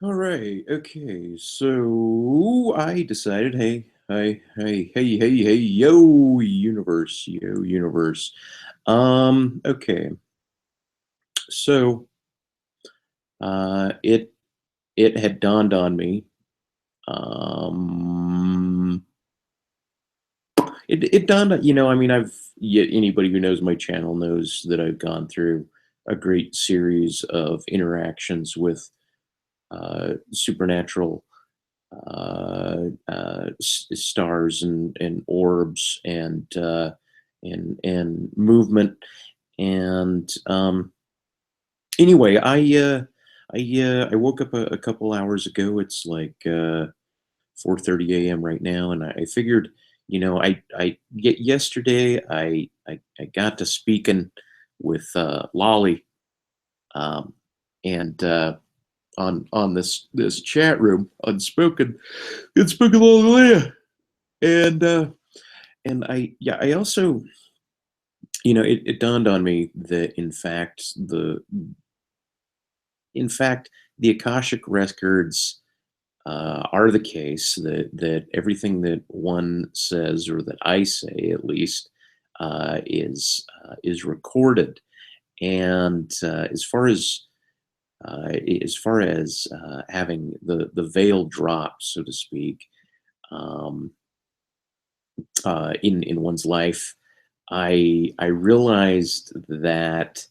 All right. Okay. So I decided, hey, yo, universe. Okay. So, it had dawned on me. Um, it dawned on, I mean, anybody who knows my channel knows that I've gone through a great series of interactions with supernatural stars and orbs and movement. And anyway, I woke up a couple hours ago. It's like 4:30 a.m. right now, and I figured, yesterday I got to speaking with Lolly, um, and on this chat room, unspoken Lolly. And I also, it dawned on me that in fact the Akashic records are the case, that everything that one says, or that I say at least, is recorded. And as far as having the veil drop, so to speak, um, in one's life, I realized that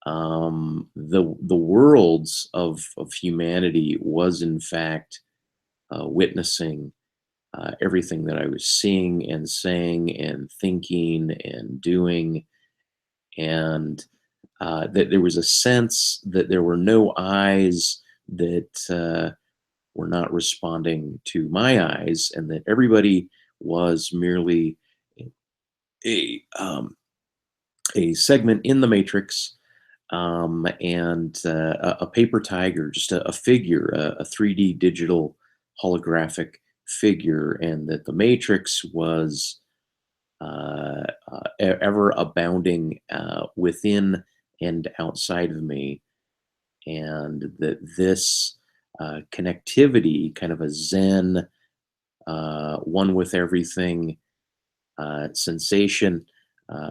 the worlds of humanity was in fact witnessing everything that I was seeing and saying and thinking and doing. And that there was a sense that there were no eyes that were not responding to my eyes, and that everybody was merely a a segment in the matrix, and a paper tiger, just a figure, a 3D digital holographic figure, and that the matrix was ever abounding within and outside of me, and that this connectivity, kind of a Zen, one with everything sensation,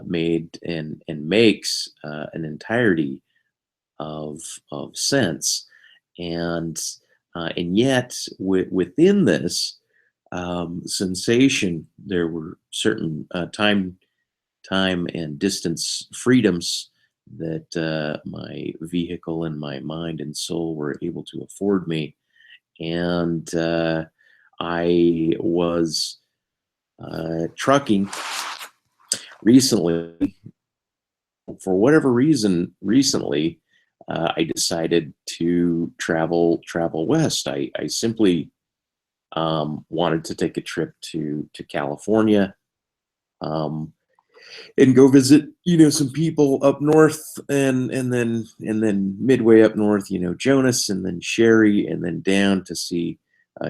made and makes an entirety of sense. And yet within this sensation, there were certain time and distance freedoms that my vehicle and my mind and soul were able to afford me. And I was trucking recently. For whatever reason, recently, I decided to travel west. I simply wanted to take a trip to California, um, and go visit, some people up north, and then midway up north, Jonas, and then Sherry, and then down to see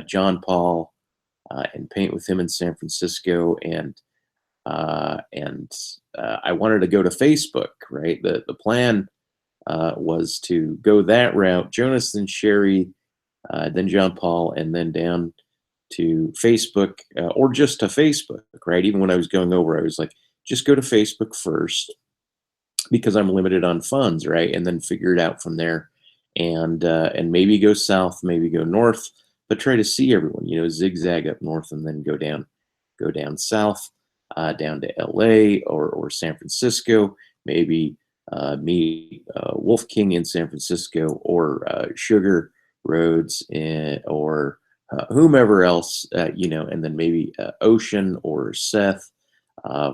John Paul, and paint with him in San Francisco. And I wanted to go to Facebook. Right, the plan was to go that route, Jonas, then Sherry, then John Paul, and then down to Facebook, or just to Facebook. Right, even when I was going over, I was like, just go to Facebook first, because I'm limited on funds, right? And then figure it out from there, and maybe go south, maybe go north, but try to see everyone. Zigzag up north, and then go down south, down to L.A. or San Francisco. Maybe meet Wolf King in San Francisco, or Sugar Rhodes, or whomever else, and then maybe Ocean or Seth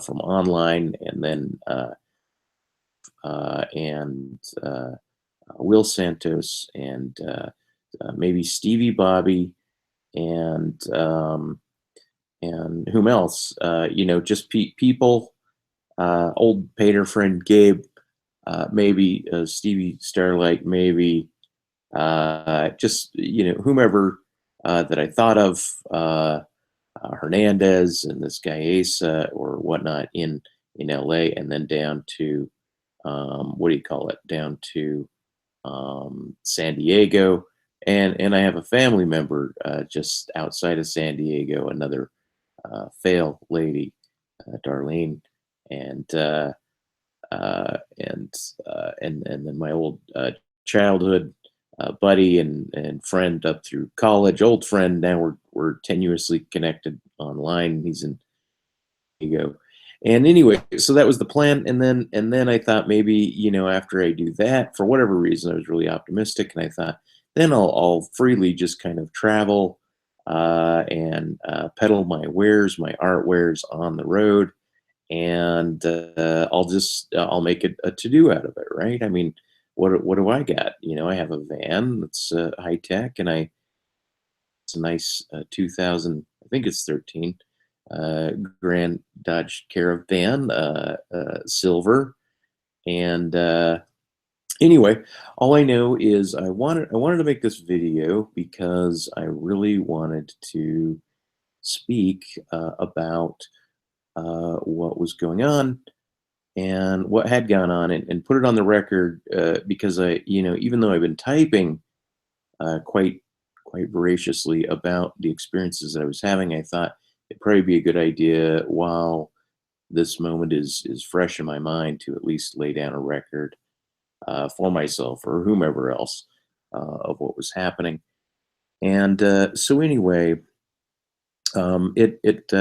from online, and then and Will Santos, and maybe Stevie Bobby, and whom else? Just people. Old Pater friend Gabe, maybe Stevie Starlight, maybe just whomever that I thought of, Hernandez, and this guy Asa or whatnot in LA, and then down to what do you call it? Down to San Diego, and I have a family member just outside of San Diego, another fail lady, Darlene, and and then my old childhood buddy and friend up through college, old friend. Now we're tenuously connected online. He's in Diego. And anyway, so that was the plan, and then I thought maybe, after I do that, for whatever reason, I was really optimistic, and I thought then I'll freely just kind of travel and peddle my wares, my art wares on the road, and I'll make it a to do out of it, right? I mean, what do I got? I have a van that's high tech, and it's a nice 2000, I think it's 13 uh, Grand Dodge Caravan, silver. And anyway, all I know is I wanted to make this video because I really wanted to speak about what was going on and what had gone on, and put it on the record, because even though I've been typing quite voraciously about the experiences that I was having, I thought it'd probably be a good idea, while this moment is fresh in my mind, to at least lay down a record for myself or whomever else of what was happening. And so anyway, it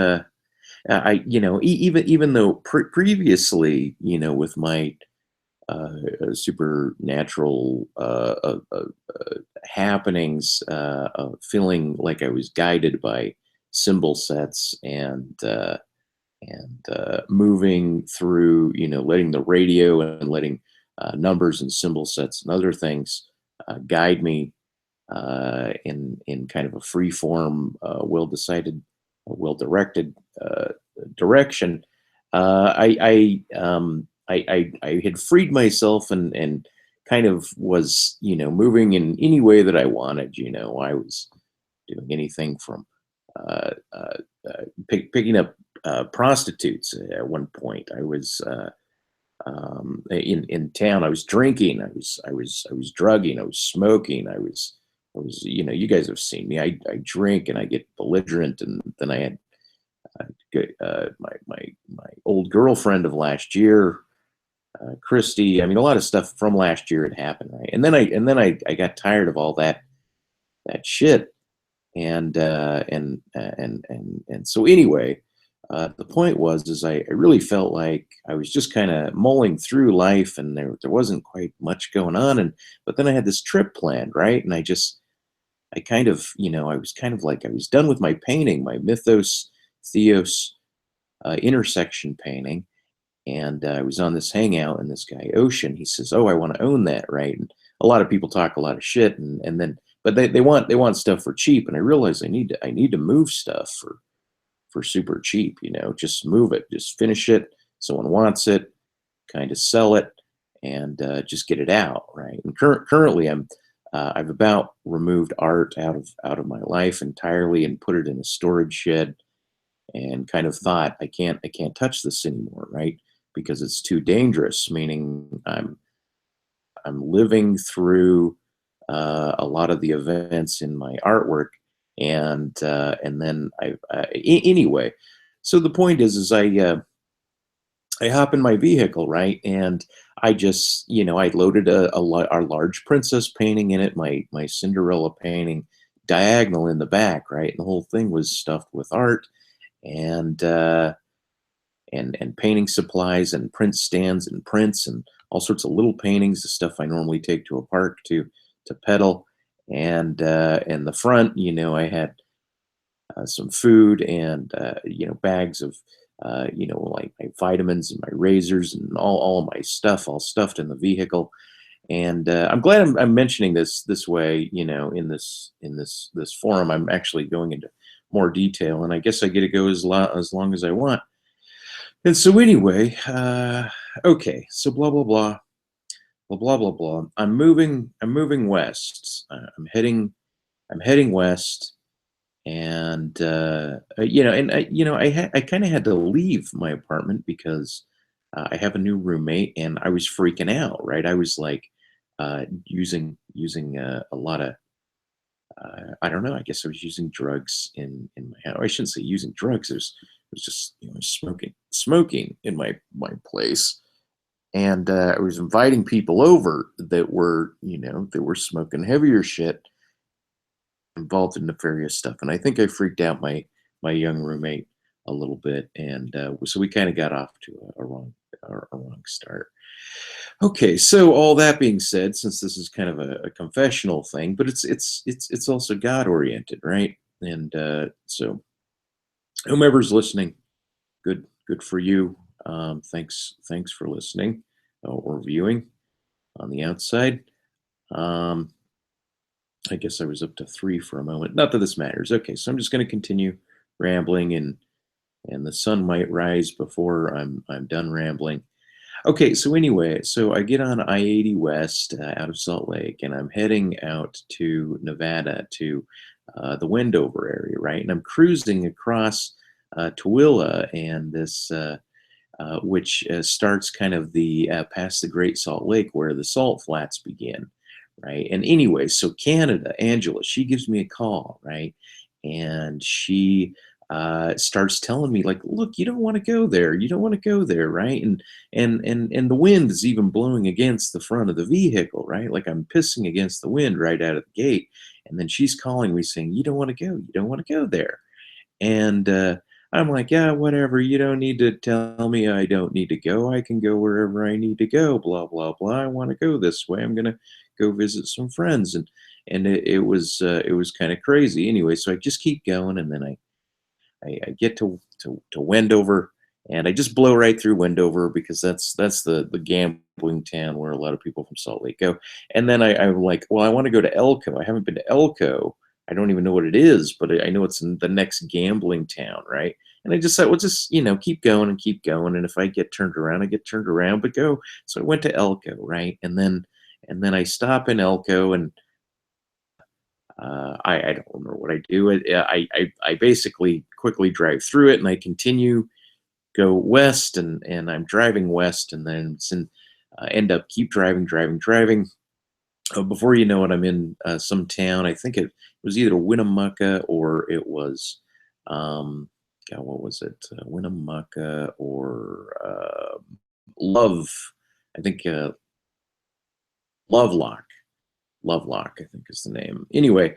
I even though previously, with my supernatural happenings, feeling like I was guided by symbol sets, and moving through, letting the radio and letting numbers and symbol sets and other things guide me in kind of a free form, well decided, well directed direction. I had freed myself, and kind of was, moving in any way that I wanted. I was doing anything from picking up prostitutes at one point. I was in town. I was drinking. I was drugging. I was smoking. I was. You guys have seen me. I drink and I get belligerent, and then I had my old girlfriend of last year, Christy. I mean, a lot of stuff from last year had happened, right? And then I got tired of all that shit, and so anyway, the point was is I really felt like I was just kind of mulling through life, and there wasn't quite much going on, and but then I had this trip planned, right? And I kind of, I was kind of like, I was done with my painting, my mythos theos intersection painting, and I was on this hangout, and this guy Ocean, he says, "Oh, I want to own that," right? And a lot of people talk a lot of shit, and then but they want stuff for cheap, and I realize I need to move stuff for super cheap, just move it, just finish it. Someone wants it, kind of sell it, and just get it out, right? And currently, I've about removed art out of my life entirely and put it in a storage shed, and kind of thought I can't touch this anymore, right? Because it's too dangerous. Meaning I'm living through a lot of the events in my artwork, and then anyway. So the point is I hop in my vehicle, right, and I just, I loaded a large princess painting in it, my Cinderella painting, diagonal in the back, right, and the whole thing was stuffed with art, and and painting supplies and print stands and prints and all sorts of little paintings, the stuff I normally take to a park to peddle. And the front, I had some food, and bags of like my vitamins and my razors and all my stuff all stuffed in the vehicle. And I'm glad I'm mentioning this way, in this forum. I'm actually going into more detail, and I guess I get to go as long as I want. And so anyway, okay, so blah blah blah blah blah blah blah. I'm moving west. I'm heading west, and I kind of had to leave my apartment because I have a new roommate, and I was freaking out. Right, I was like using a lot of I don't know. I guess I was using drugs in my house. I shouldn't say using drugs. It was just smoking in my place, and I was inviting people over that were that were smoking heavier shit, involved in nefarious stuff. And I think I freaked out my young roommate a little bit, and so we kind of got off to a wrong start. Okay, so all that being said, since this is kind of a confessional thing, but it's also God oriented, right? And so whomever's listening, good for you. Thanks for listening or viewing on the outside. Um, I guess I was up to three for a moment. Not that this matters. Okay, so I'm just going to continue rambling, and the sun might rise before I'm done rambling. Okay, so anyway, so I get on I-80 West out of Salt Lake, and I'm heading out to Nevada to the Wendover area, right? And I'm cruising across Tooele and this, which starts kind of the past the Great Salt Lake where the salt flats begin, right? And anyway, so Canada, Angela, she gives me a call, right? And she starts telling me like, look, you don't want to go there, you don't want to go there, right? And the wind is even blowing against the front of the vehicle, right? Like I'm pissing against the wind right out of the gate. And then she's calling me saying, you don't want to go, you don't want to go there. And I'm like, yeah, whatever. You don't need to tell me I don't need to go. I can go wherever I need to go. Blah blah blah. I want to go this way. I'm gonna go visit some friends, and it was kind of crazy. Anyway, so I just keep going, and then I get to Wendover, and I just blow right through Wendover because that's the gambling town where a lot of people from Salt Lake go. And then I'm like, well, I want to go to Elko. I haven't been to Elko. I don't even know what it is, but I know it's in the next gambling town, right? And I just said, well, just keep going and keep going. And if I get turned around, I get turned around. But go. So I went to Elko, right? And then I stop in Elko, and I don't remember what I do. I basically quickly drive through it, and I continue go west, and I'm driving west, and then end up keep driving. Before you know it, I'm in some town. I think it was either Winnemucca or it was, God, what was it? Winnemucca or Love. I think Lovelock. Lovelock, I think is the name. Anyway,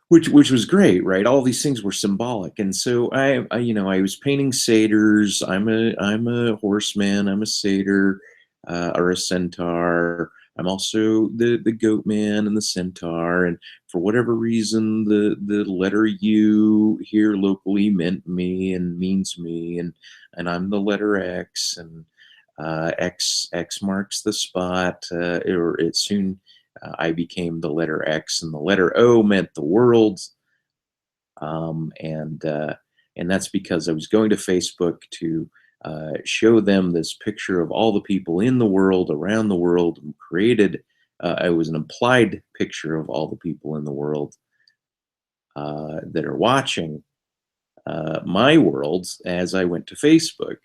which was great, right? All these things were symbolic, and so I was painting satyrs. I'm a horseman. I'm a satyr or a centaur. I'm also the goat man and the centaur. And for whatever reason, the letter U here locally meant me and means me, and I'm the letter X, and X marks the spot, or it soon I became the letter X, and the letter O meant the world. Um, and uh, and that's because I was going to Facebook to show them this picture of all the people in the world, around the world, and created. It was an implied picture of all the people in the world that are watching my world as I went to Facebook.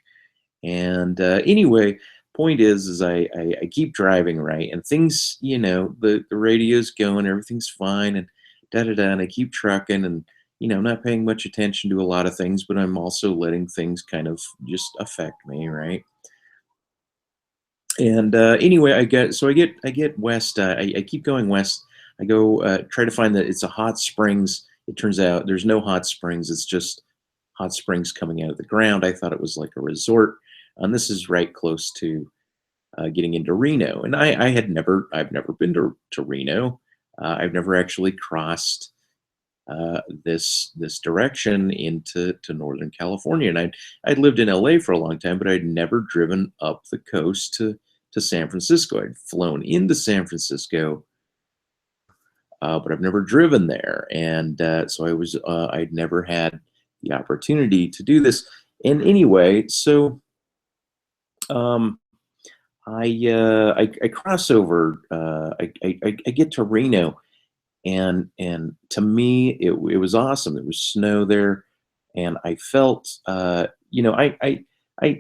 And anyway, point is I keep driving, right, and things, the radio's going, everything's fine, and da da da, and I keep trucking, and not paying much attention to a lot of things, but I'm also letting things kind of just affect me, right? And anyway, I get west. I keep going west. I go try to find that it's a hot springs. It turns out there's no hot springs. It's just hot springs coming out of the ground. I thought it was like a resort, and this is right close to getting into Reno. And I've never been to Reno. I've never actually crossed this direction into Northern California. And I'd lived in LA for a long time, but I'd never driven up the coast to San Francisco. I'd flown into San Francisco, but I've never driven there. And so I'd never had the opportunity to do this. And anyway, so um, I cross over. I get to Reno, and to me it was awesome. There was snow there, and I felt I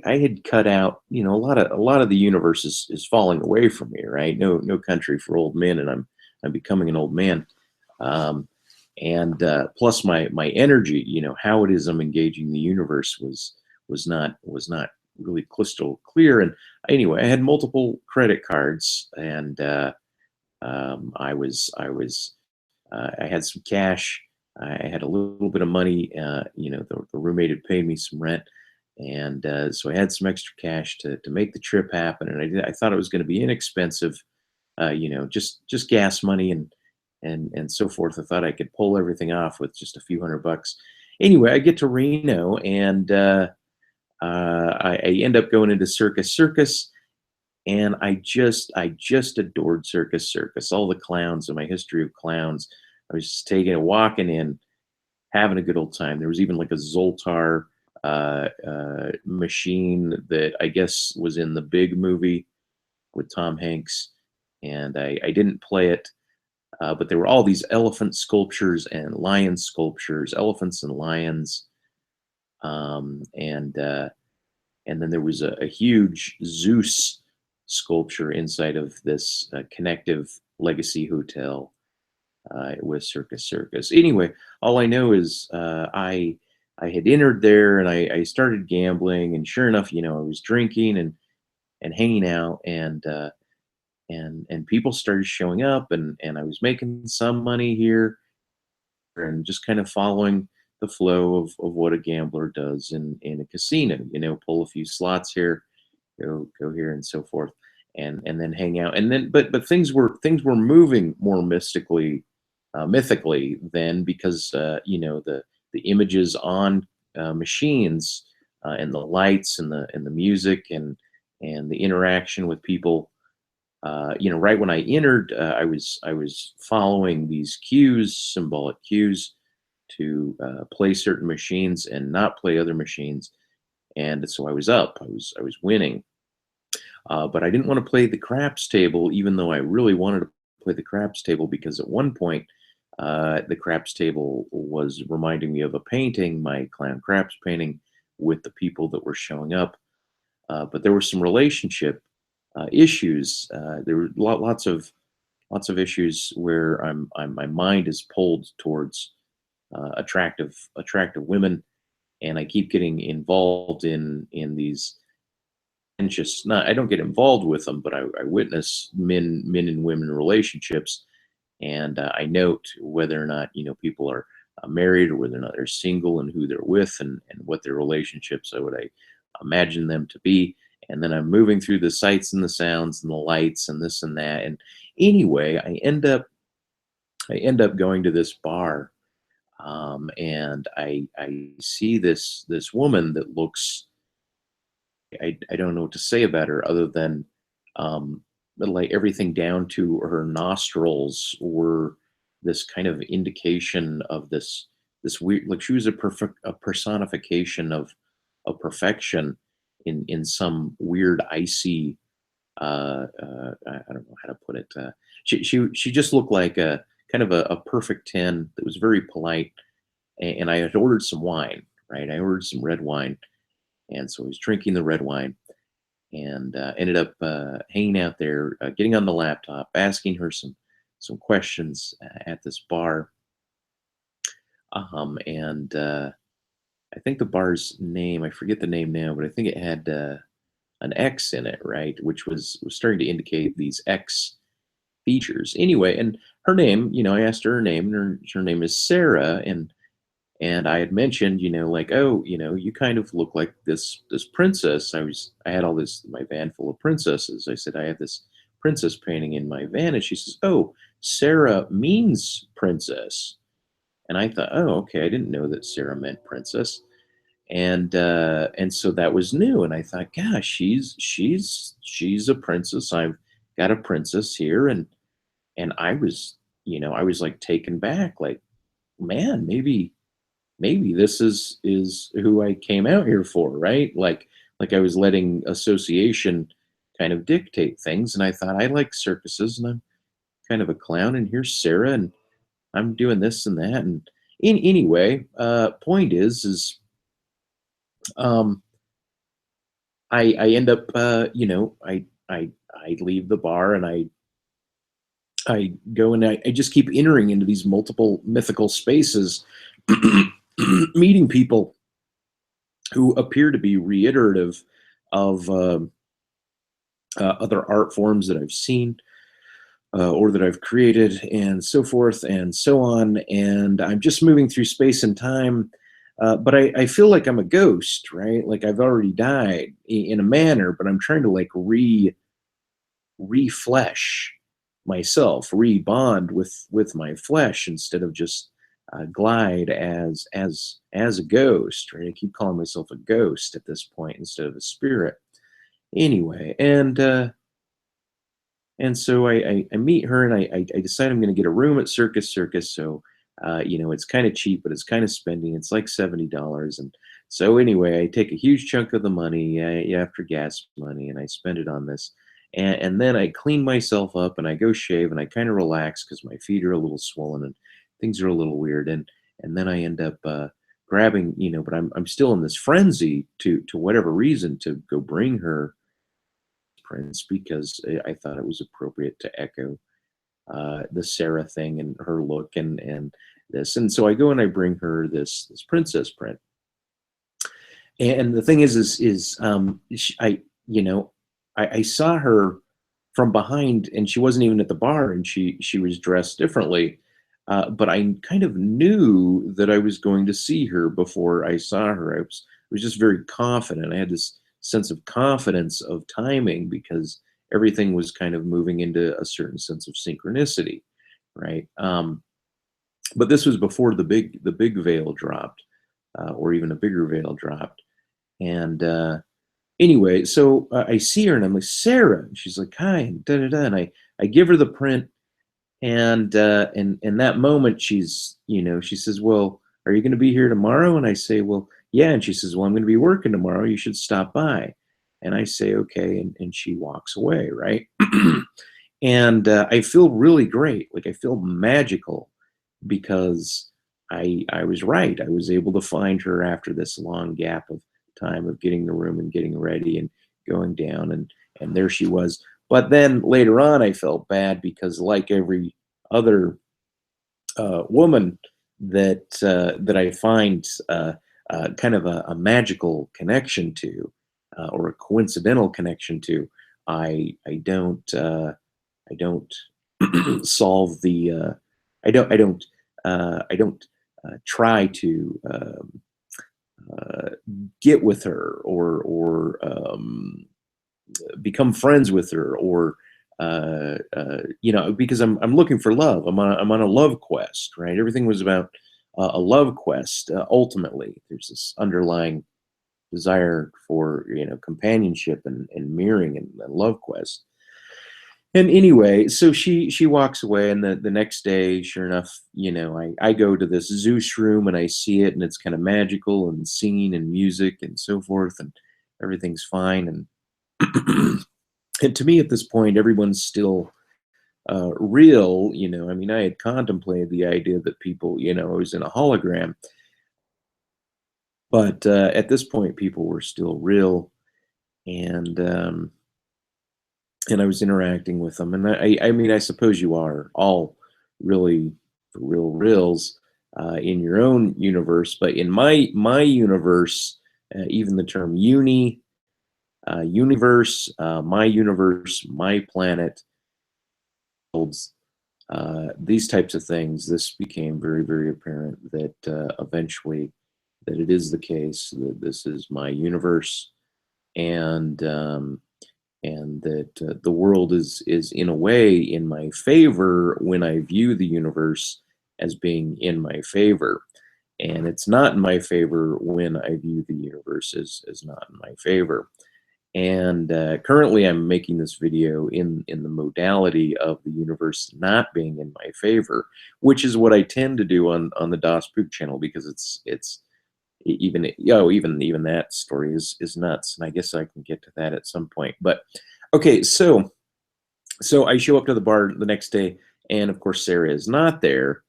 had cut out, a lot of the universe is falling away from me, right? No country for old men, and I'm becoming an old man. um and plus my energy, how it is I'm engaging the universe was not really crystal clear. And anyway, I had multiple credit cards, and I had some cash. I had a little bit of money. The roommate had paid me some rent, and so I had some extra cash to make the trip happen. And I thought it was going to be inexpensive, just gas money and so forth. I thought I could pull everything off with just a few $100. Anyway, I get to Reno, and I end up going into Circus Circus, and I just adored Circus Circus. All the clowns and my history of clowns. I was just taking it, walking in, having a good old time. There was even like a Zoltar machine that I guess was in the Big movie with Tom Hanks, and I didn't play it, but there were all these elephant sculptures and lion sculptures, elephants and lions, um, and uh, and then there was a huge Zeus sculpture inside of this connective legacy hotel with Circus Circus. Anyway, all I know is I had entered there, and I started gambling, and sure enough, I was drinking and hanging out, and people started showing up, and I was making some money here, and just kind of following the flow of what a gambler does in a casino. Pull a few slots here, go here, and so forth, and then hang out. And then, but things were moving more mythically then, because the images on machines, and the lights and the music and the interaction with people. Right when I entered, I was following these cues, symbolic cues, to play certain machines and not play other machines, and so I was up. I was winning, but I didn't want to play the craps table, even though I really wanted to play the craps table, because at one point, the craps table was reminding me of a painting, my clown craps painting, with the people that were showing up. But there were some relationship issues. There were lots of issues where my mind is pulled towards attractive women, and I keep getting involved in these. And just not, I don't get involved with them, but I witness men and women relationships, and I note whether or not people are married, or whether or not they're single, and who they're with, and what their relationships would I imagine them to be. And then I'm moving through the sights and the sounds and the lights and this and that. And anyway, I end up going to this bar, and I see this woman that looks. I don't know what to say about her, other than like everything down to her nostrils were this kind of indication of this weird, like she was a personification of perfection in some weird icy, I don't know how to put it. She just looked like a kind of a perfect 10 that was very polite. And I had ordered some wine, right? I ordered some red wine, and so I was drinking the red wine, and ended up hanging out there, getting on the laptop, asking her some questions at this bar. And I think the bar's name, I forget the name now, but I think it had an X in it, right? Which was starting to indicate these X features. Anyway, and her name, I asked her name, and her name is Sarah, and I had mentioned, like, oh, you kind of look like this princess. I had all this, my van full of princesses. I said I have this princess painting in my van, and she says, oh, Sarah means princess. And I thought, oh, okay, I didn't know that Sarah meant princess. And so that was new, and I thought, gosh, she's a princess. I've got a princess here, and I was like taken back, like, man, maybe this is who I came out here for, right? Like I was letting association kind of dictate things, and I thought, I like circuses, and I'm kind of a clown, and here's Sarah, and I'm doing this and that. And anyway, point is um I end up I leave the bar, and I go and I just keep entering into these multiple mythical spaces, meeting people who appear to be reiterative of other art forms that I've seen or that I've created, and so forth and so on. And I'm just moving through space and time. But I feel like I'm a ghost, right? Like I've already died in a manner, but I'm trying to like reflesh myself, rebond with my flesh instead of just glide as a ghost, right? I keep calling myself a ghost at this point instead of a spirit. Anyway, and so I meet her and I decide I'm going to get a room at Circus Circus. So, it's kind of cheap, but it's kind of spending. It's like $70. And so anyway, I take a huge chunk of the money after gas money and I spend it on this. And then I clean myself up and I go shave and I kind of relax because my feet are a little swollen and things are a little weird. And then I end up grabbing, but I'm still in this frenzy to whatever reason to go bring her Prince because I thought it was appropriate to echo the Sarah thing and her look and this. And so I go and I bring her this princess print. And the thing is I saw her from behind, and she wasn't even at the bar, and she was dressed differently. But I kind of knew that I was going to see her before I saw her. I was just very confident. I had this sense of confidence of timing because everything was kind of moving into a certain sense of synchronicity, right? But this was before the big veil dropped, or even a bigger veil dropped. And anyway, so I see her and I'm like, Sarah, and she's like, hi, and da da da, and I give her the print, and in that moment she says, well, are you going to be here tomorrow? And I say, well, yeah. And she says, well, I'm going to be working tomorrow, you should stop by. And I say, okay. And she walks away, right? And I feel really great, like I feel magical because I was right. I was able to find her after this long gap of time of getting the room and getting ready and going down, and there she was. But then later on, I felt bad because, like every other woman that I find kind of a magical connection to, or a coincidental connection to, I don't solve the I don't try to get with her or become friends with her or because I'm looking for love. I'm on a love quest, right? Everything was about a love quest. Ultimately, there's this underlying desire for companionship and mirroring and love quest. And anyway, so she walks away, and the next day, sure enough, I go to this Zeus room and I see it, and it's kind of magical and singing and music and so forth, and everything's fine. And to me, at this point, everyone's still real. I mean, I had contemplated the idea that people, I was in a hologram, but at this point, people were still real, and and I was interacting with them. And I mean, I suppose you are all really for real reals in your own universe, but in my universe, even the term universe, my planet, holds these types of things. This became very, very apparent that eventually that it is the case that this is my universe, and that the world is in a way in my favor when I view the universe as being in my favor, and it's not in my favor when I view the universe as not in my favor. And currently, I'm making this video in the modality of the universe not being in my favor, which is what I tend to do on the Das Pook channel because it's even that story is nuts, and I guess I can get to that at some point. But okay, so I show up to the bar the next day, and of course Sarah is not there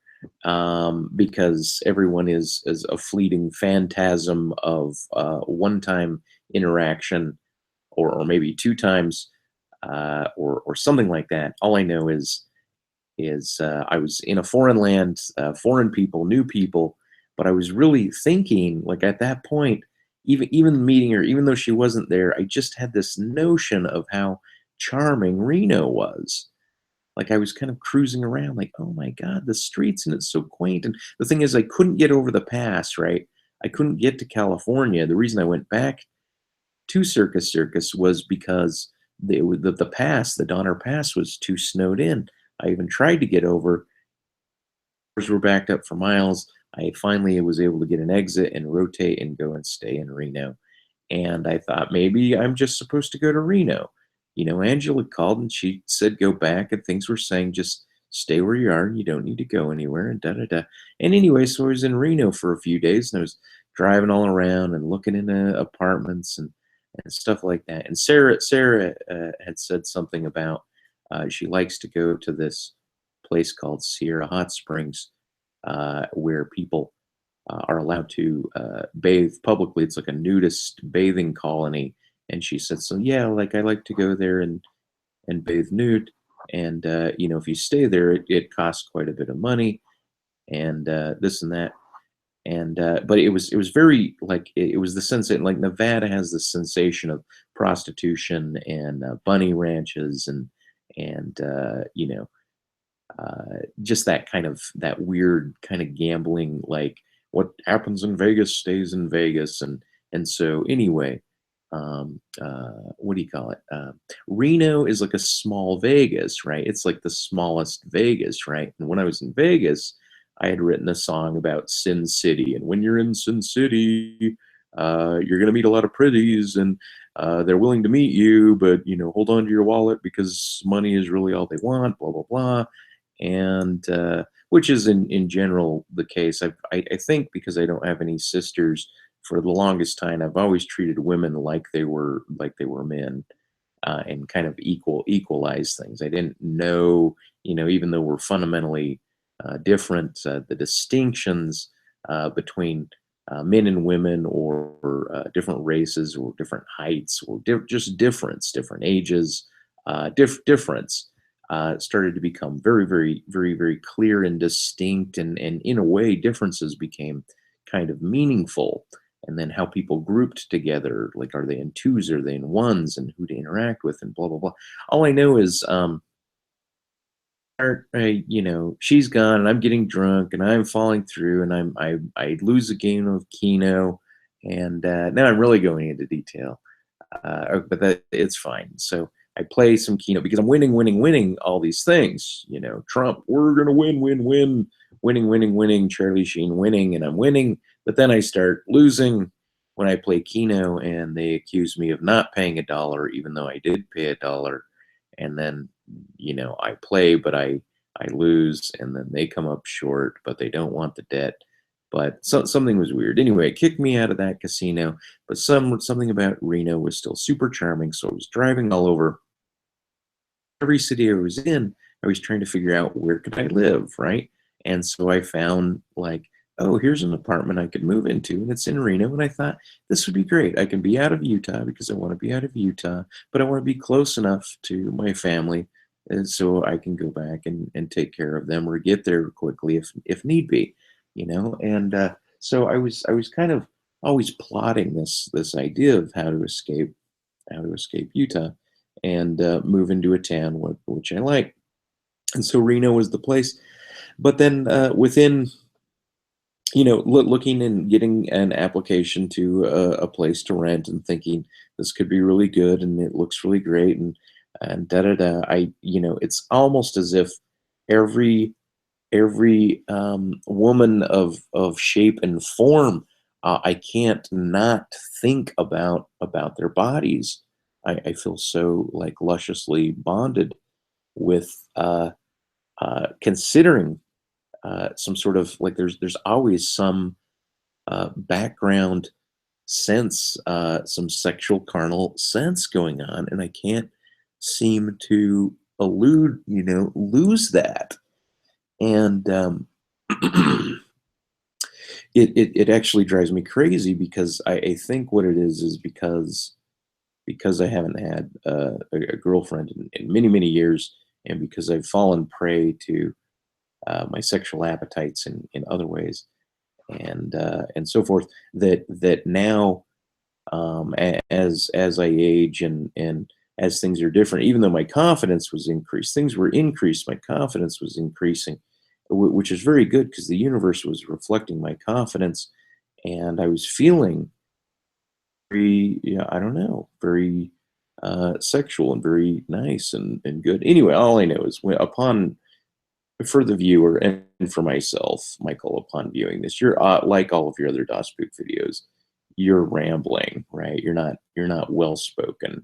because everyone is a fleeting phantasm of one-time interaction, or maybe two times, or something like that. All I know is is I was in a foreign land, foreign people, new people, but I was really thinking, like at that point, even meeting her, even though she wasn't there, I just had this notion of how charming Reno was. Like I was kind of cruising around, like, oh my God, the streets, and it's so quaint. And the thing is, I couldn't get over the pass, right? I couldn't get to California. The reason I went back to Circus was because the pass, the Donner Pass, was too snowed in. I even tried to get over. Cars were backed up for miles. I finally was able to get an exit and rotate and go and stay in Reno. And I thought maybe I'm just supposed to go to Reno. Angela called and she said go back, and things were saying just stay where you are and you don't need to go anywhere and da da da. And anyway, so I was in Reno for a few days and I was driving all around and looking into apartments and stuff like that. And Sarah had said something about she likes to go to this place called Sierra Hot Springs, where people are allowed to bathe publicly. It's like a nudist bathing colony. And she said, so yeah, like I like to go there and bathe nude. And if you stay there, it costs quite a bit of money and this and that. And but it was very like it was the sense that like Nevada has the sensation of prostitution and bunny ranches and just that weird kind of gambling, like what happens in Vegas stays in Vegas, and so anyway, what do you call it? Reno is like a small Vegas, right? It's like the smallest Vegas, right? And when I was in Vegas, I had written a song about Sin City, and when you're in Sin City, you're gonna meet a lot of pretties, and they're willing to meet you, but hold on to your wallet because money is really all they want. Blah blah blah, and which is in general the case. I think because I don't have any sisters, for the longest time I've always treated women like they were men, and kind of equalize things. I didn't know, even though we're fundamentally different, the distinctions between men and women, or different races, or different heights, or just different ages, difference started to become very, very, very, very clear and distinct. And in a way, differences became kind of meaningful. And then how people grouped together, like are they in twos, are they in ones, and who to interact with, and blah, blah, blah. All I know is she's gone and I'm getting drunk and I'm falling through and I lose a game of Keno, and now I'm really going into detail, but that it's fine. So I play some Keno because I'm winning all these things. Trump, we're gonna win, winning. Charlie Sheen winning, and I'm winning. But then I start losing when I play Keno, and they accuse me of not paying a dollar, even though I did pay a dollar. And then I play, but I lose, and then they come up short, but they don't want the debt. But something was weird. Anyway, it kicked me out of that casino. But something about Reno was still super charming. So I was driving all over every city I was in. I was trying to figure out where could I live, right? And so I found like, oh, here's an apartment I could move into, and it's in Reno. And I thought this would be great. I can be out of Utah because I want to be out of Utah, but I want to be close enough to my family, and so I can go back and take care of them or get there quickly if need be, And so I was kind of always plotting this idea of how to escape Utah and move into a town which I like. And so Reno was the place. But then within, looking and getting an application to a place to rent and thinking this could be really good and it looks really great and da da da. It's almost as if every woman of shape and form, I can't not think about their bodies. I feel so like lusciously bonded with considering some sort of like there's always some background sense, some sexual carnal sense going on, and I can't seem to lose that. And it actually drives me crazy because I think what it is because I haven't had a girlfriend in many, many years, and because I've fallen prey to my sexual appetites in other ways, and so forth. That now, as I age and as things are different, even though my confidence was increased, things were increased. My confidence was increasing, which is very good because the universe was reflecting my confidence, and I was feeling very, yeah, I don't know, very sexual and very nice and good. Anyway, all I know is upon for the viewer and for myself, Michael, upon viewing this, you're like all of your other DOSBook videos, you're rambling, right? You're not well spoken,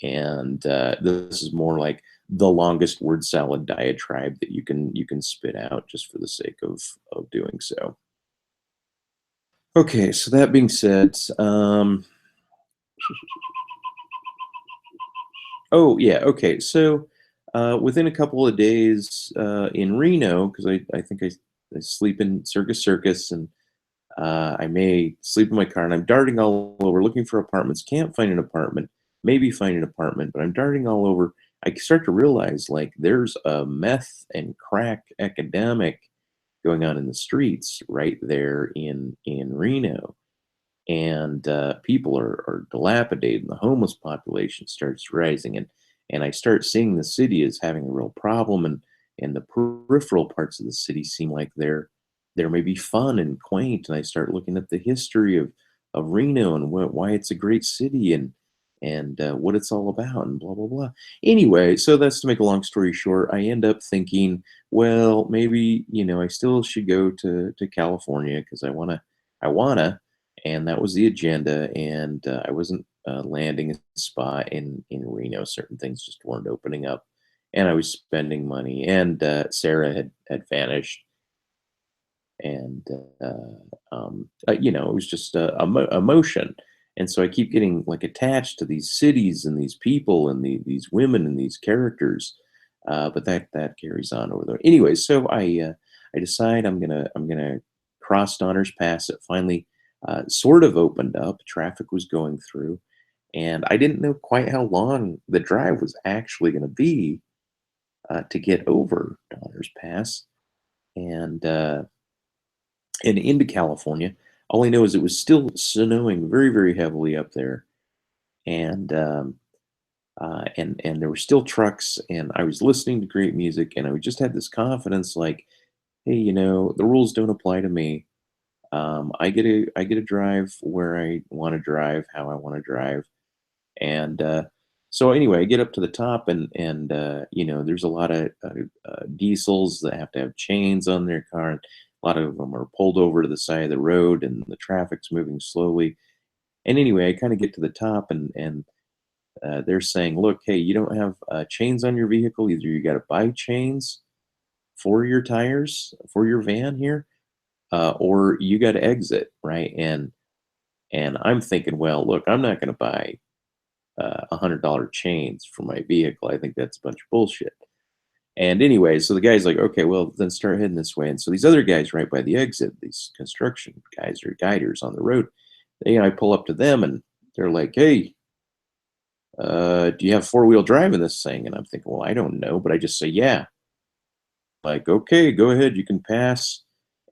and this is more like the longest word salad diatribe that you can spit out just for the sake of doing so. Okay, so that being said, oh yeah, okay. So within a couple of days in Reno, because I think I sleep in Circus Circus, and I may sleep in my car, and I'm darting all over looking for apartments. Can't find an apartment. Maybe find an apartment, but I'm darting all over. I start to realize like there's a meth and crack epidemic going on in the streets right there in Reno, and people are dilapidated, and the homeless population starts rising, and I start seeing the city as having a real problem, and the peripheral parts of the city seem like they're maybe fun and quaint, and I start looking at the history of Reno and why it's a great city, and what it's all about, and blah blah blah. Anyway, so that's to make a long story short. I end up thinking, well, maybe I still should go to California because I wanna, and that was the agenda. And I wasn't landing a spot in Reno. Certain things just weren't opening up, and I was spending money. And Sarah had vanished, and it was just a motion. And so I keep getting like attached to these cities and these people and these women and these characters. But that carries on over there. Anyway, so I decide I'm gonna cross Donner's Pass. It finally sort of opened up. Traffic was going through, and I didn't know quite how long the drive was actually going to be to get over Donner's Pass and into California. All I know is it was still snowing very, very heavily up there, and and there were still trucks, and I was listening to great music, and I just had this confidence, like, hey, the rules don't apply to me. I get to drive where I want to drive, how I want to drive, and so anyway, I get up to the top, and there's a lot of diesels that have to have chains on their car, and a lot of them are pulled over to the side of the road, and the traffic's moving slowly. And anyway, I kind of get to the top, and they're saying, "Look, hey, you don't have chains on your vehicle. Either you got to buy chains for your tires for your van here, or you got to exit, right?" And I'm thinking, well, look, I'm not going to buy $100 chains for my vehicle. I think that's a bunch of bullshit. And anyway, so the guy's like, okay, well, then start heading this way. And so these other guys right by the exit, these construction guys or guiders on the road, I pull up to them, and they're like, hey, do you have four-wheel drive in this thing? And I'm thinking, well, I don't know, but I just say, yeah. Like, okay, go ahead, you can pass.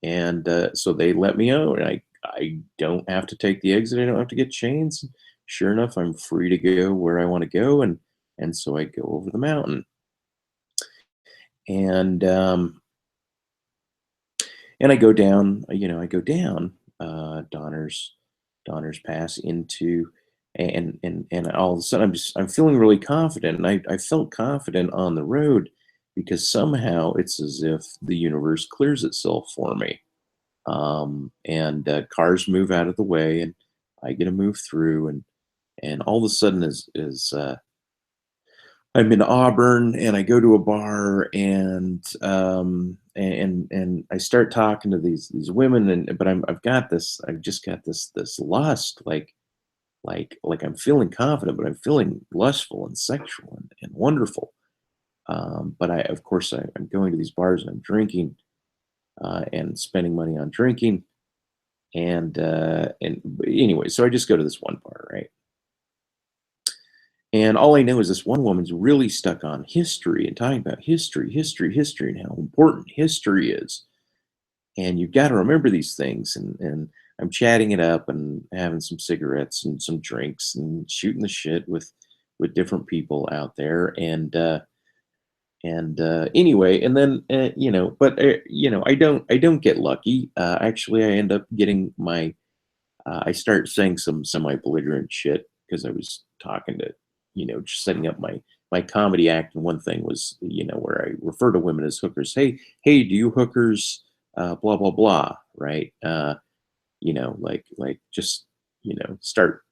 And so they let me out, and I don't have to take the exit. I don't have to get chains. Sure enough, I'm free to go where I want to go, and so I go over the mountain, and I go down. I go down Donner's Pass into, and all of a sudden I'm feeling really confident, and I felt confident on the road because somehow it's as if the universe clears itself for me, and cars move out of the way, and I get to move through, and all of a sudden is I'm in Auburn, and I go to a bar, and I start talking to these women, and but I've just got this lust, like I'm feeling confident, but I'm feeling lustful and sexual and wonderful. But of course I'm going to these bars, and I'm drinking and spending money on drinking, and anyway, so I just go to this one bar, right? And all I know is this one woman's really stuck on history and talking about history, history, history, and how important history is. And you've got to remember these things. And I'm chatting it up and having some cigarettes and some drinks and shooting the shit with different people out there. And anyway, and then but I don't get lucky. Actually, I end up getting my I start saying some semi-belligerent shit because I was talking to, just setting up my comedy act. And one thing was, where I refer to women as hookers. Hey, do you hookers, blah blah blah, right? Like just start.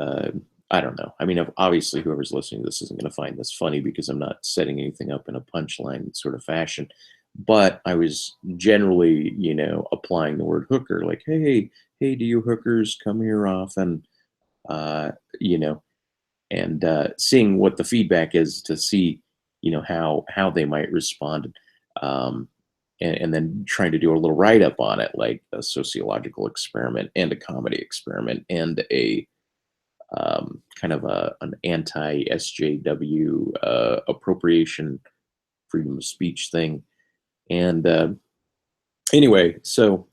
Uh, I don't know. I mean, obviously, whoever's listening to this isn't going to find this funny because I'm not setting anything up in a punchline sort of fashion. But I was generally, applying the word hooker, like, hey, do you hookers come here often? Uh, you know, and seeing what the feedback is to see, how they might respond, um, and then trying to do a little write up on it, like a sociological experiment and a comedy experiment and a kind of an anti SJW appropriation freedom of speech thing. And anyway, so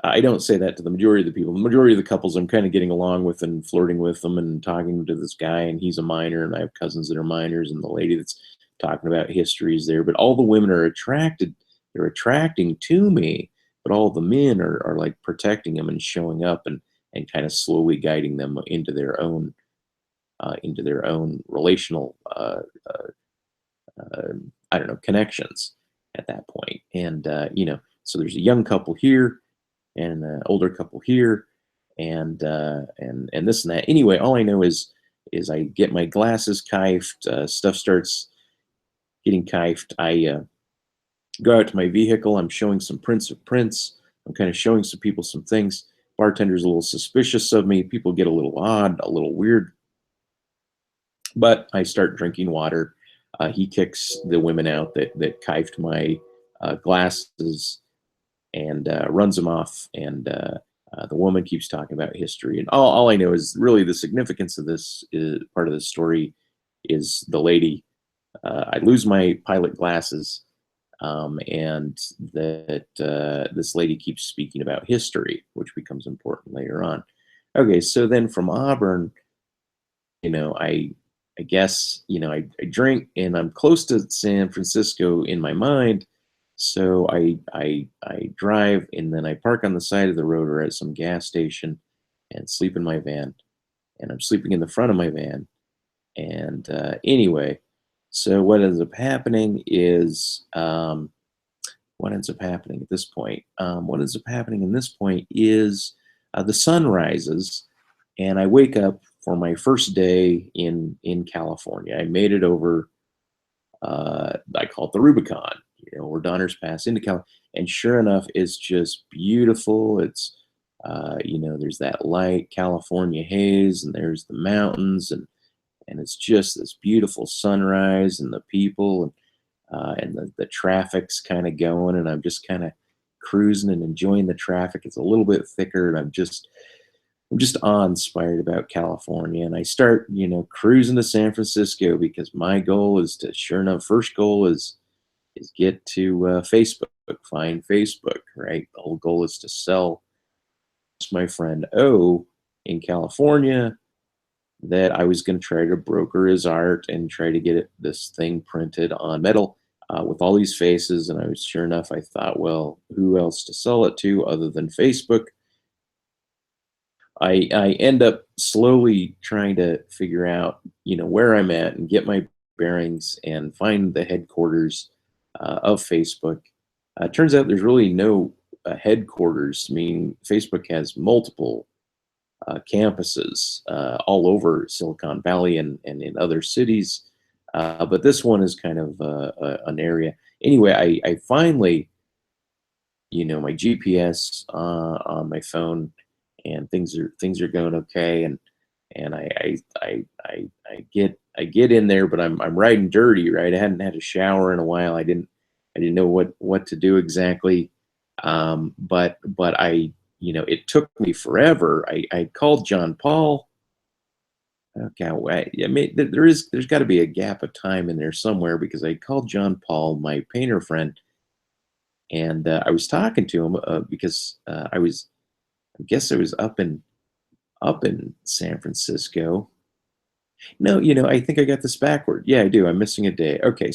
I don't say that to the majority of the people. The majority of the couples I'm kind of getting along with and flirting with them and talking to this guy, and he's a minor, and I have cousins that are minors, and the lady that's talking about history is there. But all the women are attracted, they're attracting to me, but all the men are like protecting them and showing up and kind of slowly guiding them into their own relational uh, I don't know, connections at that point. And so there's a young couple here and an older couple here, and this and that. Anyway, all I know is I get my glasses kifed, stuff starts getting kifed. I go out to my vehicle. I'm showing some prints of prints. I'm kind of showing some people some things. Bartender's a little suspicious of me. People get a little odd, a little weird. But I start drinking water. He kicks the women out that kifed my glasses and runs them off. And the woman keeps talking about history. And all I know is really the significance of this part of the story is the lady. I lose my pilot glasses, and that this lady keeps speaking about history, which becomes important later on. Okay, so then from Auburn, I guess, I drink and I'm close to San Francisco in my mind. So I drive and then I park on the side of the road or at some gas station and sleep in my van. And I'm sleeping in the front of my van. And anyway, so what ends up happening is what ends up happening at this point? What ends up happening in this point is the sun rises and I wake up for my first day in California. I made it over. I call it the Rubicon. Where Donner's Pass into Cal, and sure enough, it's just beautiful. It's there's that light California haze, and there's the mountains, and it's just this beautiful sunrise, and the people, and the traffic's kind of going, and I'm just kind of cruising and enjoying the traffic. It's a little bit thicker, and I'm just awe-inspired about California. And I start, cruising to San Francisco because my goal is to, sure enough, first goal is get to Facebook, find Facebook, right? The whole goal is to sell my friend O in California that I was going to try to broker his art and try to get this thing printed on metal with all these faces. And I was, sure enough, I thought, well, who else to sell it to other than Facebook? I end up slowly trying to figure out, where I'm at and get my bearings and find the headquarters of Facebook. Turns out there's really no headquarters. I mean, Facebook has multiple campuses all over Silicon Valley and in other cities, but this one is kind of an area. Anyway, I finally, my GPS on my phone, and things are going okay, and I get in there, but I'm riding dirty, right? I hadn't had a shower in a while. I didn't know what to do exactly, but it took me forever. I called John Paul, Okay, I mean, there's got to be a gap of time in there somewhere because I called John Paul, my painter friend, and I was talking to him because I guess I was up in San Francisco. No, I think I got this backward. Yeah, I do. I'm missing a day. Okay,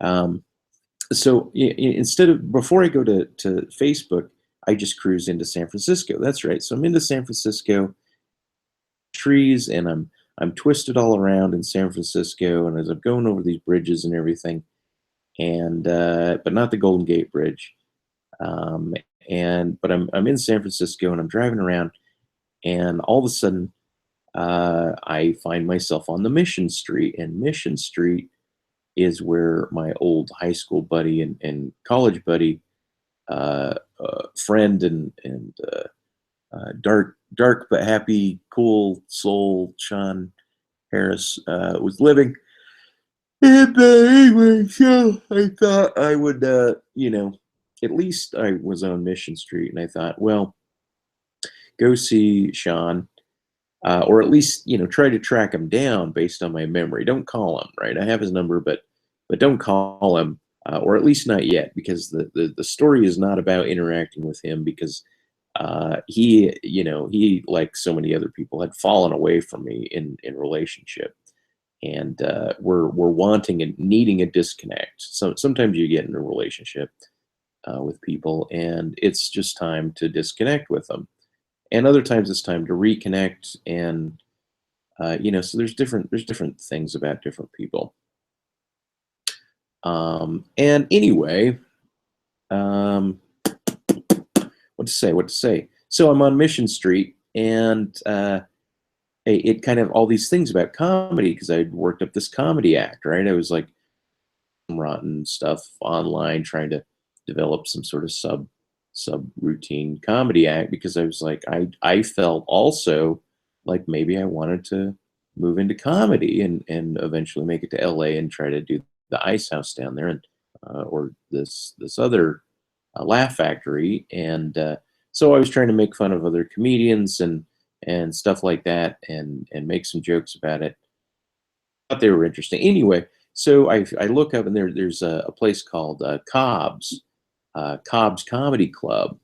um, instead of before I go to Facebook, I just cruise into San Francisco. That's right. So I'm into San Francisco, trees, and I'm twisted all around in San Francisco, and as I'm going over these bridges and everything, and but not the Golden Gate Bridge. Um, and but I'm in San Francisco, and I'm driving around, and all of a sudden, I find myself on the Mission Street, and Mission Street is where my old high school buddy and college buddy, friend, and dark but happy, cool soul, Sean Harris, was living. And anyway, so I thought I would, at least I was on Mission Street, and I thought, well, go see Sean, or at least try to track him down based on my memory. Don't call him, right? I have his number, but don't call him, or at least not yet, because the story is not about interacting with him because he, like so many other people, had fallen away from me in relationship, and we're wanting and needing a disconnect. So sometimes you get in a relationship with people, and it's just time to disconnect with them, and other times it's time to reconnect. And so there's different things about different people. And anyway, um, what to say. So I'm on Mission Street, and it kind of all these things about comedy because I'd worked up this comedy act, right? I was like rotten stuff online trying to develop some sort of sub routine comedy act because I was like I felt also like maybe I wanted to move into comedy and eventually make it to LA and try to do the Ice House down there, and or this other Laugh Factory. And so I was trying to make fun of other comedians and stuff like that, and make some jokes about it. Thought they were interesting. Anyway, so I look up, and there's a place called Cobb's Comedy Club,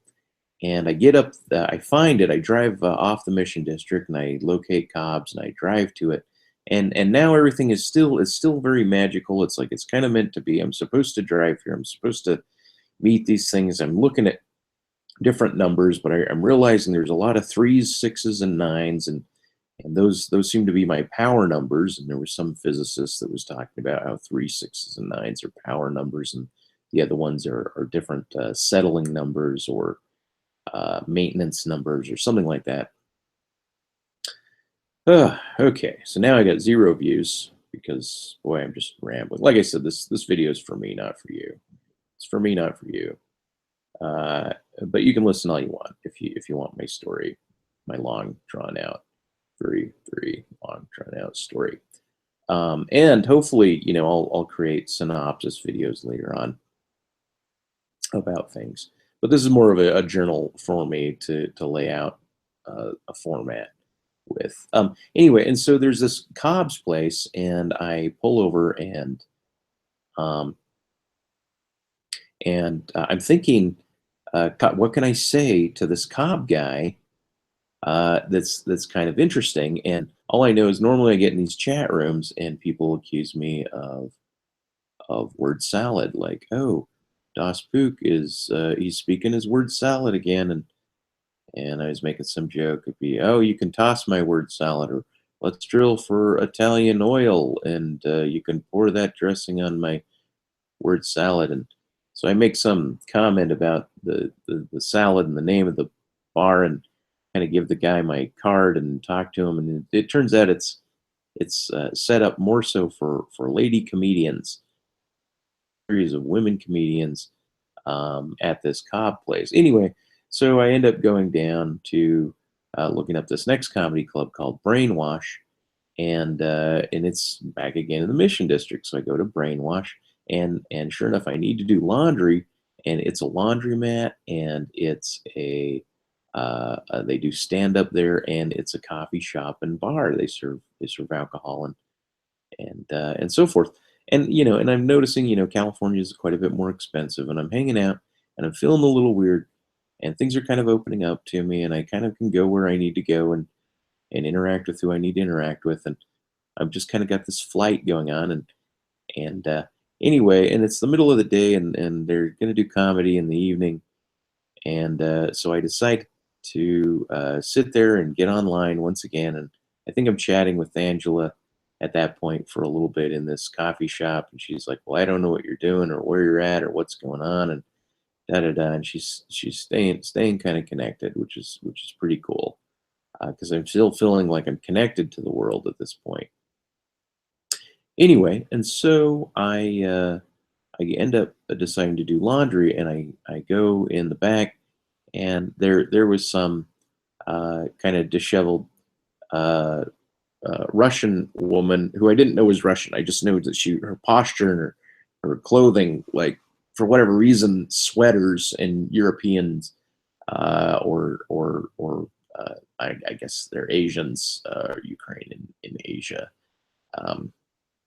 and I get up, I find it, I drive off the Mission District, and I locate Cobb's, and I drive to it, and now everything is still very magical. It's like it's kind of meant to be. I'm supposed to drive here. I'm supposed to meet these things. I'm looking at different numbers, but I'm realizing there's a lot of threes, sixes, and nines, and those seem to be my power numbers. And there was some physicist that was talking about how three, sixes, and nines are power numbers, and the other ones are different settling numbers or maintenance numbers or something like that. Okay, so now I got 0 views because boy, I'm just rambling. Like I said, this video is for me, not for you. It's for me, not for you. Uh, but you can listen all you want if you want my story, my long drawn out, very long drawn out story. And hopefully, I'll create synopsis videos later on about things. But this is more of a journal for me to lay out a format with. Anyway, and so there's this Cobb's place, and I pull over, um, and I'm thinking, what can I say to this Cobb guy that's kind of interesting? And all I know is normally I get in these chat rooms, and people accuse me of word salad, like, oh, Das Pook is he's speaking his word salad again, and I was making some joke. It'd be, oh, you can toss my word salad, or let's drill for Italian oil, and you can pour that dressing on my word salad. And so I make some comment about the salad and the name of the bar, and kind of give the guy my card and talk to him. And it turns out it's set up more so for lady comedians, series of women comedians at this Cobb place. Anyway, so I end up going down to looking up this next comedy club called Brainwash, and it's back again in the Mission District. So I go to Brainwash, and sure enough, I need to do laundry, and it's a laundromat, and it's a They do stand up there, and it's a coffee shop and bar. They serve alcohol and so forth. And and I'm noticing, California is quite a bit more expensive, and I'm hanging out, and I'm feeling a little weird, and things are kind of opening up to me, and I kind of can go where I need to go and interact with who I need to interact with, and I've just kind of got this flight going on, and anyway, and it's the middle of the day, and they're gonna do comedy in the evening, and so I decide to sit there and get online once again. And I think I'm chatting with Angela at that point for a little bit in this coffee shop. And she's like, "Well, I don't know what you're doing or where you're at or what's going on." And da da da. And she's staying kind of connected, which is pretty cool because I'm still feeling like I'm connected to the world at this point. Anyway, and so I end up deciding to do laundry, and I go in the back, and there was some kind of disheveled uh, Russian woman who I didn't know was Russian. I just knew that her posture and her clothing, like for whatever reason, sweaters and Europeans or I guess they're Asians, Ukraine in Asia. Um,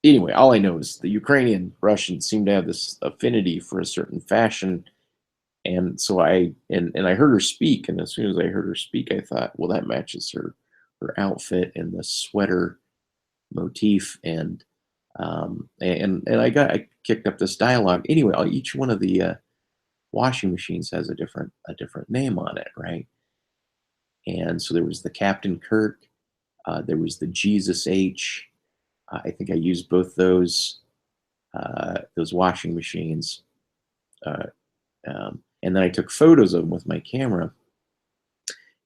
anyway, all I know is the Ukrainian Russians seem to have this affinity for a certain fashion, and so I heard her speak, and as soon as I heard her speak, I thought, well, that matches her outfit and the sweater motif, and I kicked up this dialogue. Anyway, each one of the washing machines has a different name on it, right? And so there was the Captain Kirk, there was the Jesus H. I think I used both those washing machines, uh, and then I took photos of them with my camera.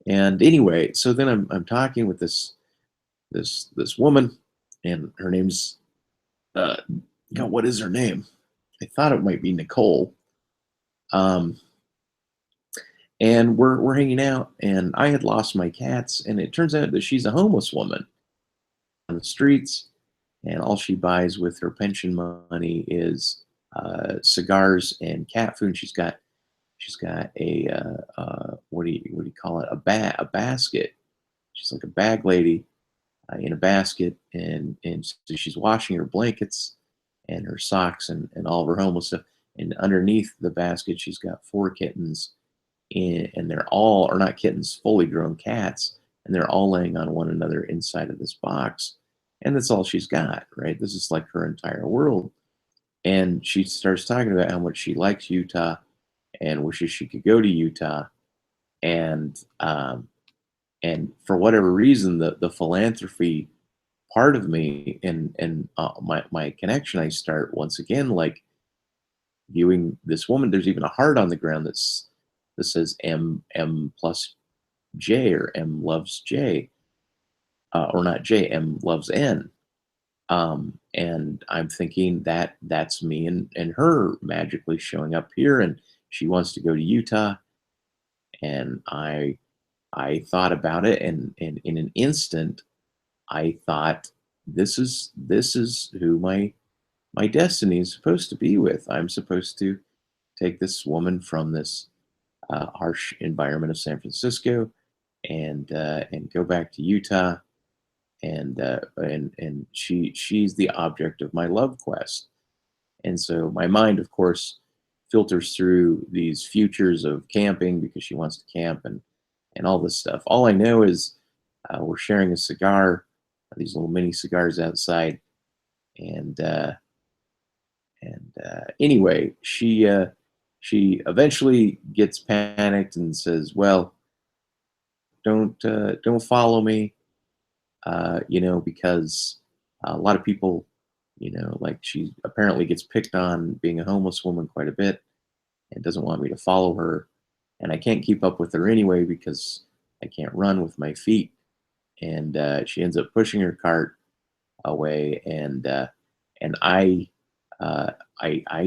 And anyway, so then I'm talking with this woman, and her name's uh, God, what is her name? I thought it might be Nicole. Um, and we're hanging out, and I had lost my cats, and it turns out that she's a homeless woman on the streets, and all she buys with her pension money is cigars and cat food. She's got a what do you call it, a basket. She's like a bag lady in a basket, and so she's washing her blankets and her socks and all of her homeless stuff. And underneath the basket, she's got four kittens, and they're all are not kittens, fully grown cats, and they're all laying on one another inside of this box. And that's all she's got, right? This is like her entire world. And she starts talking about how much she likes Utah and wishes she could go to Utah. And for whatever reason, the philanthropy part of me and my connection, I start once again like viewing this woman. There's even a heart on the ground that says M plus J, or M loves J, or not J, M loves N. And I'm thinking that that's me and her magically showing up here, and she wants to go to Utah. And I thought about it, and in an instant I thought, this is who my destiny is supposed to be with. I'm supposed to take this woman from this harsh environment of San Francisco and go back to Utah, and she's the object of my love quest. And so my mind, of course, filters through these futures of camping because she wants to camp and all this stuff. All I know is we're sharing a cigar, these little mini cigars outside, and anyway, she eventually gets panicked and says, "Well, don't follow me, because a lot of people, like she apparently gets picked on being a homeless woman quite a bit and doesn't want me to follow her, and I can't keep up with her anyway because I can't run with my feet." And she ends up pushing her cart away, and uh, I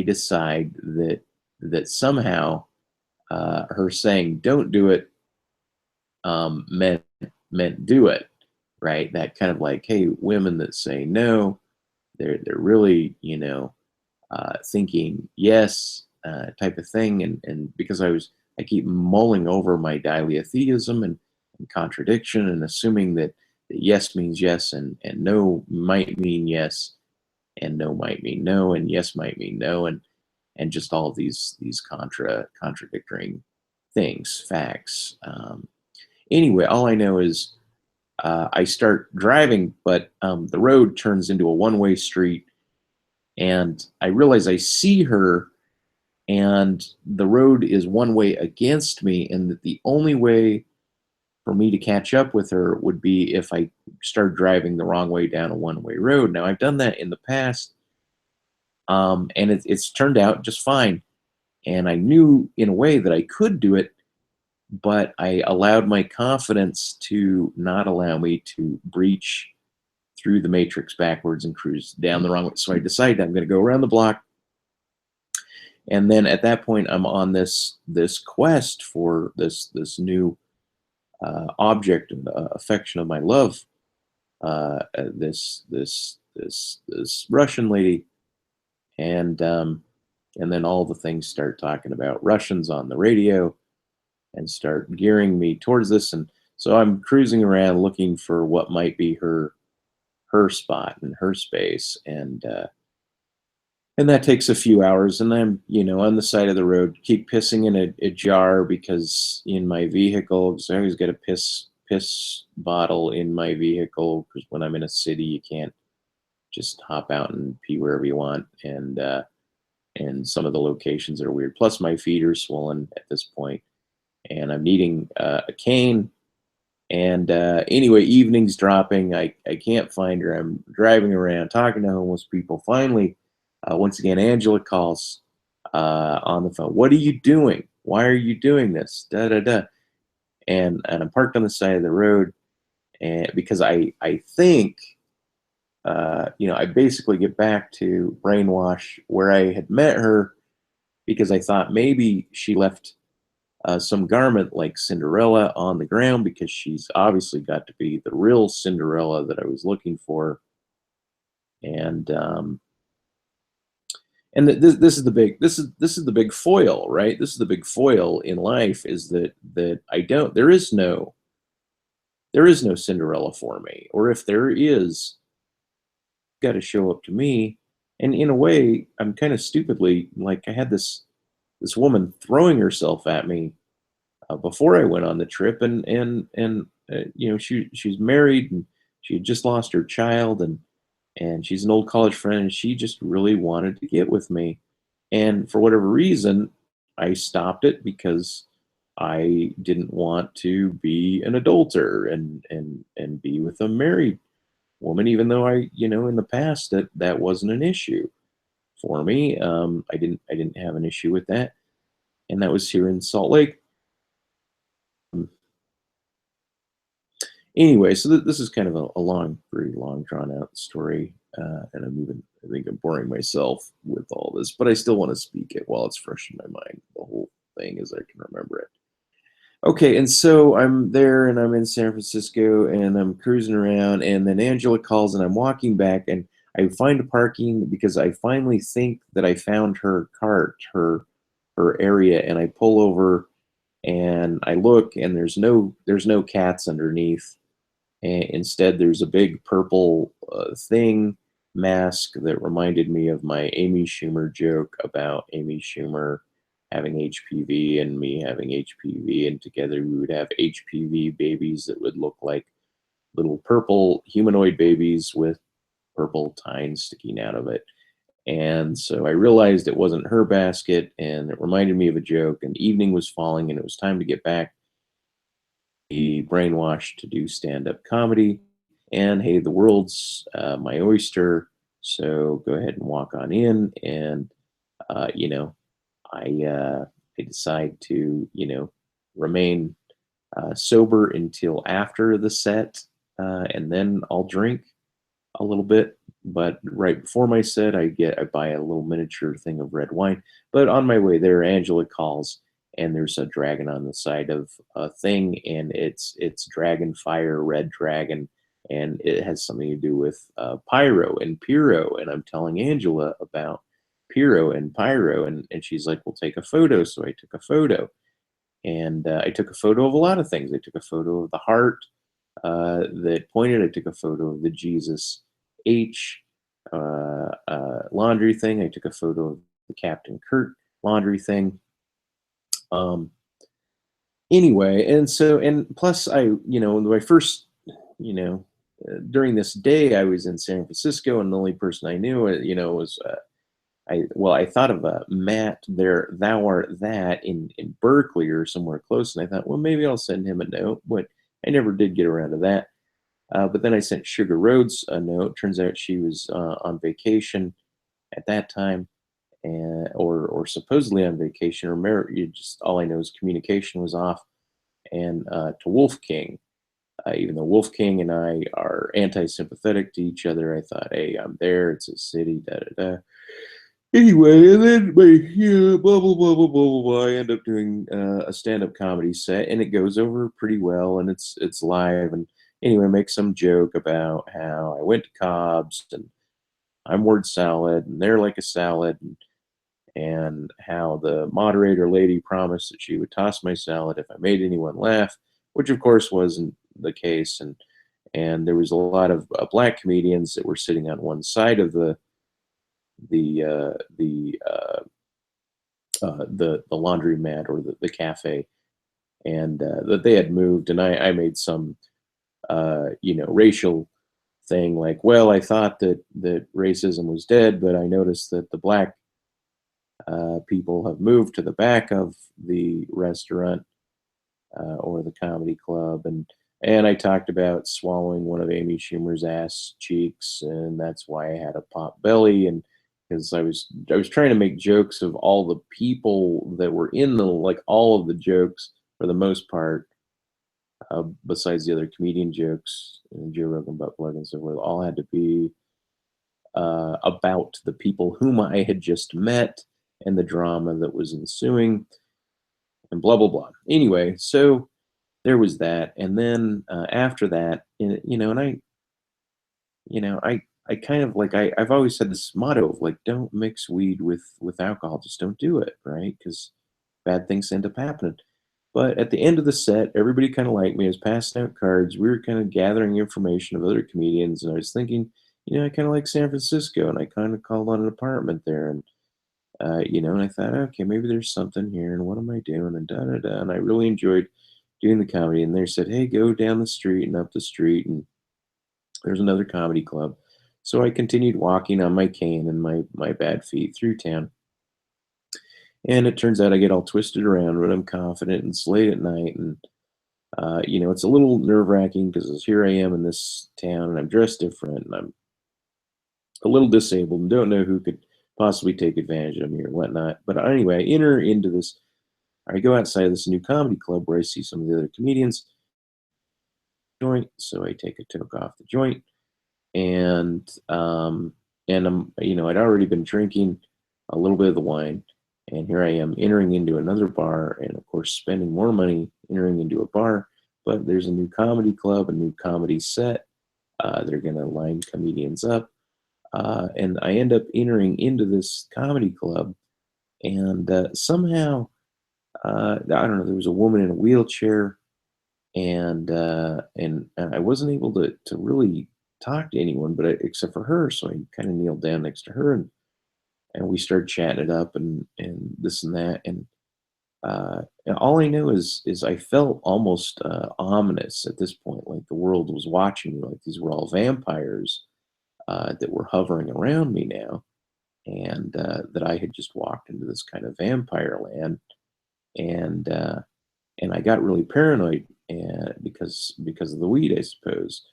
decide that somehow her saying "don't do it" meant do it, right? That kind of like, hey, women that say no, they're really thinking yes, type of thing. And because I was I keep mulling over my dileotheism and contradiction and assuming that yes means yes and no might mean yes and no might mean no and yes might mean no and just all of these contradictory things, facts. Anyway, all I know is I start driving, but the road turns into a one-way street, and I realize I see her, and the road is one way against me, and that the only way for me to catch up with her would be if I start driving the wrong way down a one-way road. Now, I've done that in the past, and it's turned out just fine. And I knew in a way that I could do it, but I allowed my confidence to not allow me to breach through the matrix backwards and cruise down the wrong way. So I decided I'm going to go around the block, and then at that point, I'm on this quest for this new object and affection of my love. This Russian lady, and then all the things start talking about Russians on the radio and start gearing me towards this. And so I'm cruising around looking for what might be her spot and her space, and that takes a few hours. And I'm on the side of the road, keep pissing in a jar because in my vehicle, because I always get a piss bottle in my vehicle because when I'm in a city, you can't just hop out and pee wherever you want, and some of the locations are weird. Plus, my feet are swollen at this point, and I'm needing a cane. And anyway, evening's dropping. I can't find her. I'm driving around talking to homeless people. Finally, once again, Angela calls on the phone. What are you doing? Why are you doing this? Da da da. And I'm parked on the side of the road, and because I think I basically get back to brainwash where I had met her because I thought maybe she left some garment like Cinderella on the ground because she's obviously got to be the real Cinderella that I was looking for. And this is the big this is the big foil, right? This is the big foil in life is that I don't there is no Cinderella for me, or if there is, got to show up to me. And in a way, I'm kind of stupidly like I had this woman throwing herself at me before I went on the trip, and she's married and she had just lost her child, and she's an old college friend, and she just really wanted to get with me, and for whatever reason, I stopped it because I didn't want to be an adulterer and be with a married woman, even though in the past that wasn't an issue for me. I didn't have an issue with that, and that was here in Salt Lake. Anyway, so this is kind of a long, very long, drawn out story, and I think I'm boring myself with all this, but I still want to speak it while it's fresh in my mind. The whole thing as I can remember it. Okay, and so I'm there, and I'm in San Francisco, and I'm cruising around, and then Angela calls, and I'm walking back, and I find a parking because I finally think that I found her cart, her area, and I pull over, and I look, and there's no cats underneath. Instead, there's a big purple thing mask that reminded me of my Amy Schumer joke about Amy Schumer having HPV and me having HPV, and together we would have HPV babies that would look like little purple humanoid babies with purple tines sticking out of it. And so I realized it wasn't her basket, and it reminded me of a joke. And evening was falling, and it was time to get back. Be brainwashed to do stand-up comedy, and hey, the world's my oyster, so go ahead and walk on in. And uh, you know I decide to remain sober until after the set, and then I'll drink a little bit. But right before my set, I buy a little miniature thing of red wine. But on my way there, Angela calls, and there's a dragon on the side of a thing, and it's dragon fire, red dragon, and it has something to do with pyro and pyro. And I'm telling Angela about pyro and pyro, and she's like, "We'll take a photo." So I took a photo, And I took a photo of a lot of things. I took a photo of the heart that pointed. I took a photo of the Jesus H laundry thing. I took a photo of the Captain Kirk laundry thing. Um, anyway, and so, and plus, when I first, during this day, I was in San Francisco, and the only person I knew, was I thought of Matt there, thou art that in Berkeley or somewhere close, and I thought, well, maybe I'll send him a note, but I never did get around to that. But then I sent Sugar Rhodes a note. Turns out she was on vacation at that time, and or supposedly on vacation, or you just all I know is communication was off. And to Wolf King, even though Wolf King and I are anti-sympathetic to each other, I thought, hey, I'm there. It's a city. Da da da. Anyway, and then blah blah blah blah blah blah blah. I end up doing a stand-up comedy set, and it goes over pretty well, and it's live. And anyway, I make some joke about how I went to Cobb's, and I'm word salad, and they're like a salad, and how the moderator lady promised that she would toss my salad if I made anyone laugh, which of course wasn't the case. And there was a lot of black comedians that were sitting on one side of the uh, the uh, the laundromat or the cafe, and that they had moved, and I made some racial thing like, well, I thought that racism was dead, but I noticed that the black people have moved to the back of the restaurant or the comedy club, and I talked about swallowing one of Amy Schumer's ass cheeks, and that's why I had a pot belly, and because I was trying to make jokes of all the people that were in the like all of the jokes for the most part, besides the other comedian jokes and Joe Rogan butt plug and so forth, all had to be about the people whom I had just met and the drama that was ensuing and blah blah blah. Anyway, so there was that, and then after that, and I kind of like I've always said this motto of like, don't mix weed with alcohol, just don't do it, right? Because bad things end up happening. But at the end of the set, everybody kind of liked me. I was passing out cards. We were kind of gathering information of other comedians, and I was thinking, I kind of like San Francisco, and I kind of called on an apartment there, and and I thought, okay, maybe there's something here, and what am I doing, and da da da. And I really enjoyed doing the comedy. And they said, hey, go down the street and up the street, and there's another comedy club. So I continued walking on my cane and my bad feet through town. And it turns out I get all twisted around, but I'm confident, and it's late at night, and it's a little nerve wracking because here I am in this town, and I'm dressed different, and I'm a little disabled, and don't know who could possibly take advantage of me or whatnot. But anyway, I enter into this. I go outside of this new comedy club where I see some of the other comedians joint, so I take a toke off the joint, and I'm I'd already been drinking a little bit of the wine, and here I am entering into another bar, and of course spending more money entering into a bar. But there's a new comedy club, a new comedy set. They're gonna line comedians up, and I end up entering into this comedy club, and somehow I don't know. There was a woman in a wheelchair, and I wasn't able to really talk to anyone, but except for her. So I kind of kneeled down next to her, and we started chatting it up, and this and that, and all I know is I felt almost ominous at this point, like the world was watching me, like these were all vampires that were hovering around me now, and that I had just walked into this kind of vampire land, and and I got really paranoid, and because of the weed, I suppose.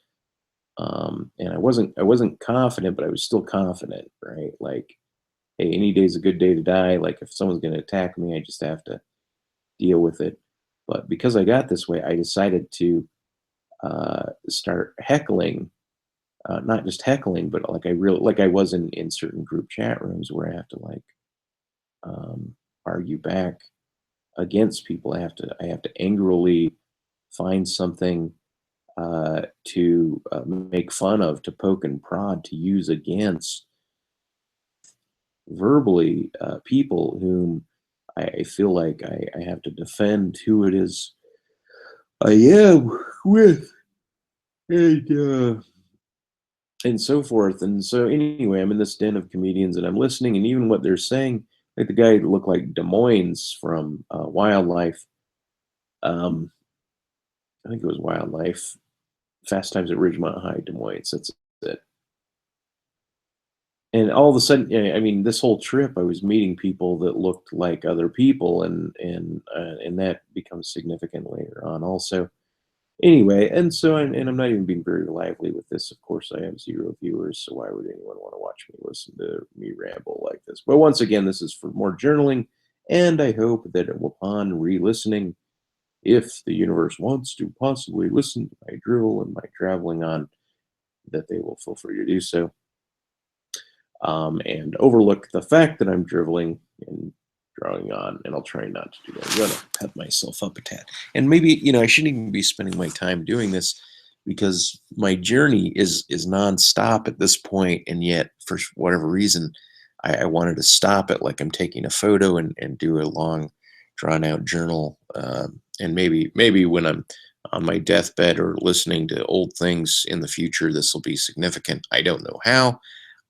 And I wasn't confident, but I was still confident, right? Like, hey, any day's a good day to die. Like, if someone's going to attack me, I just have to deal with it. But because I got this way, I decided to start heckling, not just heckling, but like I was in certain group chat rooms where I have to like argue back against people. I have to angrily find something to make fun of, to poke and prod, to use against verbally people whom I feel like I have to defend who it is I am with, and and so forth. And so anyway, I'm in this den of comedians, and I'm listening, and even what they're saying, like the guy looked like Des Moines from Wildlife. Um, I think it was Wildlife. Fast Times at Ridgemont High, Des Moines. That's it. And all of a sudden, I mean, this whole trip, I was meeting people that looked like other people, and that becomes significant later on, also. Anyway, and so and I'm not even being very lively with this. Of course, I have 0 viewers, so why would anyone want to watch me listen to me ramble like this? But once again, this is for more journaling, and I hope that upon re-listening, if the universe wants to possibly listen to my drivel and my traveling on, that they will feel free to do so, and overlook the fact that I'm driveling and drawing on, and I'll try not to do that. I'm going to pep myself up a tad. And maybe, I shouldn't even be spending my time doing this because my journey is nonstop at this point, and yet for whatever reason, I wanted to stop it, like I'm taking a photo and do a long, drawn out journal. And maybe when I'm on my deathbed or listening to old things in the future, this will be significant. I don't know how.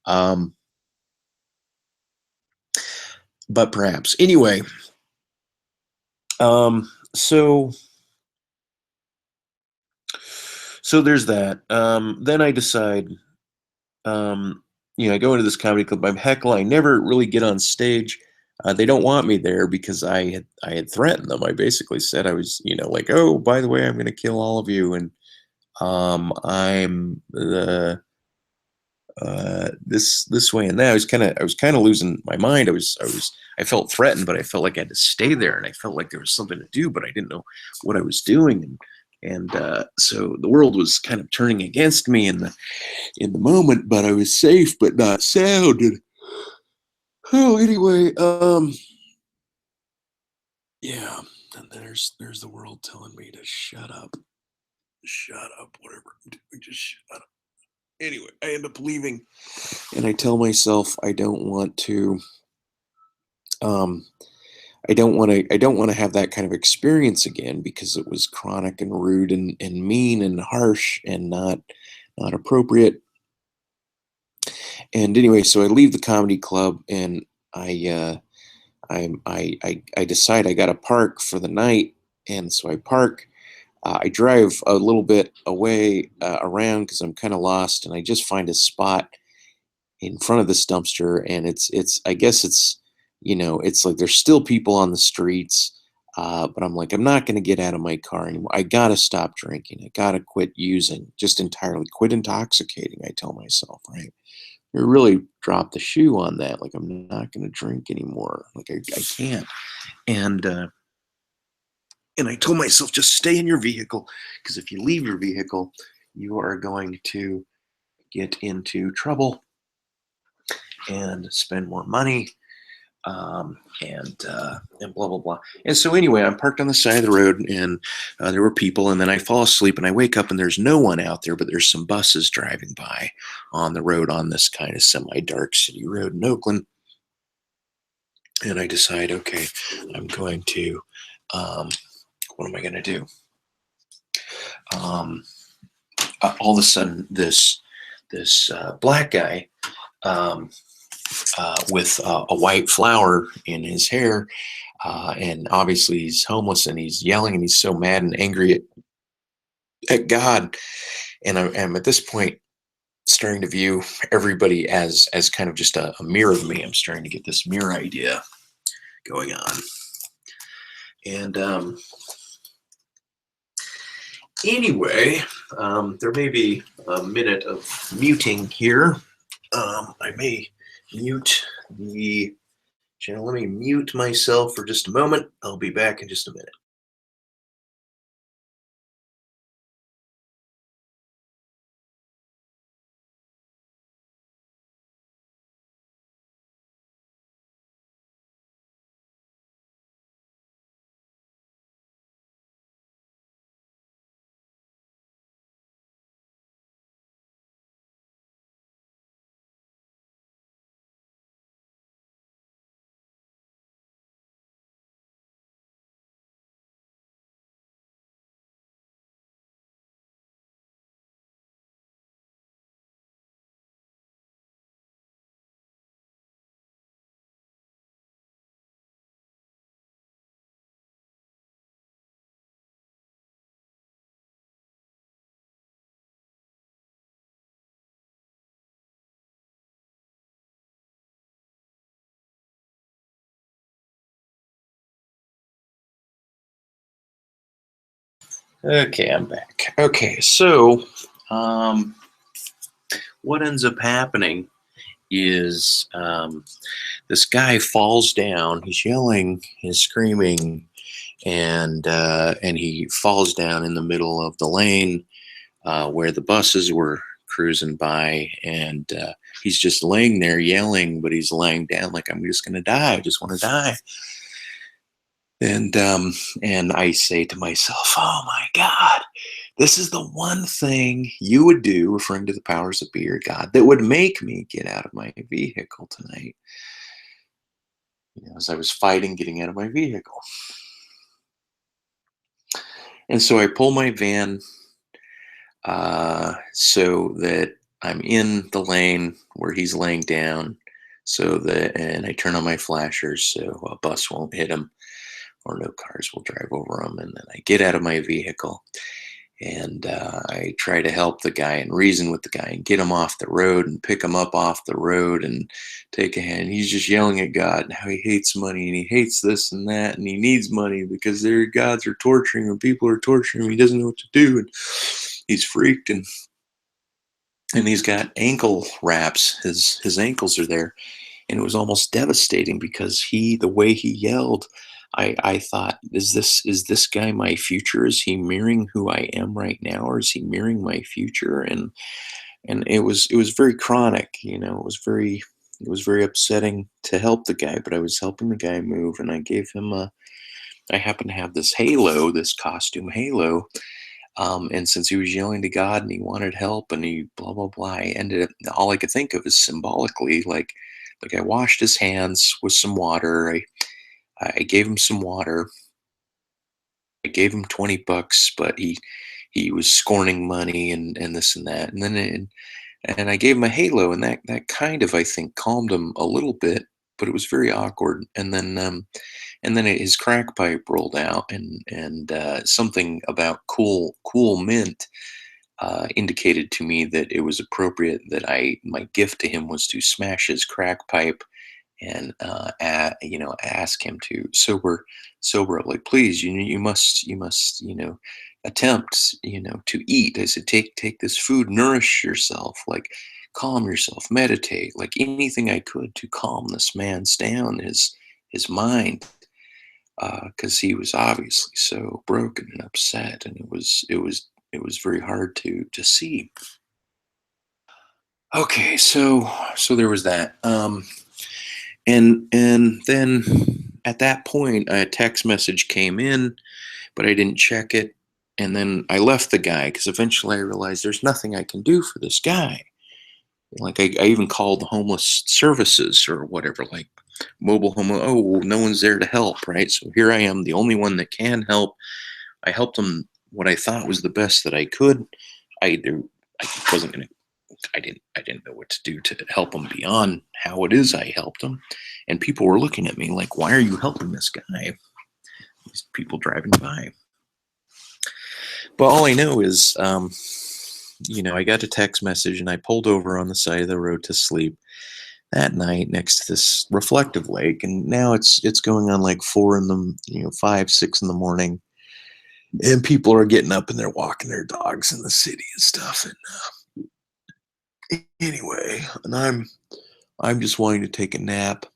Um, but perhaps. Anyway, so there's that. Then I decide, I go into this comedy club. I'm heckle. I never really get on stage. They don't want me there because I had threatened them. I basically said I was, like, oh, by the way, I'm going to kill all of you, and I'm the this way and that. I was kind of losing my mind. I felt threatened, but I felt like I had to stay there, and I felt like there was something to do, but I didn't know what I was doing, and so the world was kind of turning against me in the moment, but I was safe but not sound. And oh, anyway, yeah, and there's the world telling me to shut up, whatever I'm doing, just shut up. Anyway, I end up leaving, and I tell myself um I don't want to have that kind of experience again because it was chronic and rude and mean and harsh and not appropriate. And anyway, so I leave the comedy club, and I decide I got to park for the night, and so I park. I drive a little bit away around because I'm kind of lost, and I just find a spot in front of this dumpster, and it's I guess it's like there's still people on the streets, but I'm like, I'm not going to get out of my car anymore. I gotta stop drinking. I gotta quit using, just entirely quit intoxicating, I tell myself, right? I really dropped the shoe on that. Like, I'm not going to drink anymore. Like, I can't. And uh and I told myself, just stay in your vehicle, because if you leave your vehicle, you are going to get into trouble and spend more money, and blah blah blah. And so anyway, I'm parked on the side of the road, and there were people, and then I fall asleep, and I wake up, and there's no one out there, but there's some buses driving by on the road, on this kind of semi-dark city road in Oakland. And I decide, okay, I'm going to, um, what am I going to do? Um, all of a sudden, this black guy, um, with a white flower in his hair, and obviously he's homeless, and he's yelling, and he's so mad and angry at God. And I'm at this point starting to view everybody as kind of just a mirror of me. I'm starting to get this mirror idea going on. And anyway, there may be a minute of muting here. I may mute the channel. Let me mute myself for just a moment. I'll be back in just a minute. Okay, I'm back. Okay, so um, what ends up happening is this guy falls down. He's yelling, he's screaming, and he falls down in the middle of the lane where the buses were cruising by, and he's just laying there yelling, but he's laying down like, I'm just gonna die. I just want to die. And I say to myself, oh my God, this is the one thing you would do, referring to the powers that be or God, that would make me get out of my vehicle tonight. As I was fighting getting out of my vehicle. And so I pull my van so that I'm in the lane where he's laying down, and I turn on my flashers so a bus won't hit him or no cars will drive over him. And then I get out of my vehicle and I try to help the guy and reason with the guy and get him off the road and pick him up off the road and take a hand. He's just yelling at God and how he hates money and he hates this and that and he needs money because their gods are torturing him, people are torturing him. He doesn't know what to do, and he's freaked, and he's got ankle wraps. His ankles are there, and it was almost devastating because the way he yelled, I thought, is this guy my future? Is he mirroring who I am right now, or is he mirroring my future? And it was very chronic. It was very upsetting to help the guy, but I was helping the guy move, and I happened to have this halo, this costume halo. And since he was yelling to God and he wanted help and he blah blah blah, I ended up, all I could think of is symbolically, like I washed his hands with some water. I gave him some water. I gave him $20, but he was scorning money and this and that. And I gave him a halo, and that kind of, I think, calmed him a little bit, but it was very awkward. And then his crack pipe rolled out, and something about cool mint indicated to me that it was appropriate that my gift to him was to smash his crack pipe and ask him to sober up. Like, please, you must attempt to eat. I said, take this food, nourish yourself, like calm yourself, meditate, like anything I could to calm this man's down, his mind, because he was obviously so broken and upset, and it was very hard to see. Okay, so there was that. And then at that point, a text message came in, but I didn't check it. And then I left the guy because eventually I realized there's nothing I can do for this guy. Like I even called the homeless services or whatever, like mobile home. Oh, well, no one's there to help, right? So here I am, the only one that can help. I helped him what I thought was the best that I could. I wasn't gonna. I didn't know what to do to help him beyond how it is I helped him. And people were looking at me like, "Why are you helping this guy?" These people driving by. But all I know is, I got a text message and I pulled over on the side of the road to sleep that night next to this reflective lake. And now it's going on like 5, 6 in the morning, and people are getting up and they're walking their dogs in the city and stuff. And anyway, and I'm just wanting to take a nap.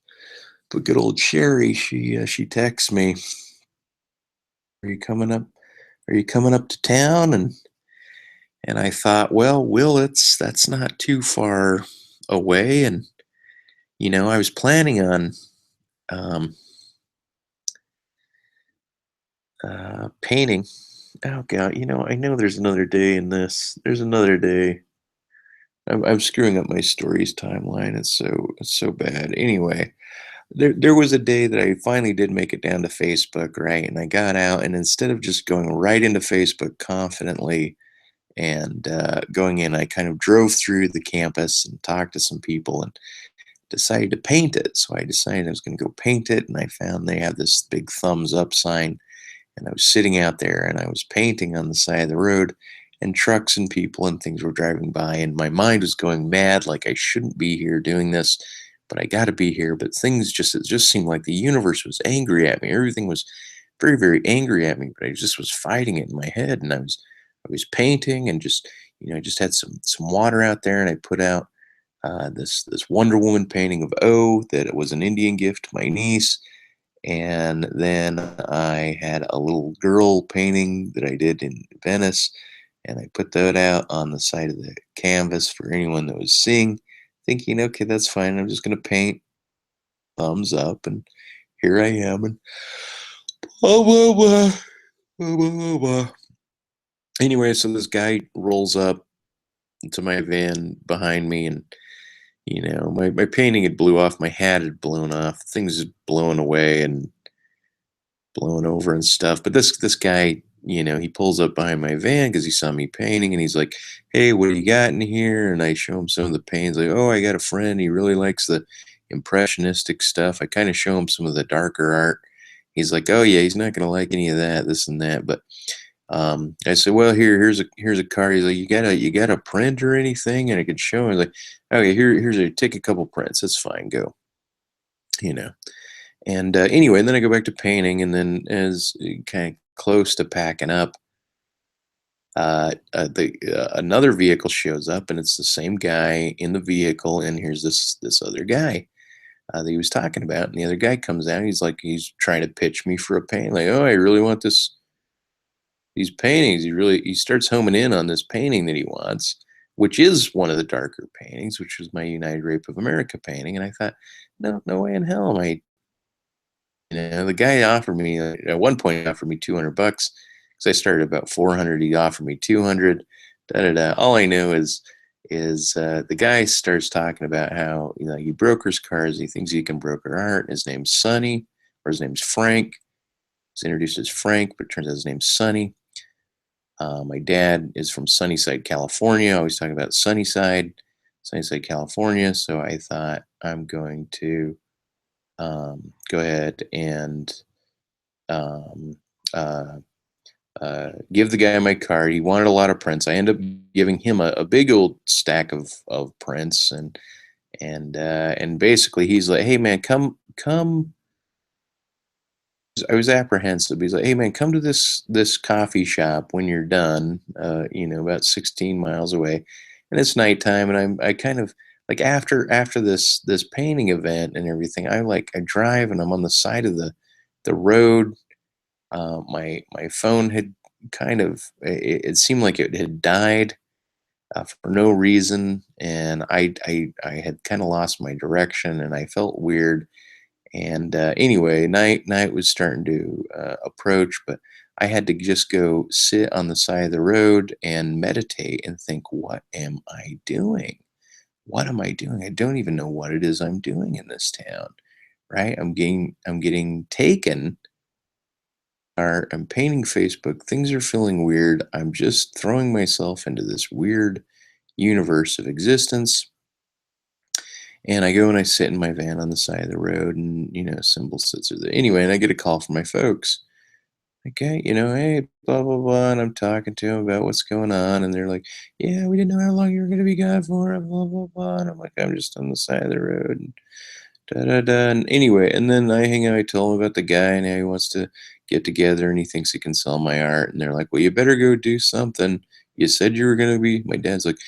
But good old Sherry, she texts me, "Are you coming up? Are you coming up to town?" And I thought, well, Willits, that's not too far away. And I was planning on um, painting. Oh God, I know there's another day in this. There's another day. I'm screwing up my stories timeline. It's so bad. Anyway, there was a day that I finally did make it down to Facebook, right? And I got out, and instead of just going right into Facebook confidently and going in, I kind of drove through the campus and talked to some people and decided to paint it. So I decided I was going to go paint it, and I found they had this big thumbs up sign, and I was sitting out there and I was painting on the side of the road, and trucks and people and things were driving by, and my mind was going mad, like I shouldn't be here doing this, but I got to be here. But things it just seemed like the universe was angry at me. Everything was very, very angry at me, but I just was fighting it in my head, and I was painting and just, I just had some water out there, and I put out this Wonder Woman painting of O that it was an Indian gift to my niece, and then I had a little girl painting that I did in Venice, and I put that out on the side of the canvas for anyone that was seeing, thinking, okay, that's fine. I'm just going to paint, thumbs up, and here I am. And blah, blah, blah, blah, blah, blah. Anyway, so this guy rolls up to my van behind me, and my painting had blew off, my hat had blown off, things had blown away and blown over and stuff. But this guy, he pulls up behind my van because he saw me painting, and he's like, "Hey, what do you got in here?" And I show him some of the paintings. Like, "Oh, I got a friend. He really likes the impressionistic stuff." I kind of show him some of the darker art. He's like, "Oh yeah, he's not gonna like any of that, this and that." But I said, "Well, here's a card." He's like, "You got a print or anything?" And I could show him. Like, "Okay, here's a take a couple prints. That's fine. Go." You know. And anyway, and then I go back to painting, and then as kind of close to packing up, the another vehicle shows up, and it's the same guy in the vehicle, and here's this other guy that he was talking about, and the other guy comes out, he's like, he's trying to pitch me for a painting, like, "Oh, I really want these paintings." He starts homing in on this painting that he wants, which is one of the darker paintings, which was my United Rape of America painting, and I thought, no, no way in hell am I. The guy offered me at one point he offered me $200 because I started about 400. He offered me 200. Da da da. All I know is the guy starts talking about how he brokers cars. He thinks he can broker art. His name's Sonny, or his name's Frank. He's introduced as Frank, but it turns out his name's Sonny. My dad is from Sunnyside, California. I always talk about Sunnyside, California. So I thought I'm going to go ahead and um, uh, give the guy my card. He wanted a lot of prints. I end up giving him a big old stack of prints, and basically he's like, "Hey man, come." I was apprehensive. He's like, "Hey man, come to this coffee shop when you're done. About 16 miles away, and it's nighttime, and I kind of." Like after this painting event and everything, I drive and I'm on the side of the road. My phone had kind of it seemed like it had died for no reason, and I had kind of lost my direction, and I felt weird. And anyway, night was starting to approach, but I had to just go sit on the side of the road and meditate and think, what am I doing? What am I doing? I don't even know what it is I'm doing in this town, right? I'm getting taken. I'm painting Facebook. Things are feeling weird. I'm just throwing myself into this weird universe of existence. And I go and I sit in my van on the side of the road, and Symbol sits there. Anyway, and I get a call from my folks. Okay, hey, blah blah blah, and I'm talking to them about what's going on, and they're like, "Yeah, we didn't know how long you were gonna be gone for," and blah blah blah, and I'm like, "I'm just on the side of the road." And da da da. And anyway, and then I hang out. I tell him about the guy and how he wants to get together and he thinks he can sell my art. And they're like, "Well, you better go do something. You said you were gonna be." My dad's like,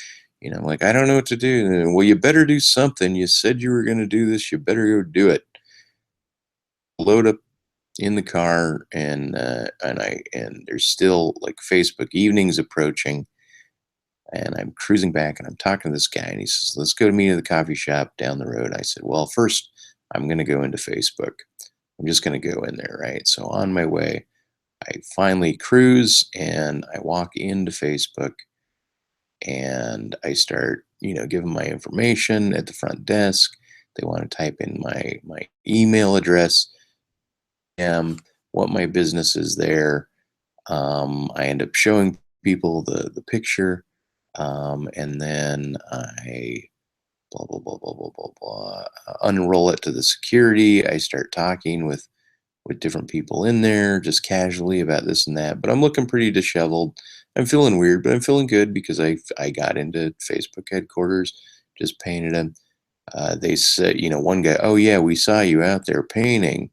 I'm like, "I don't know what to do." And they're, "Well, you better do something. You said you were gonna do this. You better go do it." Load up in the car, and there's still like Facebook evenings approaching, and I'm cruising back and I'm talking to this guy, and he says, "Let's go to meet at the coffee shop down the road." I said, "Well, first I'm going to go into Facebook. I'm just going to go in there." Right. So on my way, I finally cruise and I walk into Facebook, and I start, giving my information at the front desk. They want to type in my email address, what my business is there. I end up showing people the picture, and then I blah blah blah blah blah blah blah. Unroll it to the security. I start talking with different people in there, just casually about this and that. But I'm looking pretty disheveled. I'm feeling weird, but I'm feeling good because I got into Facebook headquarters, just painted them. They said, one guy, "Oh yeah, we saw you out there painting."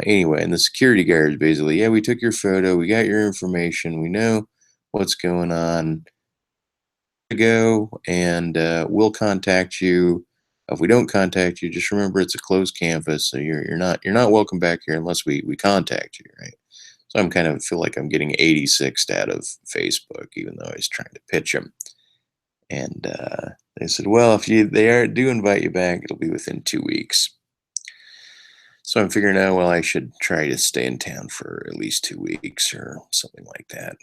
Anyway, and the security guard is basically, yeah, we took your photo, we got your information, we know what's going on. Go and we'll contact you. If we don't contact you, just remember it's a closed campus, so you're not welcome back here unless we contact you, right? So I'm kind of feel like I'm getting 86th out of Facebook, even though I was trying to pitch them. And they said, well, if do invite you back, it'll be within 2 weeks. So I'm figuring out, well, I should try to stay in town for at least 2 weeks or something like that.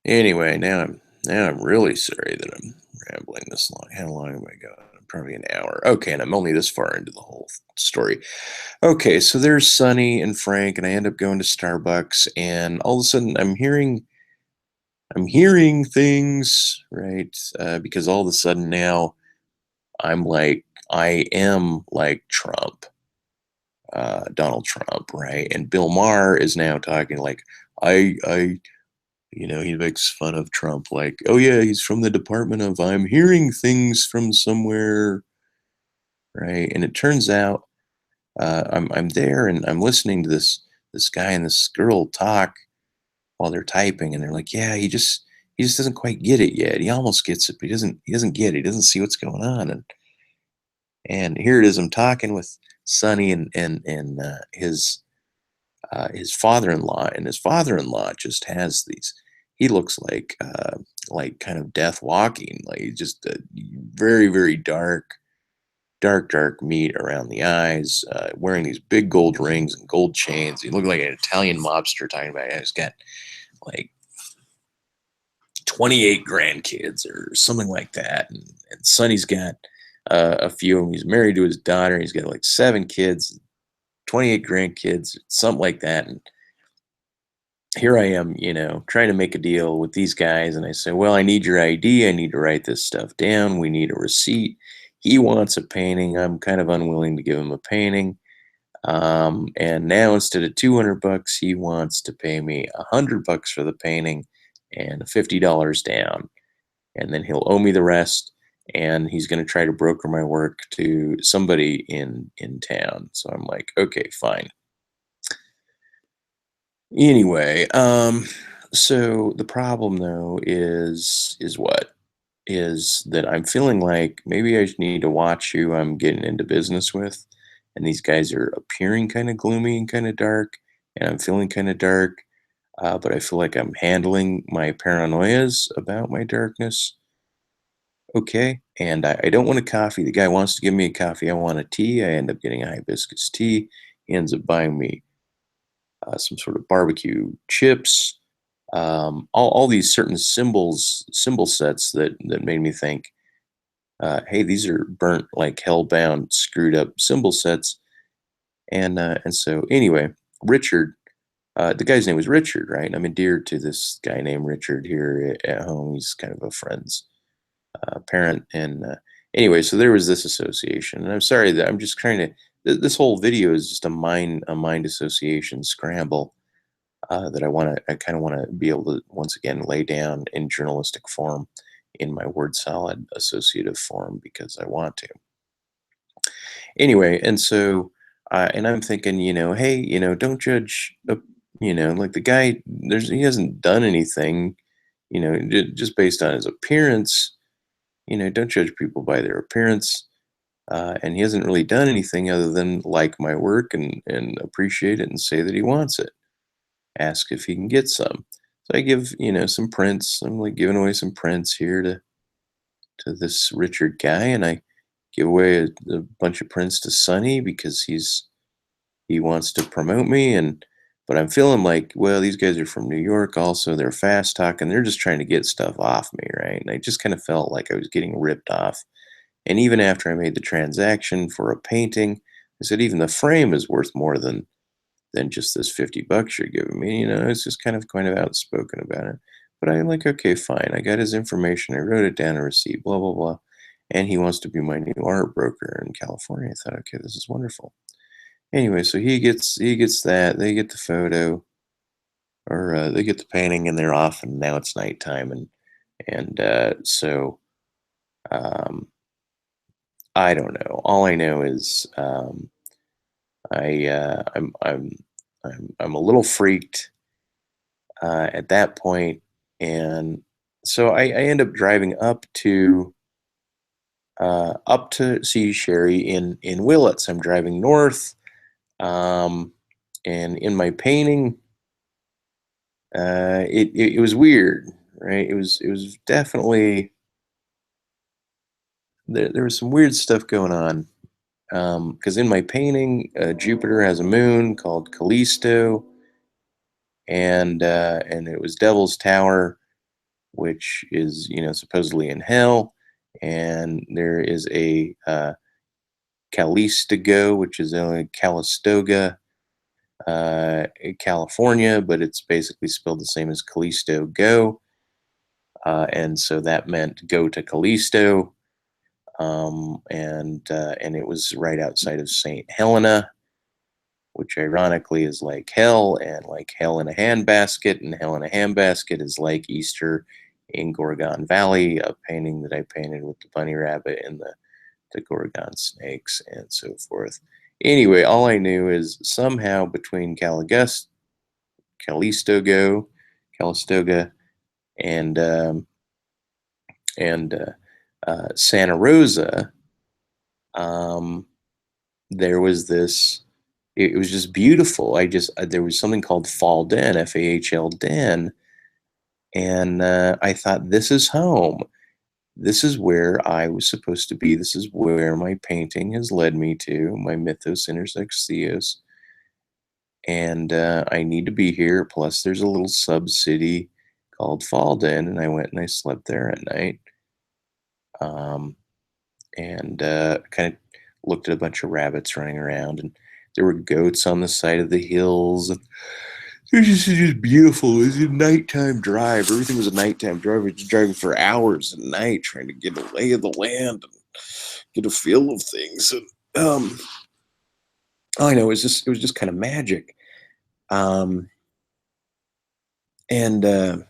Anyway, now I'm really sorry that I'm rambling this long. How long am I going? Probably an hour. Okay, and I'm only this far into the whole story. Okay, so there's Sonny and Frank, and I end up going to Starbucks, and all of a sudden I'm hearing things, right? Because all of a sudden now I am like Trump, Donald Trump, right? And Bill Maher is now talking like I he makes fun of Trump like, "Oh yeah, he's from the department of I'm hearing things from somewhere," right? And it turns out I'm there and I'm listening to this guy and this girl talk while they're typing, and they're like, "Yeah, he just doesn't quite get it yet. He almost gets it, but he doesn't get it. He doesn't see what's going on." And here it is. I'm talking with Sonny and his father-in-law, and his father-in-law just has these. He looks like kind of death walking, like he's just a very very dark meat around the eyes, wearing these big gold rings and gold chains. He looked like an Italian mobster talking about it. He's got like 28 grandkids or something like that, and Sonny's got a few of them. He's married to his daughter. He's got like 7 kids, 28 grandkids, something like that, and here I am, trying to make a deal with these guys. And I say, well, I need your ID. I need to write this stuff down. We need a receipt. He wants a painting. I'm kind of unwilling to give him a painting. And now instead of $200, he wants to pay me $100 for the painting and $50 down. And then he'll owe me the rest. And he's going to try to broker my work to somebody in town. So I'm like, okay, fine. Anyway, so the problem though is what? Is that I'm feeling like maybe I need to watch who I'm getting into business with. And these guys are appearing kind of gloomy and kind of dark, and I'm feeling kind of dark. But I feel like I'm handling my paranoias about my darkness okay. And I don't want a coffee. The guy wants to give me a coffee. I want a tea. I end up getting a hibiscus tea. He ends up buying me some sort of barbecue chips, all these certain symbol sets that made me think, hey, these are burnt like hellbound, screwed up symbol sets. And so anyway, Richard, the guy's name was Richard, right? I'm endeared to this guy named Richard here at home. He's kind of a friend's parent, and anyway, so there was this association, and I'm sorry that I'm just trying to. This whole video is just a mind association scramble that I kind of want to be able to once again lay down in journalistic form in my word solid associative form because I want to. Anyway, and so, and I'm thinking, hey, don't judge, like the guy, he hasn't done anything, just based on his appearance, don't judge people by their appearance. And he hasn't really done anything other than like my work and appreciate it and say that he wants it. Ask if he can get some. So I give, some prints. I'm like giving away some prints here to this Richard guy, and I give away a bunch of prints to Sonny because he wants to promote me. And but I'm feeling like, well, these guys are from New York also. They're fast talking. They're just trying to get stuff off me, right? And I just kind of felt like I was getting ripped off. And even after I made the transaction for a painting, I said even the frame is worth more than just this $50 you're giving me. It's just kind of outspoken about it. But I'm like, okay, fine. I got his information. I wrote it down a receipt, blah, blah, blah. And he wants to be my new art broker in California. I thought, okay, this is wonderful. Anyway, so he gets that. They get the photo, or they get the painting, and they're off. And now it's nighttime, and so um, I don't know. All I know is I'm a little freaked at that point, and so I end up driving up to see Sherry in Willits. I'm driving north, um, and in my painting, it was weird, right? It was definitely there was some weird stuff going on. Because in my painting, Jupiter has a moon called Callisto, and it was Devil's Tower, which is supposedly in hell, and there is a Calistogo, which is in Calistoga, California, but it's basically spelled the same as Callisto Go, and so that meant go to Callisto, and it was right outside of Saint Helena, which ironically is like hell, and like hell in a handbasket, and hell in a handbasket is like Easter in Gorgon Valley, a painting that I painted with the bunny rabbit and the Gorgon snakes and so forth. Anyway, all I knew is somehow between Calistogo, Calistoga, and and Santa Rosa, um, there was this. It was just beautiful. There was something called Fall Den, FAHL Den, and I thought, this is home. This is where I was supposed to be. This is where my painting has led me to. My mythos intersects theos, and I need to be here. Plus, there's a little sub city called Falden, and I went and I slept there at night, um, and kind of looked at a bunch of rabbits running around, and there were goats on the side of the hills. And it was just beautiful. It was a nighttime drive. Everything was a nighttime drive. We were just driving for hours at night, trying to get a lay of the land and get a feel of things. And all I know is it was just kind of magic. Um, and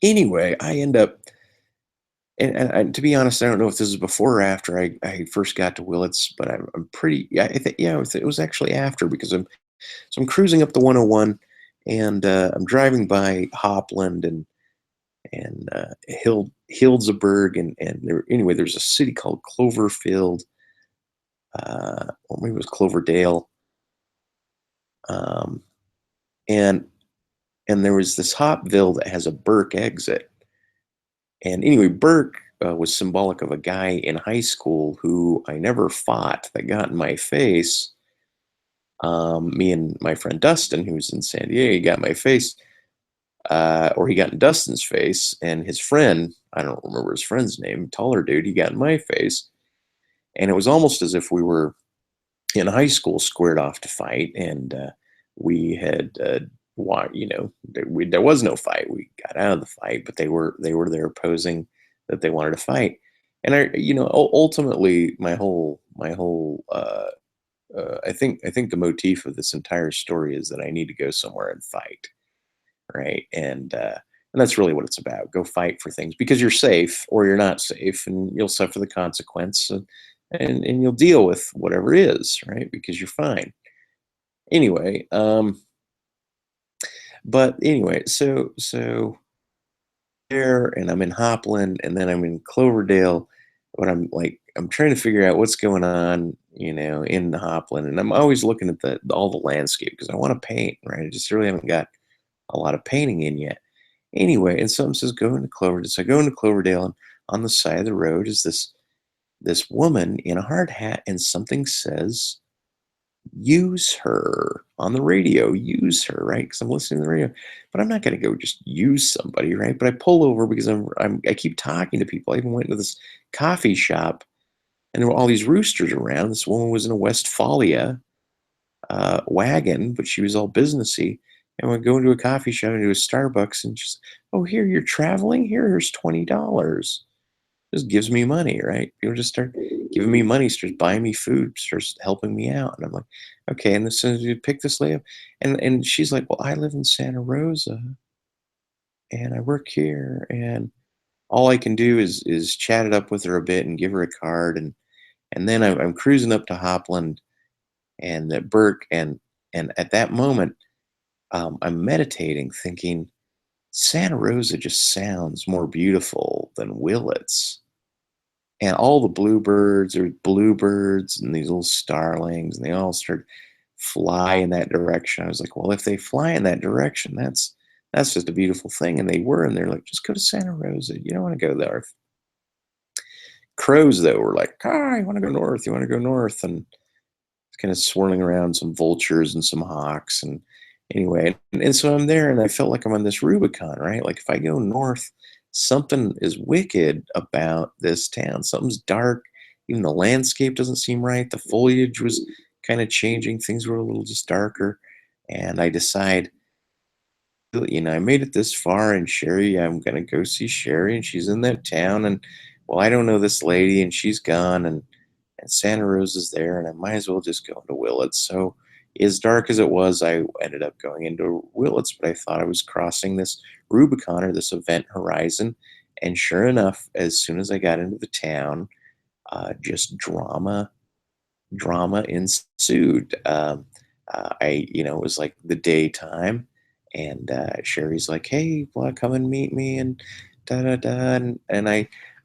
Anyway, I end up, and to be honest, I don't know if this is before or after I first got to Willits, but I'm pretty, yeah, I think, yeah, it was actually after, because I'm cruising up the 101, and I'm driving by Hopland and Hildesburg, and anyway, there's a city called Cloverfield, or maybe it was Cloverdale, um, and and there was this Hopville that has a Burke exit. And anyway, Burke was symbolic of a guy in high school who I never fought, that got in my face. Me and my friend Dustin, who's in San Diego, he got in my face, or he got in Dustin's face, and his friend, I don't remember his friend's name, taller dude, he got in my face. And it was almost as if we were in high school, squared off to fight, and we had, there was no fight. We got out of the fight, but they were there posing that they wanted to fight. And ultimately, my whole I think the motif of this entire story is that I need to go somewhere and fight, right? And that's really what it's about. Go fight for things because you're safe or you're not safe, and you'll suffer the consequence, and you'll deal with whatever is, right? Because you're fine. Anyway, but anyway, so there, and I'm in Hopland, and then I'm in Cloverdale, but I'm trying to figure out what's going on, in Hopland, and I'm always looking at all the landscape because I want to paint, right? I just really haven't got a lot of painting in yet. Anyway, and something says go into Cloverdale. So I go into Cloverdale, and on the side of the road is this woman in a hard hat, and something says use her on the radio, use her, right? Because I'm listening to the radio, but I'm not going to go just use somebody, right? But I pull over because I keep talking to people. I even went to this coffee shop, and there were all these roosters around. This woman was in a Westphalia wagon, but she was all businessy. And we go into a coffee shop, into a Starbucks, and she's, oh, here, you're traveling? Here's $20. Just gives me money, right? People just start giving me money, starts buying me food, starts helping me out. And I'm like, okay. And as soon as you pick this lady up, and she's like, well, I live in Santa Rosa and I work here. And all I can do is chat it up with her a bit and give her a card. And then I'm cruising up to Hopland, and that Burke, and at that moment, I'm meditating, thinking Santa Rosa just sounds more beautiful than Willits. And all the bluebirds are bluebirds and these little starlings, and they all start fly in that direction. I was like, well, if they fly in that direction, that's just a beautiful thing. And they were, and they're like, just go to Santa Rosa. You don't want to go there. Crows, though, were like, ah, you want to go north? You want to go north? And kind of swirling around some vultures and some hawks. And anyway, and so I'm there, and I felt like I'm on this Rubicon, right? Like if I go north, something is wicked about this town. Something's dark. Even the landscape doesn't seem right. The foliage was kind of changing. Things were a little just darker. And I decide, I made it this far, and Sherry, I'm gonna go see Sherry, and she's in that town, and well, I don't know this lady, and she's gone, and Santa Rosa's there, and I might as well just go into Willits. So, as dark as it was, I ended up going into Willits, but I thought I was crossing this Rubicon or this event horizon, and sure enough, as soon as I got into the town, just drama ensued. It was like the daytime, and Sherry's like, "Hey, come and meet me," and da da da,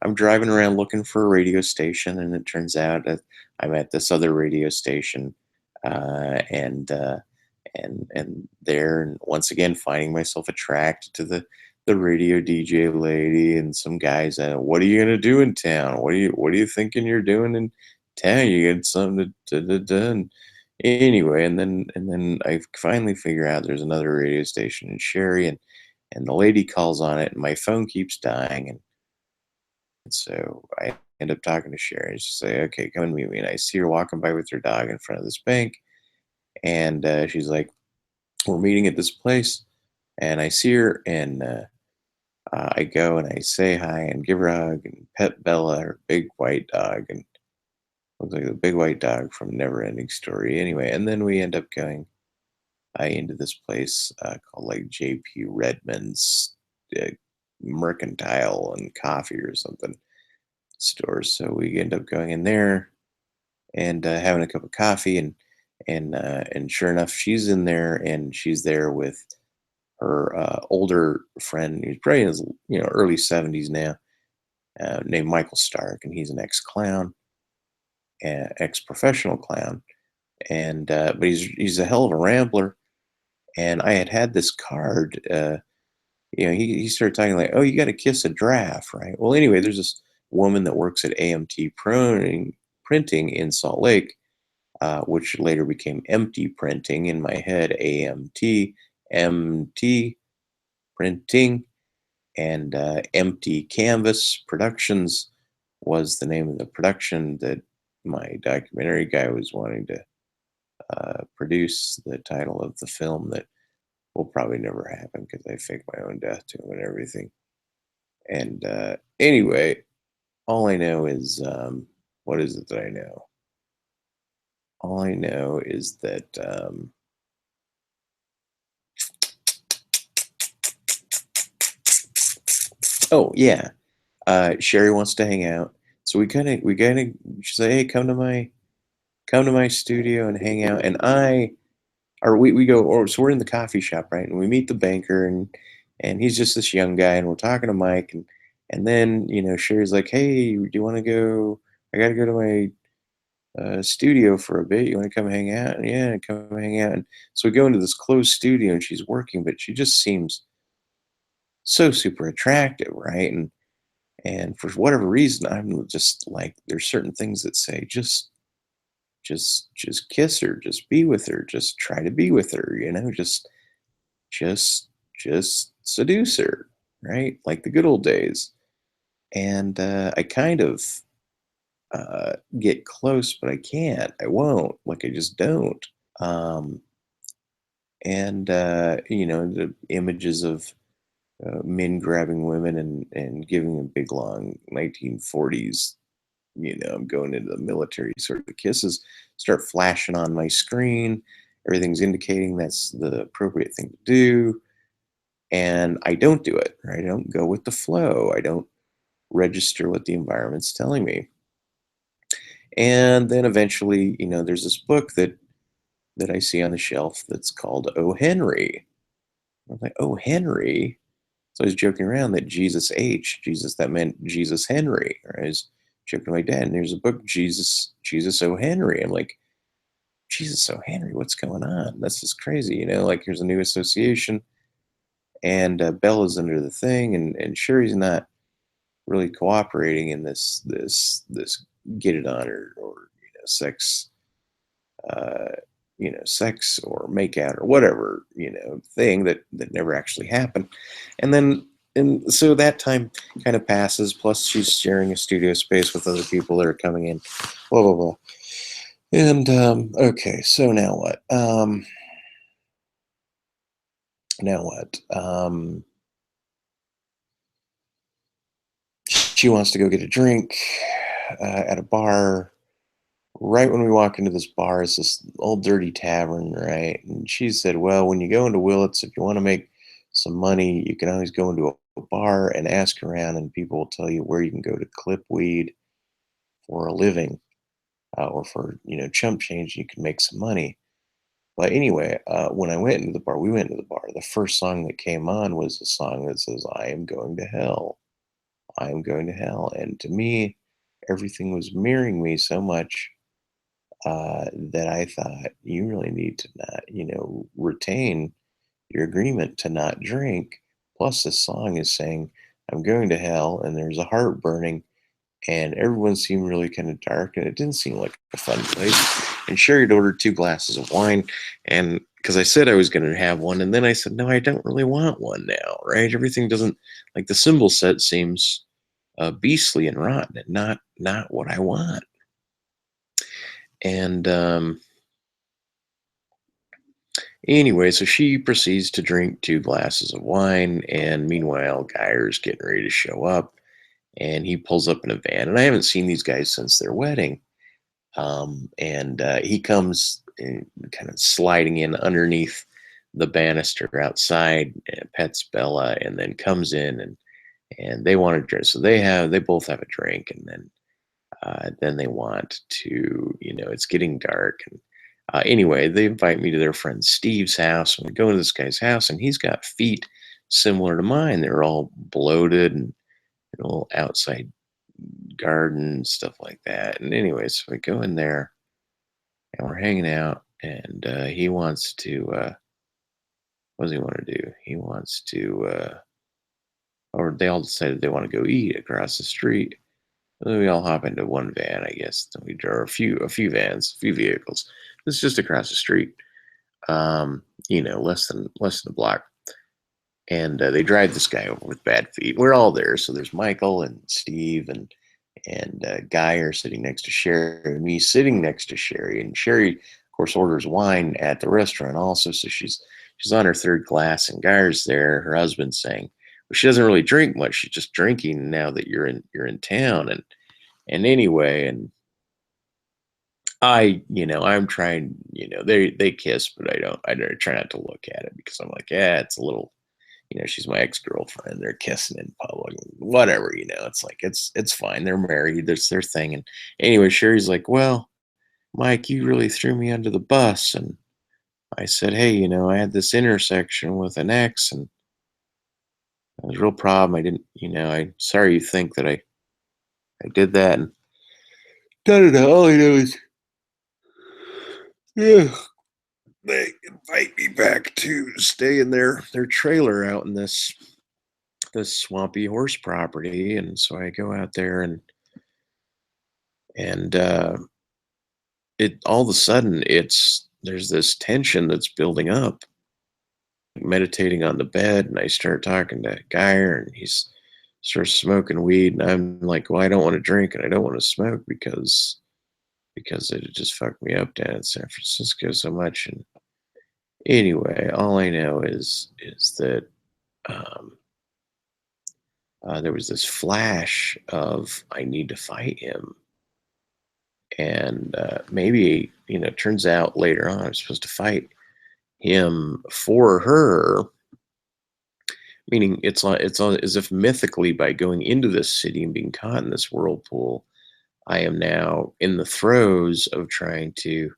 I'm driving around looking for a radio station, and it turns out that I'm at this other radio station, uh, and uh, and there, and once again finding myself attracted to the radio DJ lady and some guys. What are you gonna do in town? What are you thinking you're doing in town? You get something to done. Anyway, and then I finally figure out there's another radio station in Sherry, and the lady calls on it, and my phone keeps dying, and so I end up talking to Sherry, and she say, "Okay, come and meet me." And I see her walking by with her dog in front of this bank, and she's like, "We're meeting at this place," and I see her, and I go and I say hi and give her a hug and pet Bella, her big white dog, and looks like the big white dog from Neverending Story. Anyway, and then we end up going into this place called like J.P. Redmond's uh, Mercantile and Coffee or something store. So we end up going in there and having a cup of coffee, and sure enough, she's in there, and she's there with her older friend who's probably in his early 70s now, named Michael Stark, and he's an ex-clown, ex-professional clown, and but he's a hell of a rambler. And I had this card. He started talking like, "Oh, you got to kiss a giraffe, right?" Well, anyway, there's this woman that works at AMT Printing in Salt Lake, which later became Empty Printing in my head. AMT, MT Printing, and Empty Canvas Productions was the name of the production that my documentary guy was wanting to produce. The title of the film that will probably never happen because I faked my own death to him and everything. And anyway, all I know is what is it that I know? All I know is that oh yeah, Sherry wants to hang out, so we kind of she say, "Hey, come to my studio and hang out." And we go, or so we're in the coffee shop, right? And we meet the banker, and he's just this young guy, and we're talking to Mike, and then Sherry's like, "Hey, do you want to go? I got to go to my studio for a bit. You want to come hang out?" And yeah, come hang out. And so we go into this closed studio, and she's working, but she just seems so super attractive, right? And for whatever reason, I'm just like, there's certain things that say, just kiss her, just be with her, just try to be with her, just just seduce her, right? Like the good old days. And I kind of get close, but I can't. I won't. Like I just don't. Um, and the images of men grabbing women and giving them big long 1940s. I'm going into the military sort of kisses start flashing on my screen. Everything's indicating that's the appropriate thing to do. And I don't do it, right? I don't go with the flow. I don't register what the environment's telling me. And then eventually, there's this book that that I see on the shelf that's called O. Henry. I was like, Oh, Henry? So I was joking around that Jesus H, Jesus, that meant Jesus Henry. Or I was joking to my dad, and there's a book, Jesus O. Henry. I'm like, Jesus O. Henry, what's going on? That's just crazy, like here's a new association. And Bella's under the thing, and Sherry's not really cooperating in this get it on or sex uh, sex or make out or whatever, thing that never actually happened. And so that time kind of passes. Plus, she's sharing a studio space with other people that are coming in, blah, blah, blah. And okay, so now what? Now what? She wants to go get a drink at a bar. Right when we walk into this bar, it's this old dirty tavern, right? And she said, well, when you go into Willits, if you want to make some money, you can always go into a bar and ask around, and people will tell you where you can go to clip weed for a living, or for, chump change, you can make some money. But anyway, when I went into the bar, we went into the bar. The first song that came on was a song that says, I am going to hell. I am going to hell. And to me, everything was mirroring me so much that I thought you really need to not, retain your agreement to not drink. Plus, the song is saying, I'm going to hell, and there's a heart burning, and everyone seemed really kind of dark, and it didn't seem like a fun place. And Sherry had ordered 2 glasses of wine, and because I said I was going to have one, and then I said, no, I don't really want one now, right? Everything doesn't, like the symbol set seems beastly and rotten, and not what I want. And anyway, so she proceeds to drink 2 glasses of wine, and meanwhile, Geyer's getting ready to show up, and he pulls up in a van. And I haven't seen these guys since their wedding. And he comes kind of sliding in underneath the banister outside, and pets Bella, and then comes in, and they want to drink. So they both have a drink, and then they want to, it's getting dark. And anyway, they invite me to their friend Steve's house, and we go to this guy's house, and he's got feet similar to mine. They're all bloated and a little outside garden and stuff like that. And anyway, so we go in there, and we're hanging out, and he wants to, what does he want to do? He wants to, or they all decided they want to go eat across the street. We all hop into one van, I guess. Then we draw a few vans, a few vehicles. It's just across the street, less than a block. And they drive this guy over with bad feet. We're all there, so there's Michael and Steve and Guy are sitting next to Sherry, and me sitting next to Sherry. And Sherry, of course, orders wine at the restaurant also, so she's on her third glass. And Guy's there, her husband's saying, well, she doesn't really drink much. She's just drinking now that you're in town. And anyway, and I'm trying, they kiss, but I try not to look at it, because I'm like, yeah, it's a little, she's my ex-girlfriend. They're kissing in public, whatever, it's like, it's fine. They're married. That's their thing. And anyway, Sherry's like, well, Mike, you really threw me under the bus. And I said, hey, I had this intersection with an ex, and it was a real problem. I didn't, I sorry you think that I did that. And da da da. All I know is, yeah, they invite me back to stay in their trailer out in this swampy horse property. And so I go out there, and it all of a sudden, there's this tension that's building up. Meditating on the bed, and I start talking to Geyer, and he's starts smoking weed, and I'm like, well, I don't want to drink and I don't want to smoke, because it just fucked me up down in San Francisco so much. And anyway, all I know is that um, there was this flash of, I need to fight him. And maybe, it turns out later on I'm supposed to fight him for her, meaning it's as if mythically, by going into this city and being caught in this whirlpool, I am now in the throes of trying to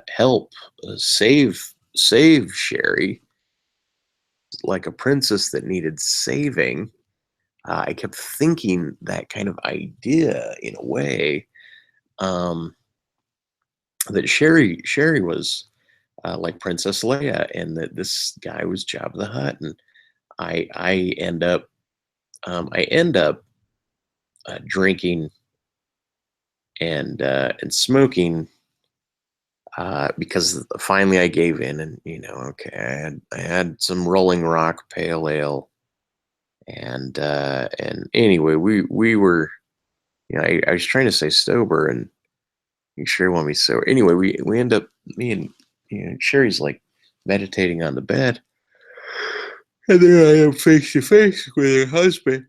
help save Sherry like a princess that needed saving. I kept thinking that kind of idea in a way, um, that Sherry was like Princess Leia, and that this guy was Jabba the Hutt, and I end up I end up drinking and smoking, because finally I gave in, and okay, I had some Rolling Rock Pale Ale, and anyway, we were, I was trying to stay sober, and Sherry wanted me sober. Anyway, we end up, me and Sherry's like meditating on the bed, and there I am face to face with her husband,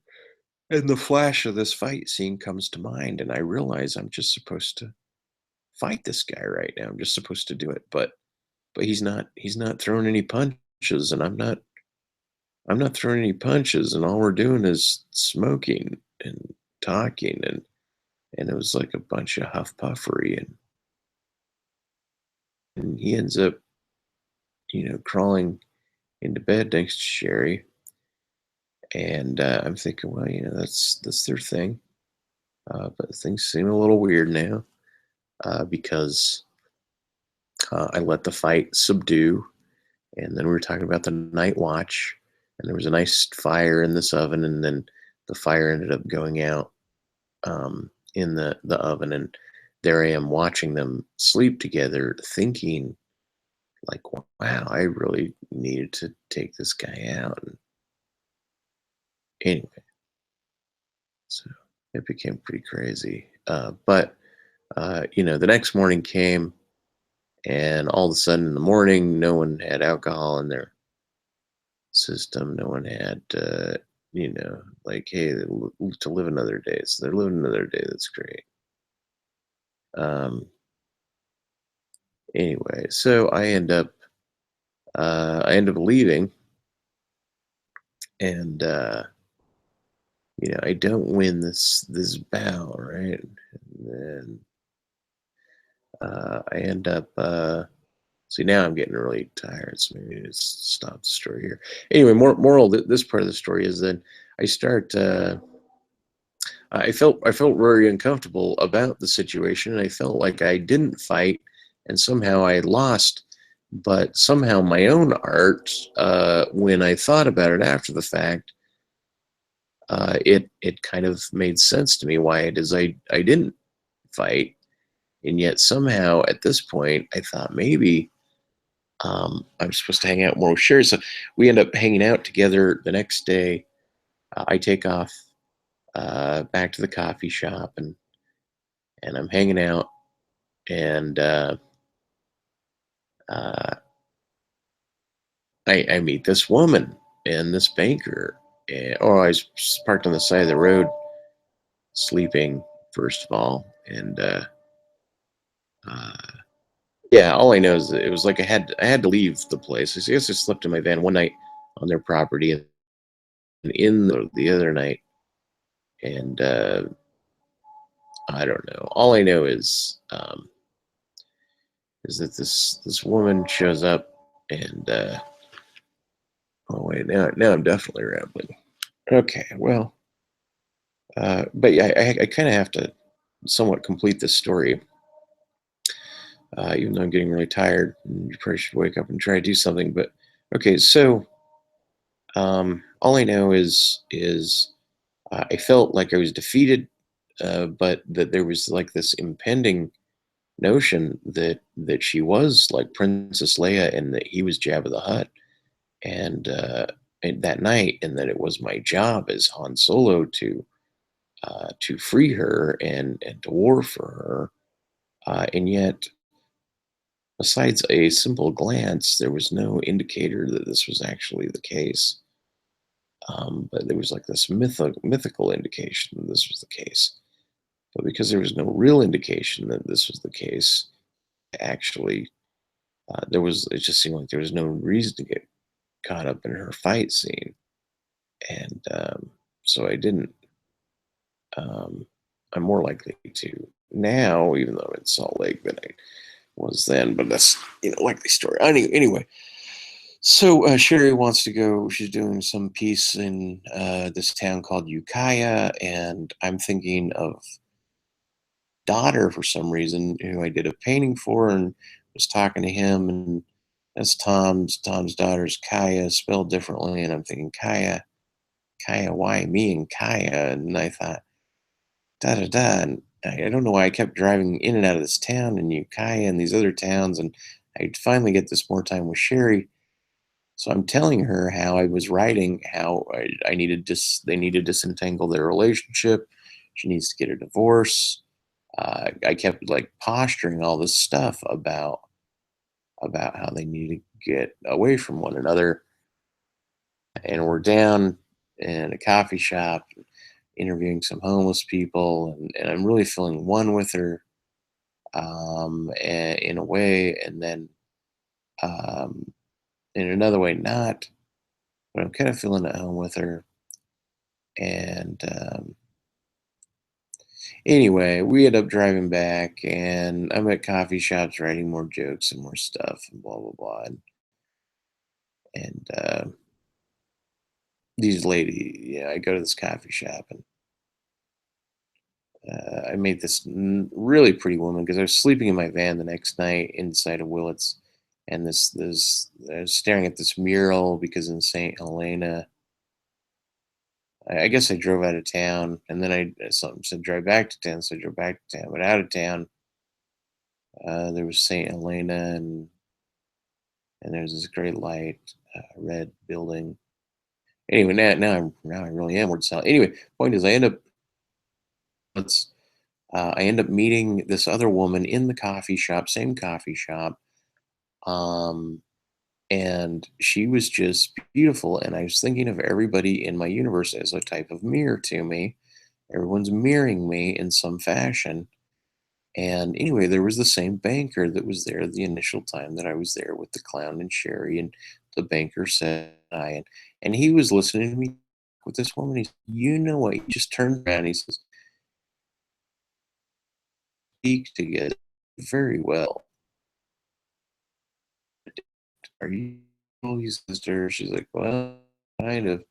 and the flash of this fight scene comes to mind, and I realize I'm just supposed to fight this guy right now. I'm just supposed to do it, but he's not throwing any punches, and I'm not throwing any punches, and all we're doing is smoking and talking, and it was like a bunch of huff puffery, and he ends up, crawling into bed next to Sherry, and I'm thinking, well, that's their thing, but things seem a little weird now, because I let the fight subdue, and then we were talking about the night watch, and there was a nice fire in this oven, and then the fire ended up going out, in the oven, and there I am watching them sleep together, thinking like, wow, I really needed to take this guy out. And anyway, so it became pretty crazy. But the next morning came, and all of a sudden in the morning, no one had alcohol in their system. No one had, like, hey, to live another day. So they're living another day. That's great. Um, anyway, so I end up leaving, and I don't win this battle, right? And then I end up. See, now I'm getting really tired, so maybe just stop the story here. Anyway, moral this part of the story is that I start. I felt very uncomfortable about the situation, and I felt like I didn't fight, and somehow I lost. But somehow my own art, when I thought about it after the fact, it kind of made sense to me why it is I didn't fight, and yet somehow at this point I thought maybe, I'm supposed to hang out more with Sherry. So we end up hanging out together the next day. I take off, back to the coffee shop, and I'm hanging out, and uh, I meet this woman and this banker. I was parked on the side of the road sleeping, first of all, and uh, yeah, all I know is that it was like I had to leave the place. I guess I slept in my van one night on their property, and in the other night, and I don't know. All I know is that this woman shows up, and oh wait, now I'm definitely rambling. Okay, well, but yeah, I kind of have to somewhat complete this story, even though I'm getting really tired. And you probably should wake up and try to do something. But okay, so all I know is I felt like I was defeated, but that there was like this impending notion that she was like Princess Leia, and that he was Jabba the Hutt, and that night, and that it was my job as Han Solo to free her and to war for her. And yet, besides a simple glance, there was no indicator that this was actually the case. But there was like this mythical indication that this was the case. But because there was no real indication that this was the case, actually, it just seemed like there was no reason to get caught up in her fight scene. And so I didn't. Um, I'm more likely to now, even though I'm in Salt Lake, than I was then, but that's likely story. Anyway, so Sherry wants to go. She's doing some piece in this town called Ukiah, and I'm thinking of daughter for some reason, who I did a painting for, and was talking to him, and that's Tom's daughter's Kaya, spelled differently, and I'm thinking Kaya, why me and Kaya? And I thought da da da, and I don't know why I kept driving in and out of this town and Ukiah and these other towns, and I finally get this more time with Sherry. So I'm telling her how I was writing, how I needed they need to disentangle their relationship. She needs to get a divorce. I kept like posturing all this stuff about how they need to get away from one another. And we're down in a coffee shop interviewing some homeless people, and I'm really feeling one with her, in a way, and then um, in another way not. But I'm kind of feeling at home with her. And anyway, we end up driving back, and I'm at coffee shops writing more jokes and more stuff, and blah blah blah. And these lady, I go to this coffee shop, and I made this really pretty woman because I was sleeping in my van the next night inside of Willits, and this I was staring at this mural because in Saint Helena, I guess I drove out of town, and then something said drive back to town, so I drove back to town. But out of town, there was Saint Helena, and there's this great light, red building. Anyway, now I really am word salad. Anyway, point is, let's I end up meeting this other woman in the coffee shop, same coffee shop, um, and she was just beautiful. And I was thinking of everybody in my universe as a type of mirror to me. Everyone's mirroring me in some fashion. And anyway, there was the same banker that was there the initial time that I was there with the clown and Sherry, and the banker said hi, and he was listening to me with this woman. He said, "You know what?" He just turned around. He says, "Speak together very well. Are you his sister?" She's like, "Well, kind of."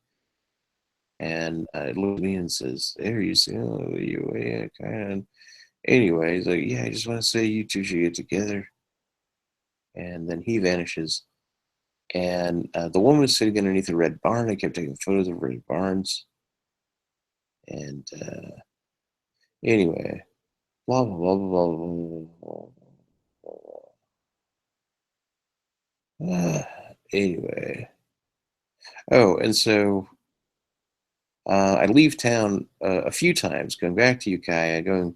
And looked at me and says, "There, you see, oh, you, yeah, kind of." Anyway, he's like, "Yeah, I just want to say you two should get together." And then he vanishes. And the woman was sitting underneath a red barn. I kept taking photos of red barns. And anyway, blah, blah, blah, blah, blah, blah, blah, blah, blah. Anyway. Oh, and so I leave town a few times, going back to Ukiah, going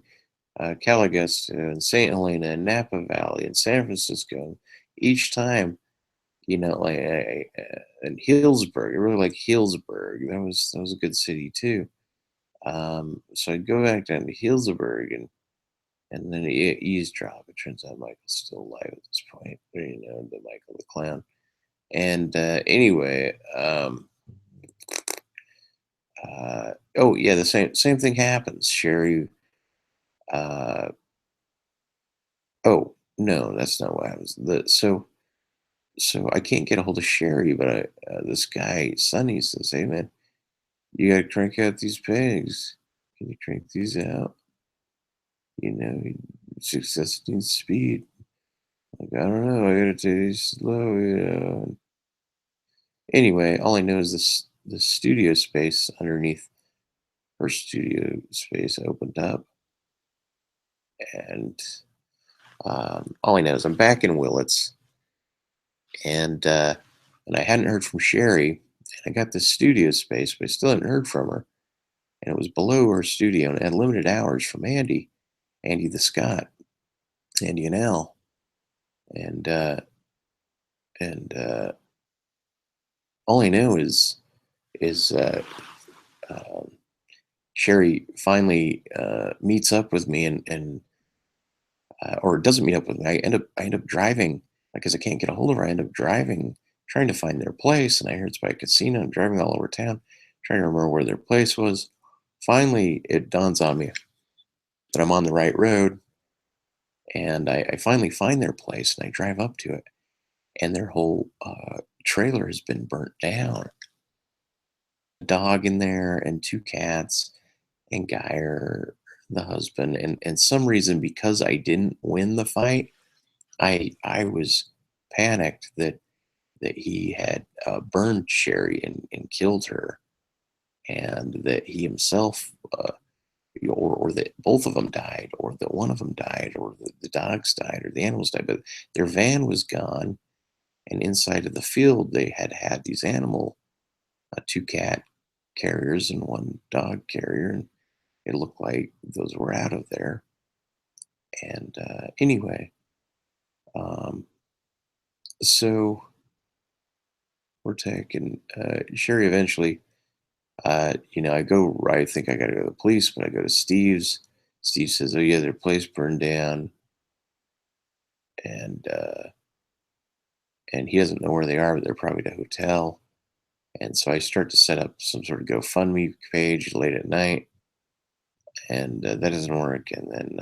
Caligus and St. Helena and Napa Valley and San Francisco. And each time, like and Hillsburg, I really like Hillsburg. That was a good city too. So I'd go back down to Hillsburg and then eavesdrop. It turns out Michael's still alive at this point, the Michael the clown. And anyway, oh yeah, the same thing happens. Sherry. Uh, oh no, that's not what happens. So I can't get a hold of Sherry, but this guy Sonny says, "Hey man, you gotta crank out these pigs. Can you crank these out? You know, success needs speed." Like, I don't know. I gotta take these slow. Anyway, all I know is the studio space underneath her studio space opened up, and all I know is I'm back in Willits, and and I hadn't heard from Sherry, and I got this studio space, but I still hadn't heard from her, and it was below her studio, and it had limited hours from Andy the Scott, Andy and Al, and and all I know is um, Sherry finally meets up with me, or doesn't meet up with me. I end up driving because I can't get a hold of her. I end up driving, trying to find their place, and I heard it's by a casino. I'm driving all over town, trying to remember where their place was. Finally, it dawns on me that I'm on the right road, And I finally find their place and I drive up to it, and their whole trailer has been burnt down. A dog in there and two cats and Geyer, the husband, and some reason because I didn't win the fight, I was panicked that he had burned Sherry and killed her, and that he himself, or that both of them died, or that one of them died, or the dogs died, or the animals died. But their van was gone, and inside of the field they had these two cat carriers and one dog carrier, and it looked like those were out of there. And anyway, um, so we're taking Sherry eventually. I go. I think I got to go to the police, but I go to Steve's. Steve says, "Oh yeah, their place burned down, and he doesn't know where they are, but they're probably at a hotel." And so I start to set up some sort of GoFundMe page late at night, and that doesn't work. And then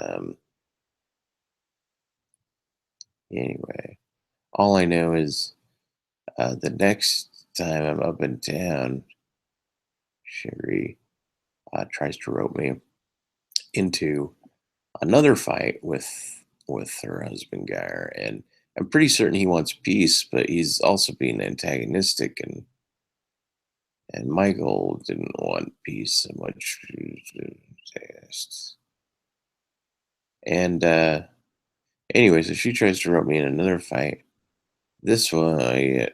anyway, all I know is the next time I'm up in town, Sherry tries to rope me into another fight with her husband Geyer, and I'm pretty certain he wants peace, but he's also being antagonistic, and Michael didn't want peace so much. And anyway, so she tries to rope me in another fight. This one I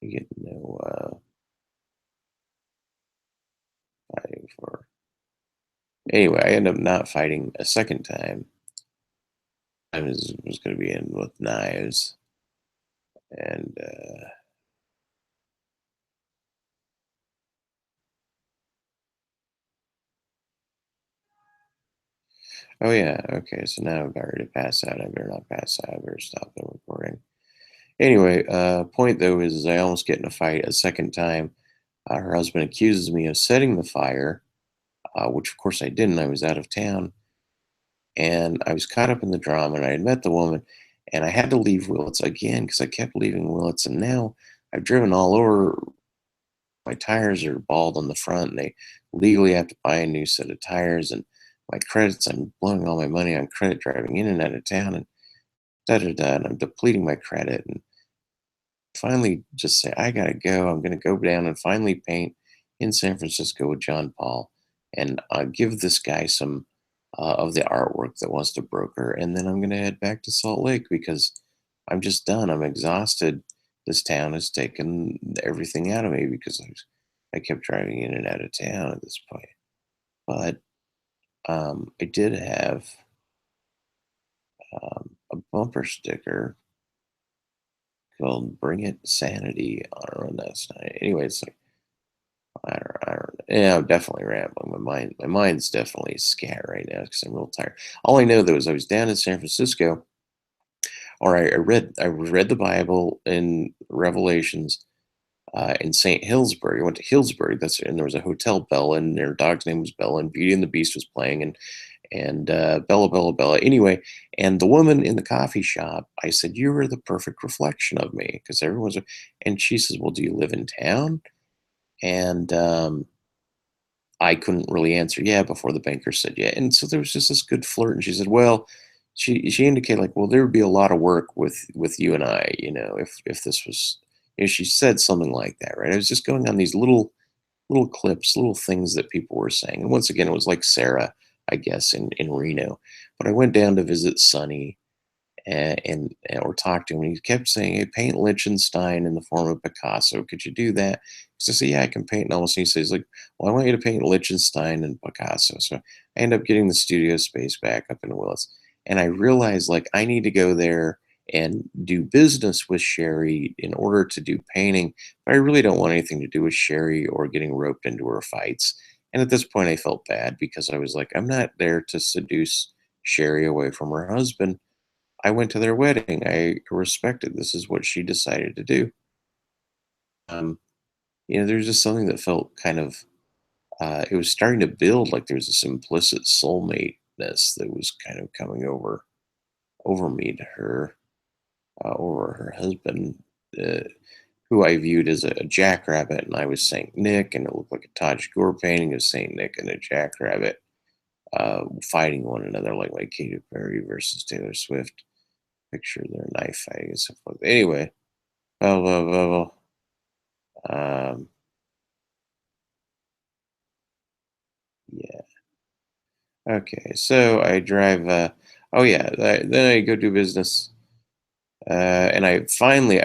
get no fighting for. Anyway, I end up not fighting a second time. I was going to be in with knives, and oh yeah, okay. So now I'm about ready to pass out. I better not pass out. I better stop the recording. Anyway, point though is I almost get in a fight a second time. Her husband accuses me of setting the fire, which of course I didn't. I was out of town, and I was caught up in the drama. And I had met the woman, and I had to leave Willits again because I kept leaving Willits, and now I've driven all over. My tires are bald on the front, and they legally have to buy a new set of tires. And my credits, I'm blowing all my money on credit driving in and out of town, and da da da. And I'm depleting my credit, and finally just say, I gotta go. I'm gonna go down and finally paint in San Francisco with John Paul, and give this guy some of the artwork that wants to broker, and then I'm gonna head back to Salt Lake because I'm just done. I'm exhausted. This town has taken everything out of me because I kept driving in and out of town at this point. But I did have a bumper sticker called "Bring It Sanity" on a run last night. Anyway, it's like I don't. Yeah, I'm definitely rambling. My mind's definitely scat right now because I'm real tired. All I know though is I was down in San Francisco, or I read the Bible in Revelations in St. Hillsbury. I went to Hillsbury. And there was a hotel Bella, and their dog's name was Bella, and Beauty and the Beast was playing, and Bella, Bella, Bella. Anyway, and the woman in the coffee shop, I said, "You are the perfect reflection of me," because everyone's. And she says, "Well, do you live in town?" And I couldn't really answer yeah before the banker said yeah. And so there was just this good flirt. And she said, "Well," she indicated like, "Well, there would be a lot of work with you and I, if this was." She said something like that, right? I was just going on these little clips, little things that people were saying. And once again, it was like Sarah, I guess, in Reno. But I went down to visit Sonny, or talk to him. And he kept saying, "Hey, paint Liechtenstein in the form of Picasso. Could you do that?" So I said, "Yeah, I can paint." And almost he says, like, "Well, I want you to paint Liechtenstein and Picasso." So I end up getting the studio space back up in Willis. And I realized like I need to go there and do business with Sherry in order to do painting. But I really don't want anything to do with Sherry or getting roped into her fights. And at this point I felt bad because I was like, I'm not there to seduce Sherry away from her husband. I went to their wedding. I respected this is what she decided to do. Um, there's just something that felt kind of it was starting to build like there was this implicit soulmate sadness that was kind of coming over me to her, over her husband, uh, who I viewed as a jackrabbit, and I was Saint Nick, and it looked like a Taj Gore painting of Saint Nick and a jackrabbit fighting one another, like Katy Perry versus Taylor Swift. Picture their knife fighting and stuff like that. Anyway, blah, blah, blah, blah. Yeah. Okay. So I drive. Oh yeah. Then I go do business, and I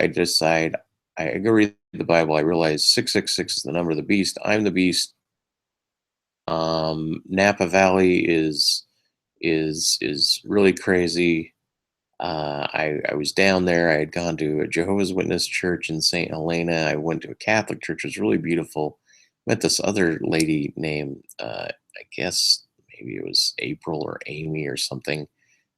decide I go read the Bible. I realize 666 is the number of the beast. I'm the beast. Napa Valley is really crazy. I was down there. I had gone to a Jehovah's Witness church in St. Helena. I went to a Catholic church. It was really beautiful. Met this other lady named, I guess maybe it was April or Amy or something,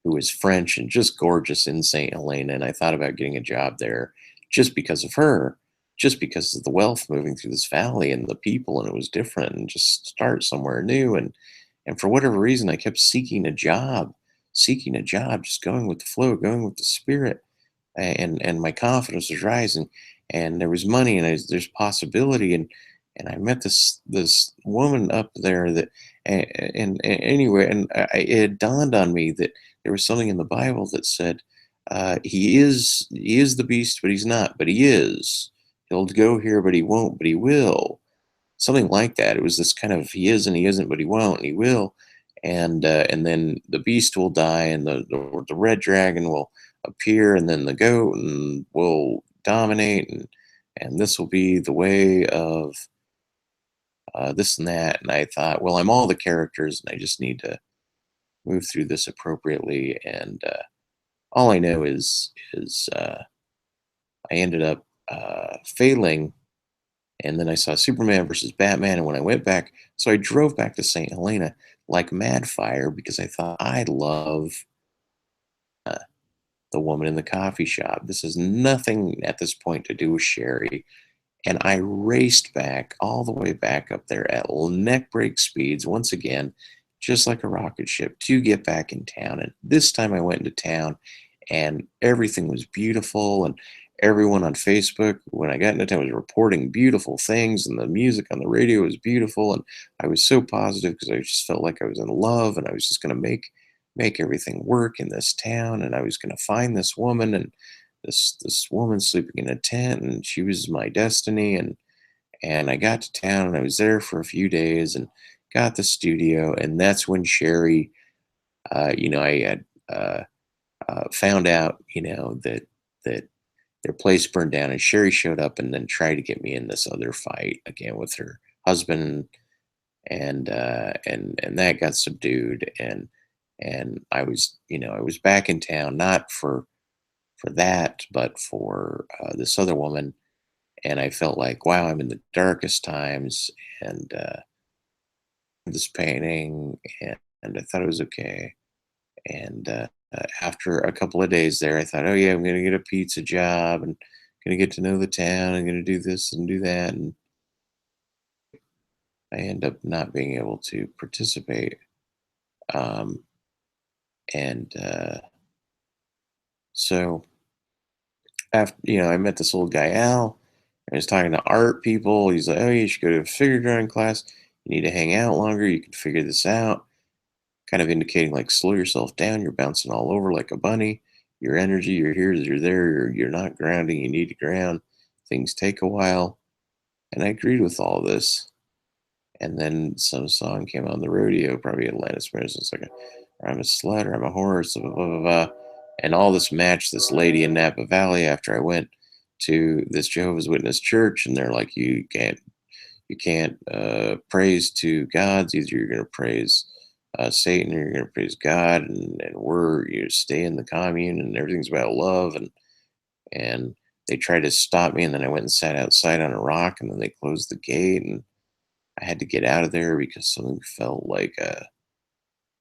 who was French and just gorgeous in St. Helena. And I thought about getting a job there just because of her, just because of the wealth moving through this valley and the people, and it was different, and just start somewhere new. And for whatever reason, I kept seeking a job, just going with the flow, going with the spirit, and my confidence was rising, and there was money, and there's possibility, and I met this woman up there that, and anyway, and it had dawned on me that there was something in the Bible that said, he is the beast, but he's not, but he is. He'll go here, but he won't, but he will. Something like that. It was this kind of he is and he isn't, but he won't and he will, and then the beast will die, and the red dragon will appear, and then the goat and will dominate, and this will be the way of this and that. And I thought, well, I'm all the characters, and I just need to move through this appropriately. And all I know is I ended up failing. And then I saw Superman versus Batman. And when I went back, so I drove back to St. Helena like mad fire because I thought I love uh, the woman in the coffee shop. This has nothing at this point to do with Sherry. And I raced back all the way back up there at neck break speeds once again, just like a rocket ship, to get back in town. And this time I went into town, and everything was beautiful. And everyone on Facebook, when I got into town, was reporting beautiful things, and the music on the radio was beautiful. And I was so positive because I just felt like I was in love, and I was just going to make everything work in this town, and I was going to find this woman, and this woman sleeping in a tent, and she was my destiny. And I got to town, and I was there for a few days, and got the studio. And that's when Sherry, I had found out, that their place burned down, and Sherry showed up and then tried to get me in this other fight again with her husband, and that got subdued. And I was back in town, not for that, but for this other woman. And I felt like, wow, I'm in the darkest times, and this painting, and I thought it was okay. And after a couple of days there, I thought, oh yeah, I'm going to get a pizza job, and going to get to know the town. I'm going to do this and do that. And I end up not being able to participate. Um, and so after, I met this old guy, Al. I was talking to art people. He's like, oh, you should go to a figure drawing class. You need to hang out longer. You can figure this out. Kind of indicating like, slow yourself down. You're bouncing all over like a bunny. Your energy, you're here, you're there. You're not grounding. You need to ground. Things take a while. And I agreed with all this. And then some song came on the rodeo, probably Atlantis Mirrors. It's like, I'm a slut, or I'm a horse, blah, blah, blah, blah. And all this matched this lady in Napa Valley after I went to this Jehovah's Witness church. And they're like, you can't praise to gods. Either you're going to praise Satan, or you're going to praise God. And you stay in the commune, and everything's about love. And they tried to stop me. And then I went and sat outside on a rock, and then they closed the gate. And I had to get out of there because something felt like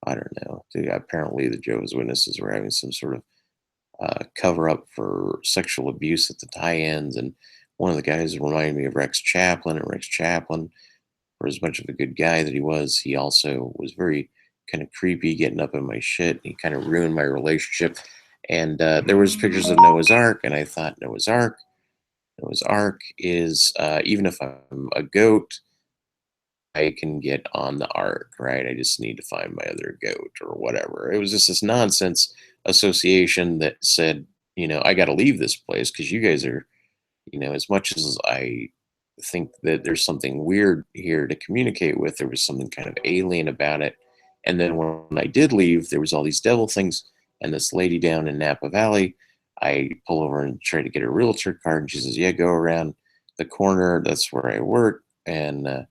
I don't know. Apparently, the Jehovah's Witnesses were having some sort of cover up for sexual abuse at the tie-ins, and one of the guys reminded me of Rex Chaplin. And Rex Chaplin, for as much of a good guy that he was also was very kind of creepy, getting up in my shit. He kind of ruined my relationship. And there was pictures of Noah's Ark, and I thought Noah's Ark is even if I'm a goat, I can get on the ark, right? I just need to find my other goat or whatever. It was just this nonsense association that said, I got to leave this place because you guys are, as much as I think that there's something weird here to communicate with, there was something kind of alien about it. And then when I did leave, there was all these devil things. And this lady down in Napa Valley, I pull over and try to get a realtor card, and she says, "Yeah, go around the corner. That's where I work." And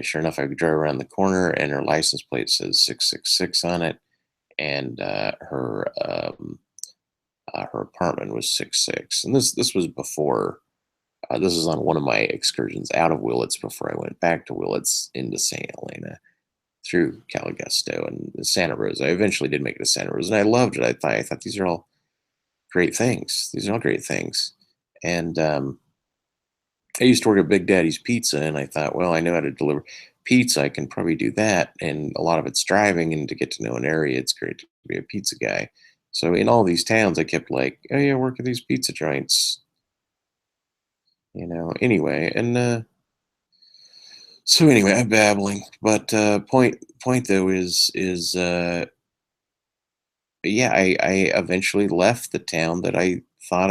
sure enough, I drive around the corner, and her license plate says 666 on it, and her apartment was 66. And this was before. This was on one of my excursions out of Willits before I went back to Willits into St. Helena through Caligusto and Santa Rosa. I eventually did make it to Santa Rosa, and I loved it. I thought these are all great things. These are all great things. And I used to work at Big Daddy's Pizza, and I thought, well, I know how to deliver pizza. I can probably do that. And a lot of it's driving, and to get to know an area, it's great to be a pizza guy. So in all these towns, I kept like, oh yeah, work at these pizza joints, Anyway, and so anyway, I'm babbling. But point though is yeah, I eventually left the town that I thought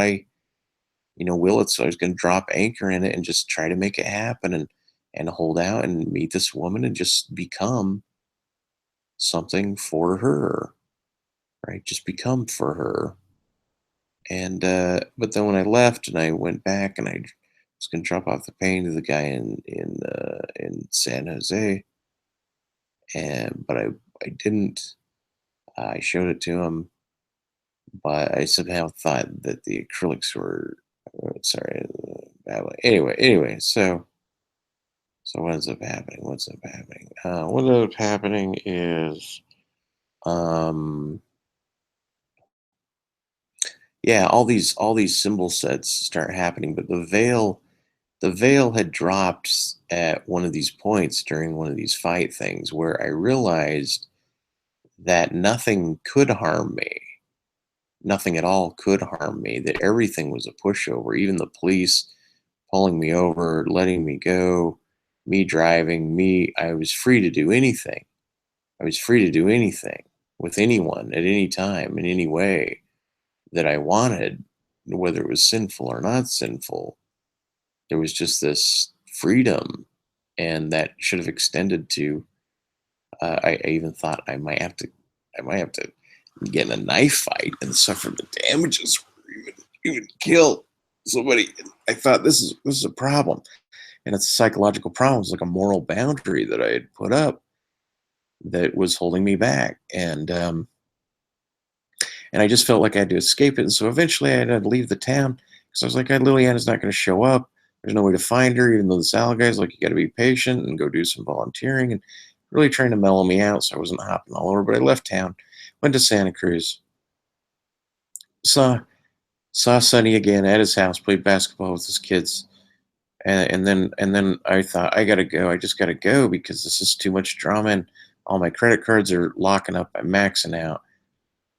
Willits. So I was going to drop anchor in it and just try to make it happen and hold out and meet this woman and just become something for her, right? Just become for her. And but then when I left and I went back and I was going to drop off the painting to the guy in San Jose, but I didn't. I showed it to him, but I somehow thought that the acrylics were sorry. Anyway, so what ends up happening? What's up happening? What ended up happening is, um, yeah, all these symbol sets start happening, but the veil had dropped at one of these points during one of these fight things where I realized that nothing could harm me. Nothing at all could harm me. That everything was a pushover. Even the police pulling me over, letting me go, me driving, I was free to do anything. I was free to do anything with anyone at any time in any way that I wanted, whether it was sinful or not sinful. There was just this freedom, and that should have extended to. I even thought I might have to get in a knife fight and suffer the damages, or even kill somebody. I thought this is a problem, and it's a psychological problem. It's like a moral boundary that I had put up that was holding me back, and I just felt like I had to escape it. And so eventually I had to leave the town because I was like, Liliana's not going to show up. There's no way to find her, even though the Sal guy's like, you got to be patient and go do some volunteering and really trying to mellow me out. So I wasn't hopping all over, but I left town, went to Santa Cruz, saw saw Sonny again at his house, played basketball with his kids. And then I thought, I gotta go. I just gotta go because this is too much drama, and all my credit cards are locking up. I'm maxing out,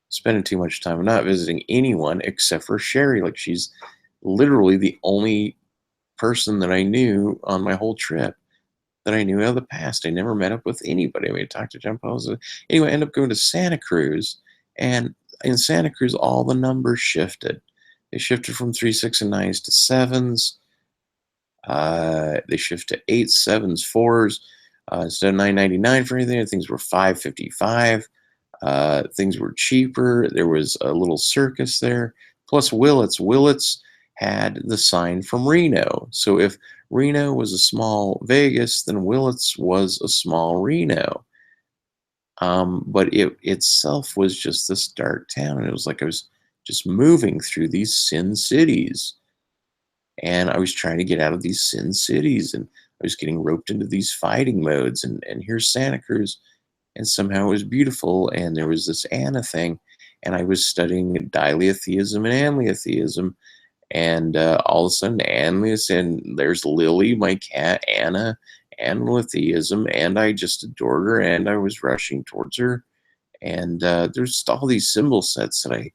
spending too much time. I'm not visiting anyone except for Sherry. Like, she's literally the only person that I knew on my whole trip, that I knew of the past. I never met up with anybody. I mean, I talked to John Paul. Anyway, I ended up going to Santa Cruz, and in Santa Cruz, all the numbers shifted. They shifted from 3, 6, and 9s to 7s. They shift to 8s, 7s, 4s. Instead of 9.99 for anything, things were 5.55. Things were cheaper. There was a little circus there. Plus Willits. Willits had the sign from Reno. So if Reno was a small Vegas, then Willits was a small Reno. But it itself was just this dark town. And it was like I was just moving through these sin cities. And I was trying to get out of these sin cities, and I was getting roped into these fighting modes. And here's Santa Cruz, and somehow it was beautiful. And there was this Anna thing, and I was studying dileotheism and aleotheism. And all of a sudden, and there's Lily, my cat, Anna, and Letheism, and I just adored her, and I was rushing towards her, And there's just all these symbol sets that I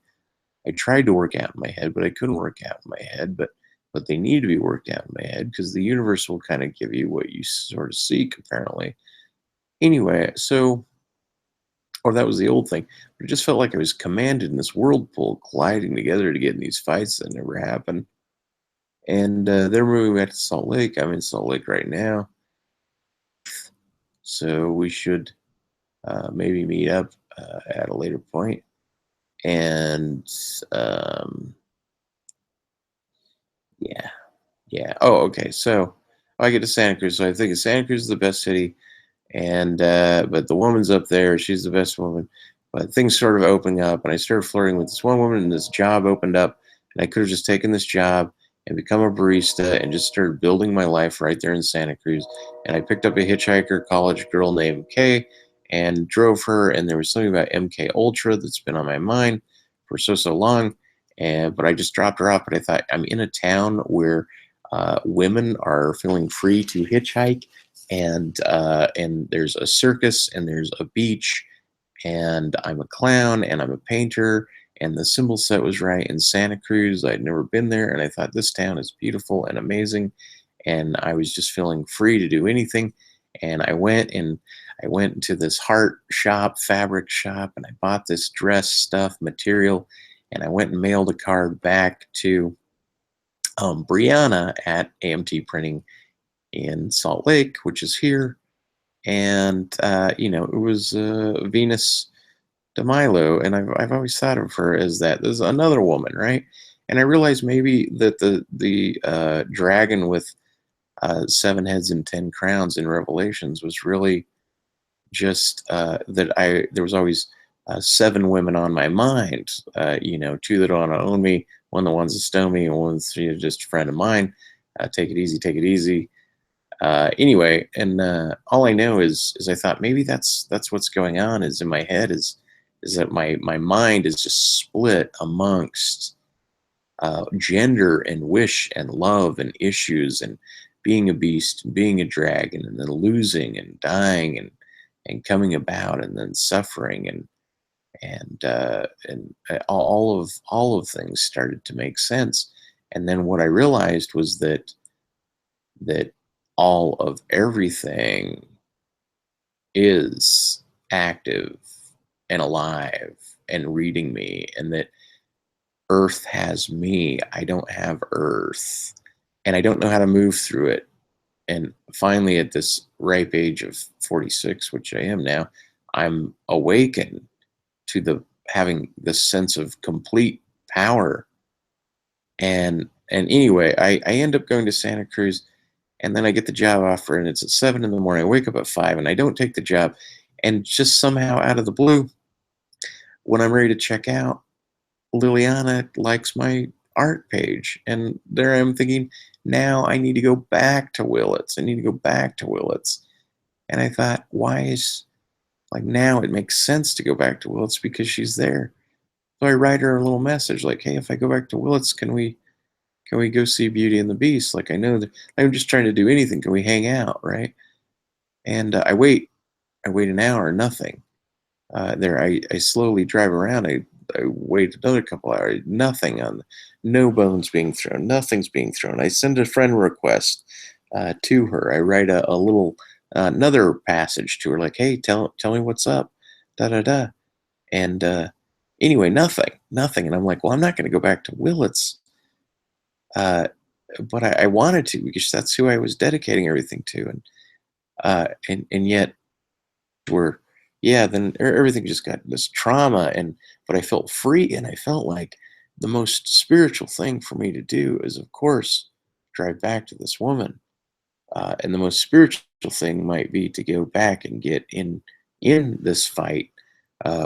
tried to work out in my head, but I couldn't work out in my head. But they need to be worked out in my head because the universe will kind of give you what you sort of seek, apparently. Anyway, so or that was the old thing. But it just felt like I was commanded in this whirlpool, colliding together to get in these fights that never happened. And they're moving back to Salt Lake. I'm in Salt Lake right now, so we should maybe meet up at a later point. And yeah, yeah. Oh, okay. So I get to Santa Cruz. So I think Santa Cruz is the best city, and but the woman's up there. She's the best woman. But things started opening up, and I started flirting with this one woman, and this job opened up, and I could have just taken this job and become a barista and just started building my life right there in Santa Cruz. And I picked up a hitchhiker college girl named Kay and drove her, and there was something about MK Ultra that's been on my mind for so long. And but I just dropped her off. But I thought I'm in a town where women are feeling free to hitchhike, and there's a circus and there's a beach, and I'm a clown and I'm a painter, and the symbol set was right in Santa Cruz. I'd never been there, and I thought this town is beautiful and amazing, and I was just feeling free to do anything. And I went into this heart shop, fabric shop, and I bought this dress stuff material, and I went and mailed a card back to Brianna at AMT Printing in Salt Lake, which is here. And it was Venus de Milo, and I've always thought of her as that. There's another woman, right? And I realized maybe that the dragon with 7 heads and 10 crowns in Revelations was really just that I there was always 7 women on my mind. Two that want to own me, one that wants to stone me, and one's just a friend of mine. Take it easy, take it easy. Anyway, and all I know is I thought maybe that's what's going on is in my head is that my mind is just split amongst gender and wish and love and issues and being a beast and being a dragon and then losing and dying and coming about and then suffering and all of things started to make sense. And then what I realized was that all of everything is active and alive and reading me, and that Earth has me. I don't have Earth, and I don't know how to move through it. And finally, at this ripe age of 46, which I am now, I'm awakened to the having this sense of complete power. And anyway, I end up going to Santa Cruz, and then I get the job offer, and it's at 7 in the morning. I wake up at 5, and I don't take the job. And just somehow out of the blue, when I'm ready to check out, Liliana likes my art page. And there I'm thinking, now I need to go back to Willits. I need to go back to Willits. And I thought, why is like now it makes sense to go back to Willits because she's there. So I write her a little message like, hey, if I go back to Willits, can we go see Beauty and the Beast? Like I know that I'm just trying to do anything. Can we hang out, right? And I wait an hour, nothing. I slowly drive around. I wait another couple hours, nothing on, no bones being thrown, nothing's being thrown. I send a friend request to her. I write a little another passage to her, like, hey, tell me what's up, da da da. And anyway, nothing. And I'm like, well, I'm not going to go back to Willits, uh, but I wanted to because that's who I was dedicating everything to, and yet were yeah then everything just got this trauma. And but I felt free, and I felt like the most spiritual thing for me to do is of course drive back to this woman, and the most spiritual thing might be to go back and get in this fight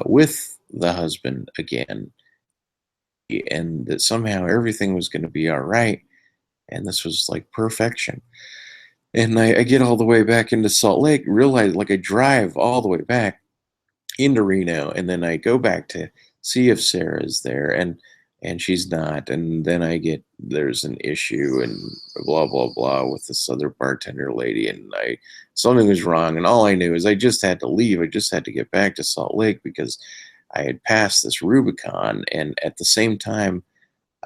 with the husband again, and that somehow everything was going to be all right, and this was like perfection. And I get all the way back into Salt Lake, realize like I drive all the way back into Reno, and then I go back to see if Sarah's there. And and she's not. And then there's an issue and blah blah blah with this other bartender lady, and I something was wrong, and all I knew is I just had to leave. I just had to get back to Salt Lake because I had passed this Rubicon, and at the same time,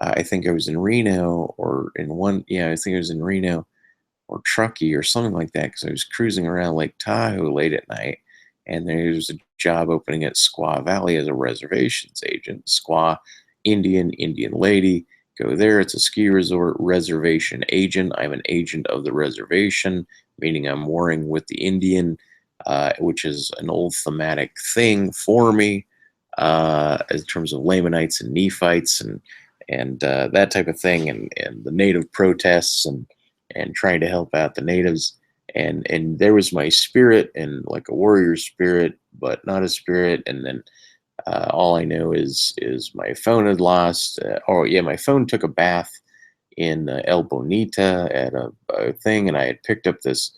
I think I was in Reno or in one, yeah, I think I was in Reno or Truckee or something like that because I was cruising around Lake Tahoe late at night, and there was a job opening at Squaw Valley as a reservations agent. Squaw, Indian lady, go there. It's a ski resort reservation agent. I'm an agent of the reservation, meaning I'm warring with the Indian, which is an old thematic thing for me in terms of Lamanites and Nephites and that type of thing, and the native protests and trying to help out the natives. And there was my spirit and like a warrior spirit, but not a spirit. And then all I know is my phone had lost. Oh yeah, my phone took a bath in El Bonita at a thing, and I had picked up this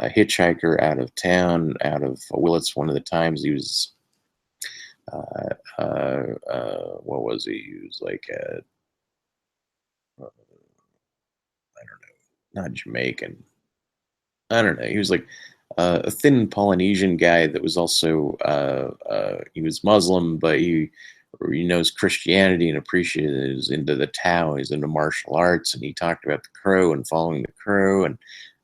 hitchhiker out of town, out of Willits. One of the times he was, what was he? He was like, I don't know, not Jamaican. I don't know. He was like a thin Polynesian guy that was also he was Muslim, but he knows Christianity and appreciated it. He was into the Tao. He's into martial arts, and he talked about the Crow and following the Crow, and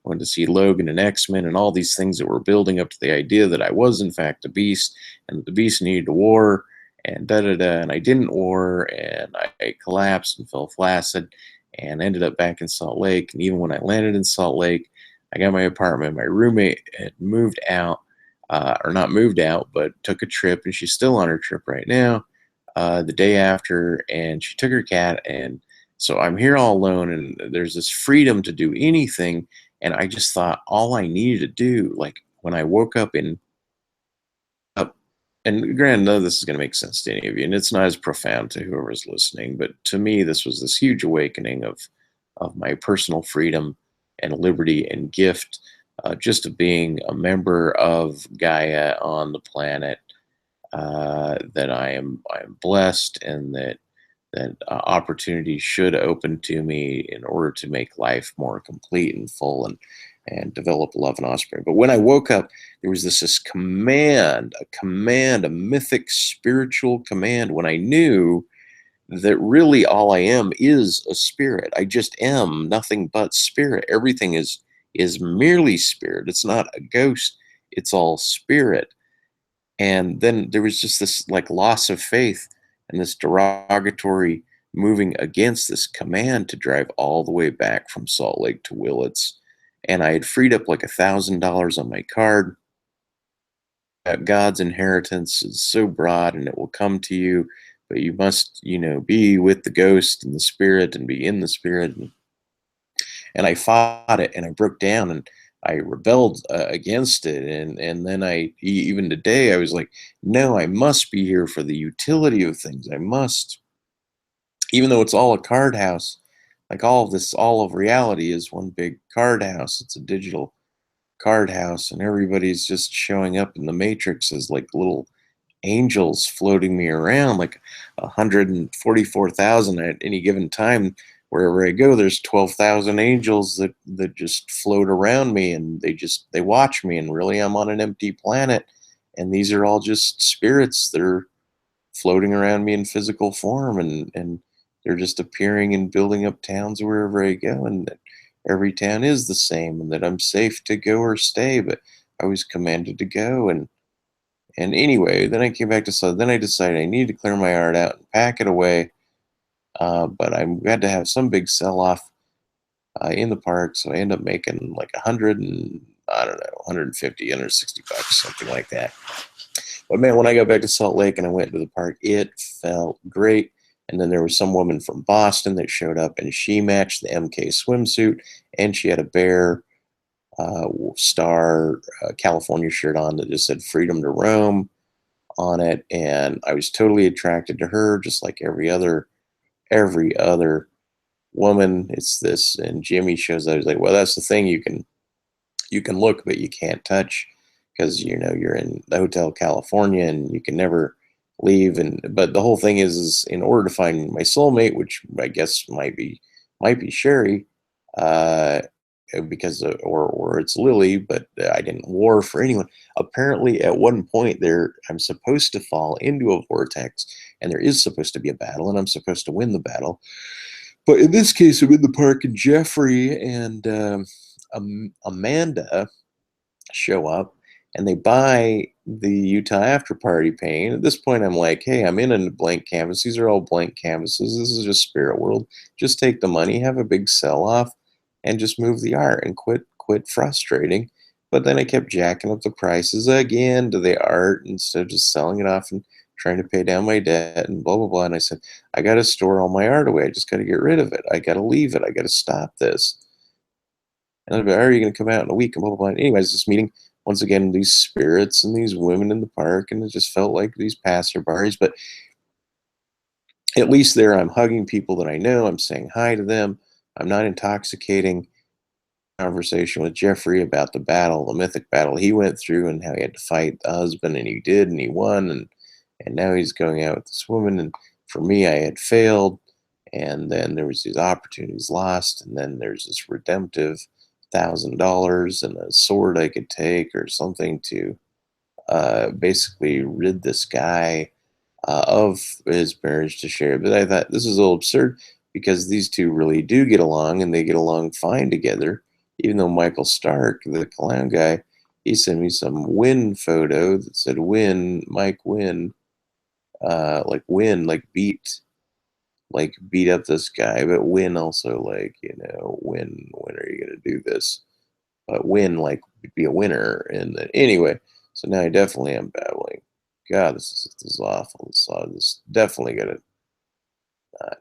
wanted to see Logan and X-Men and all these things that were building up to the idea that I was in fact a beast and that the beast needed to war and da da da. And I didn't war, and I collapsed and fell flaccid and ended up back in Salt Lake. And even when I landed in Salt Lake, I got my apartment. My roommate had moved out, or not moved out, but took a trip, and she's still on her trip right now. The day after, and she took her cat, and so I'm here all alone, and there's this freedom to do anything. And I just thought all I needed to do, like when I woke up in up, and granted, none of this is going to make sense to any of you, and it's not as profound to whoever's listening, but to me, this was this huge awakening of my personal freedom and liberty and gift, just of being a member of Gaia on the planet. That I'm blessed, and that opportunities should open to me in order to make life more complete and full and develop love and offspring. But when I woke up, there was this command, a mythic spiritual command when I knew that really all I am is a spirit. I just am nothing but spirit. Everything is merely spirit. It's not a ghost. It's all spirit. And then there was just this like loss of faith and this derogatory moving against this command to drive all the way back from Salt Lake to Willits. And I had freed up like $1,000 on my card. God's inheritance is so broad and it will come to you, but you must, be with the ghost and the spirit and be in the spirit. And I fought it, and I broke down, and I rebelled against it. And then even today, I was like, no, I must be here for the utility of things. I must, even though it's all a card house, like all of reality is one big card house. It's a digital card house, and everybody's just showing up in the matrix as like little angels floating me around, like 144,000 at any given time. Wherever I go, there's 12,000 angels that just float around me, and they watch me, and really I'm on an empty planet, and these are all just spirits that are floating around me in physical form, and they're just appearing and building up towns wherever I go, and that every town is the same, and that I'm safe to go or stay, but I was commanded to go. And anyway, then I came back to South. Then I decided I needed to clear my art out and pack it away. But I had to have some big sell off in the park, so I ended up making like 100 and I don't know, 150, 160 bucks, something like that. But man, when I got back to Salt Lake and I went to the park, it felt great. And then there was some woman from Boston that showed up, and she matched the MK swimsuit, and she had a bear star California shirt on that just said "Freedom to Roam" on it, and I was totally attracted to her, just like every other woman. It's this, and Jimmy shows up. He's like, "Well, that's the thing. You can look, but you can't touch, because you're in the Hotel California, and you can never leave. And but the whole thing is in order to find my soulmate, which I guess might be Sherry, uh, because or it's Lily, but I didn't war for anyone. Apparently, at one point there, I'm supposed to fall into a vortex, and there is supposed to be a battle, and I'm supposed to win the battle. But in this case, I'm in the park, and Jeffrey and Amanda show up and they buy the Utah After Party paint. At this point, I'm like, hey, I'm in a blank canvas. These are all blank canvases. This is just spirit world. Just take the money, have a big sell off, and just move the art and quit frustrating. But then I kept jacking up the prices again to the art instead of just selling it off and trying to pay down my debt and blah blah blah. And I said, I got to store all my art away. I just got to get rid of it. I got to leave it. I got to stop this. And I'd be, are you going to come out in a week? And blah, blah, blah. Anyways, this meeting, once again, these spirits and these women in the park, and it just felt like these passerbyers. But at least there, I'm hugging people that I know. I'm saying hi to them. I'm not intoxicating conversation with Jeffrey about the battle, the mythic battle he went through, and how he had to fight the husband, and he did, and he won, and now he's going out with this woman. And for me, I had failed, and then there was these opportunities lost, and then there's this redemptive $1,000 and a sword I could take or something to basically rid this guy of his marriage to Sherry. But I thought this is a little absurd because these two really do get along and they get along fine together. Even though Michael Stark, the clown guy, he sent me some win photo that said win, Mike win, like win, like beat up this guy, but win also like, when are you gonna do this? But win like be a winner. And then anyway, so now I definitely am babbling. God, this is awful. This definitely gonna not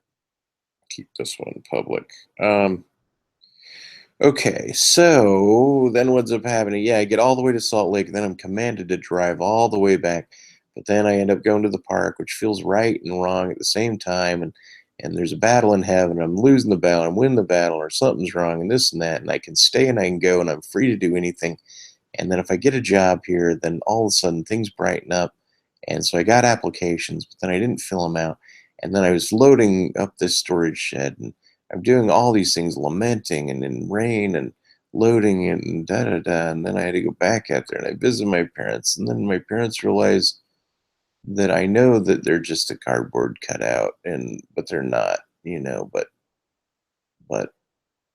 keep this one public. Um, okay, so then what's up happening? Yeah, I get all the way to Salt Lake, and then I'm commanded to drive all the way back. But then I end up going to the park, which feels right and wrong at the same time, and there's a battle in heaven. I'm losing the battle, I'm winning the battle, or something's wrong, and this and that, and I can stay and I can go, and I'm free to do anything. And then if I get a job here, then all of a sudden things brighten up. And so I got applications, but then I didn't fill them out. And then I was loading up this storage shed, and I'm doing all these things, lamenting and in rain and loading it and da da da. And then I had to go back out there and I visited my parents. And then my parents realized that I know that they're just a cardboard cutout, and but they're not, but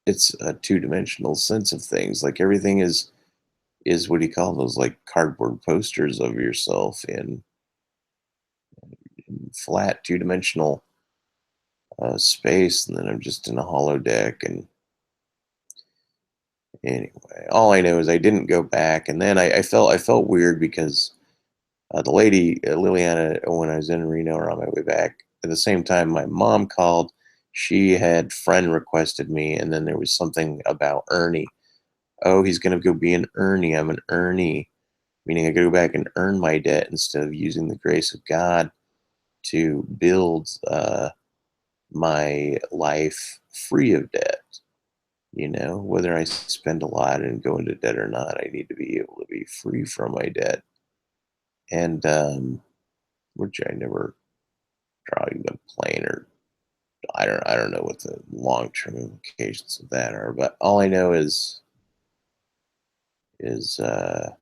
it's a two-dimensional sense of things. Like everything is what do you call those, like cardboard posters of yourself in flat two-dimensional space, and then I'm just in a hollow deck. And anyway, all I know is I didn't go back, and then I felt weird because the lady Liliana, when I was in Reno or on my way back, at the same time my mom called. She had friend requested me, and then there was something about Ernie. Oh, he's gonna go be an Ernie. I'm an Ernie, meaning I go back and earn my debt instead of using the grace of God to build my life free of debt. Whether I spend a lot and go into debt or not, I need to be able to be free from my debt. And which I never draw the plane, or I don't know what the long term implications of that are. But all I know is denied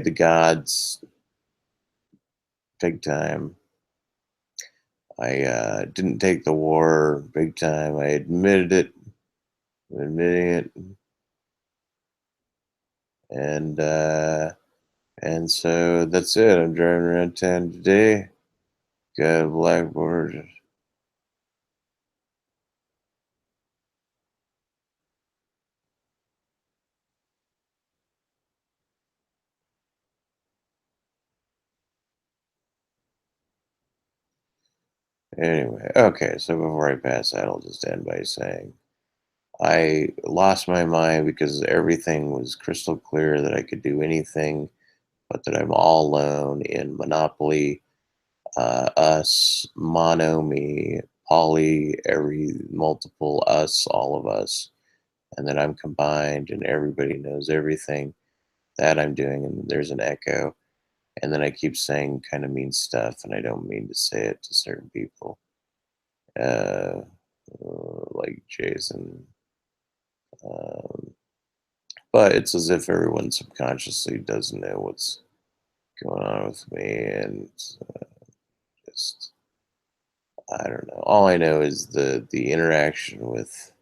the gods big time. I didn't take the war big time. I admitted it, I'm admitting it, and so that's it. I'm driving around town today. Got a blackboard. Anyway, okay. So before I pass out, I'll just end by saying I lost my mind because everything was crystal clear that I could do anything, but that I'm all alone in Monopoly, us, mono, me, poly, every multiple us, all of us, and that I'm combined and everybody knows everything that I'm doing, and there's an echo. and then I keep saying kind of mean stuff, and I don't mean to say it to certain people, uh, like Jason. Um, but it's as if everyone subconsciously doesn't know what's going on with me, and just I don't know. All I know is the interaction with.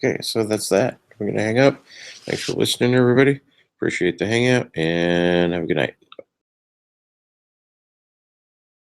Okay, so that's that. We're gonna hang up. Thanks for listening, everybody. Appreciate the hangout, and have a good night.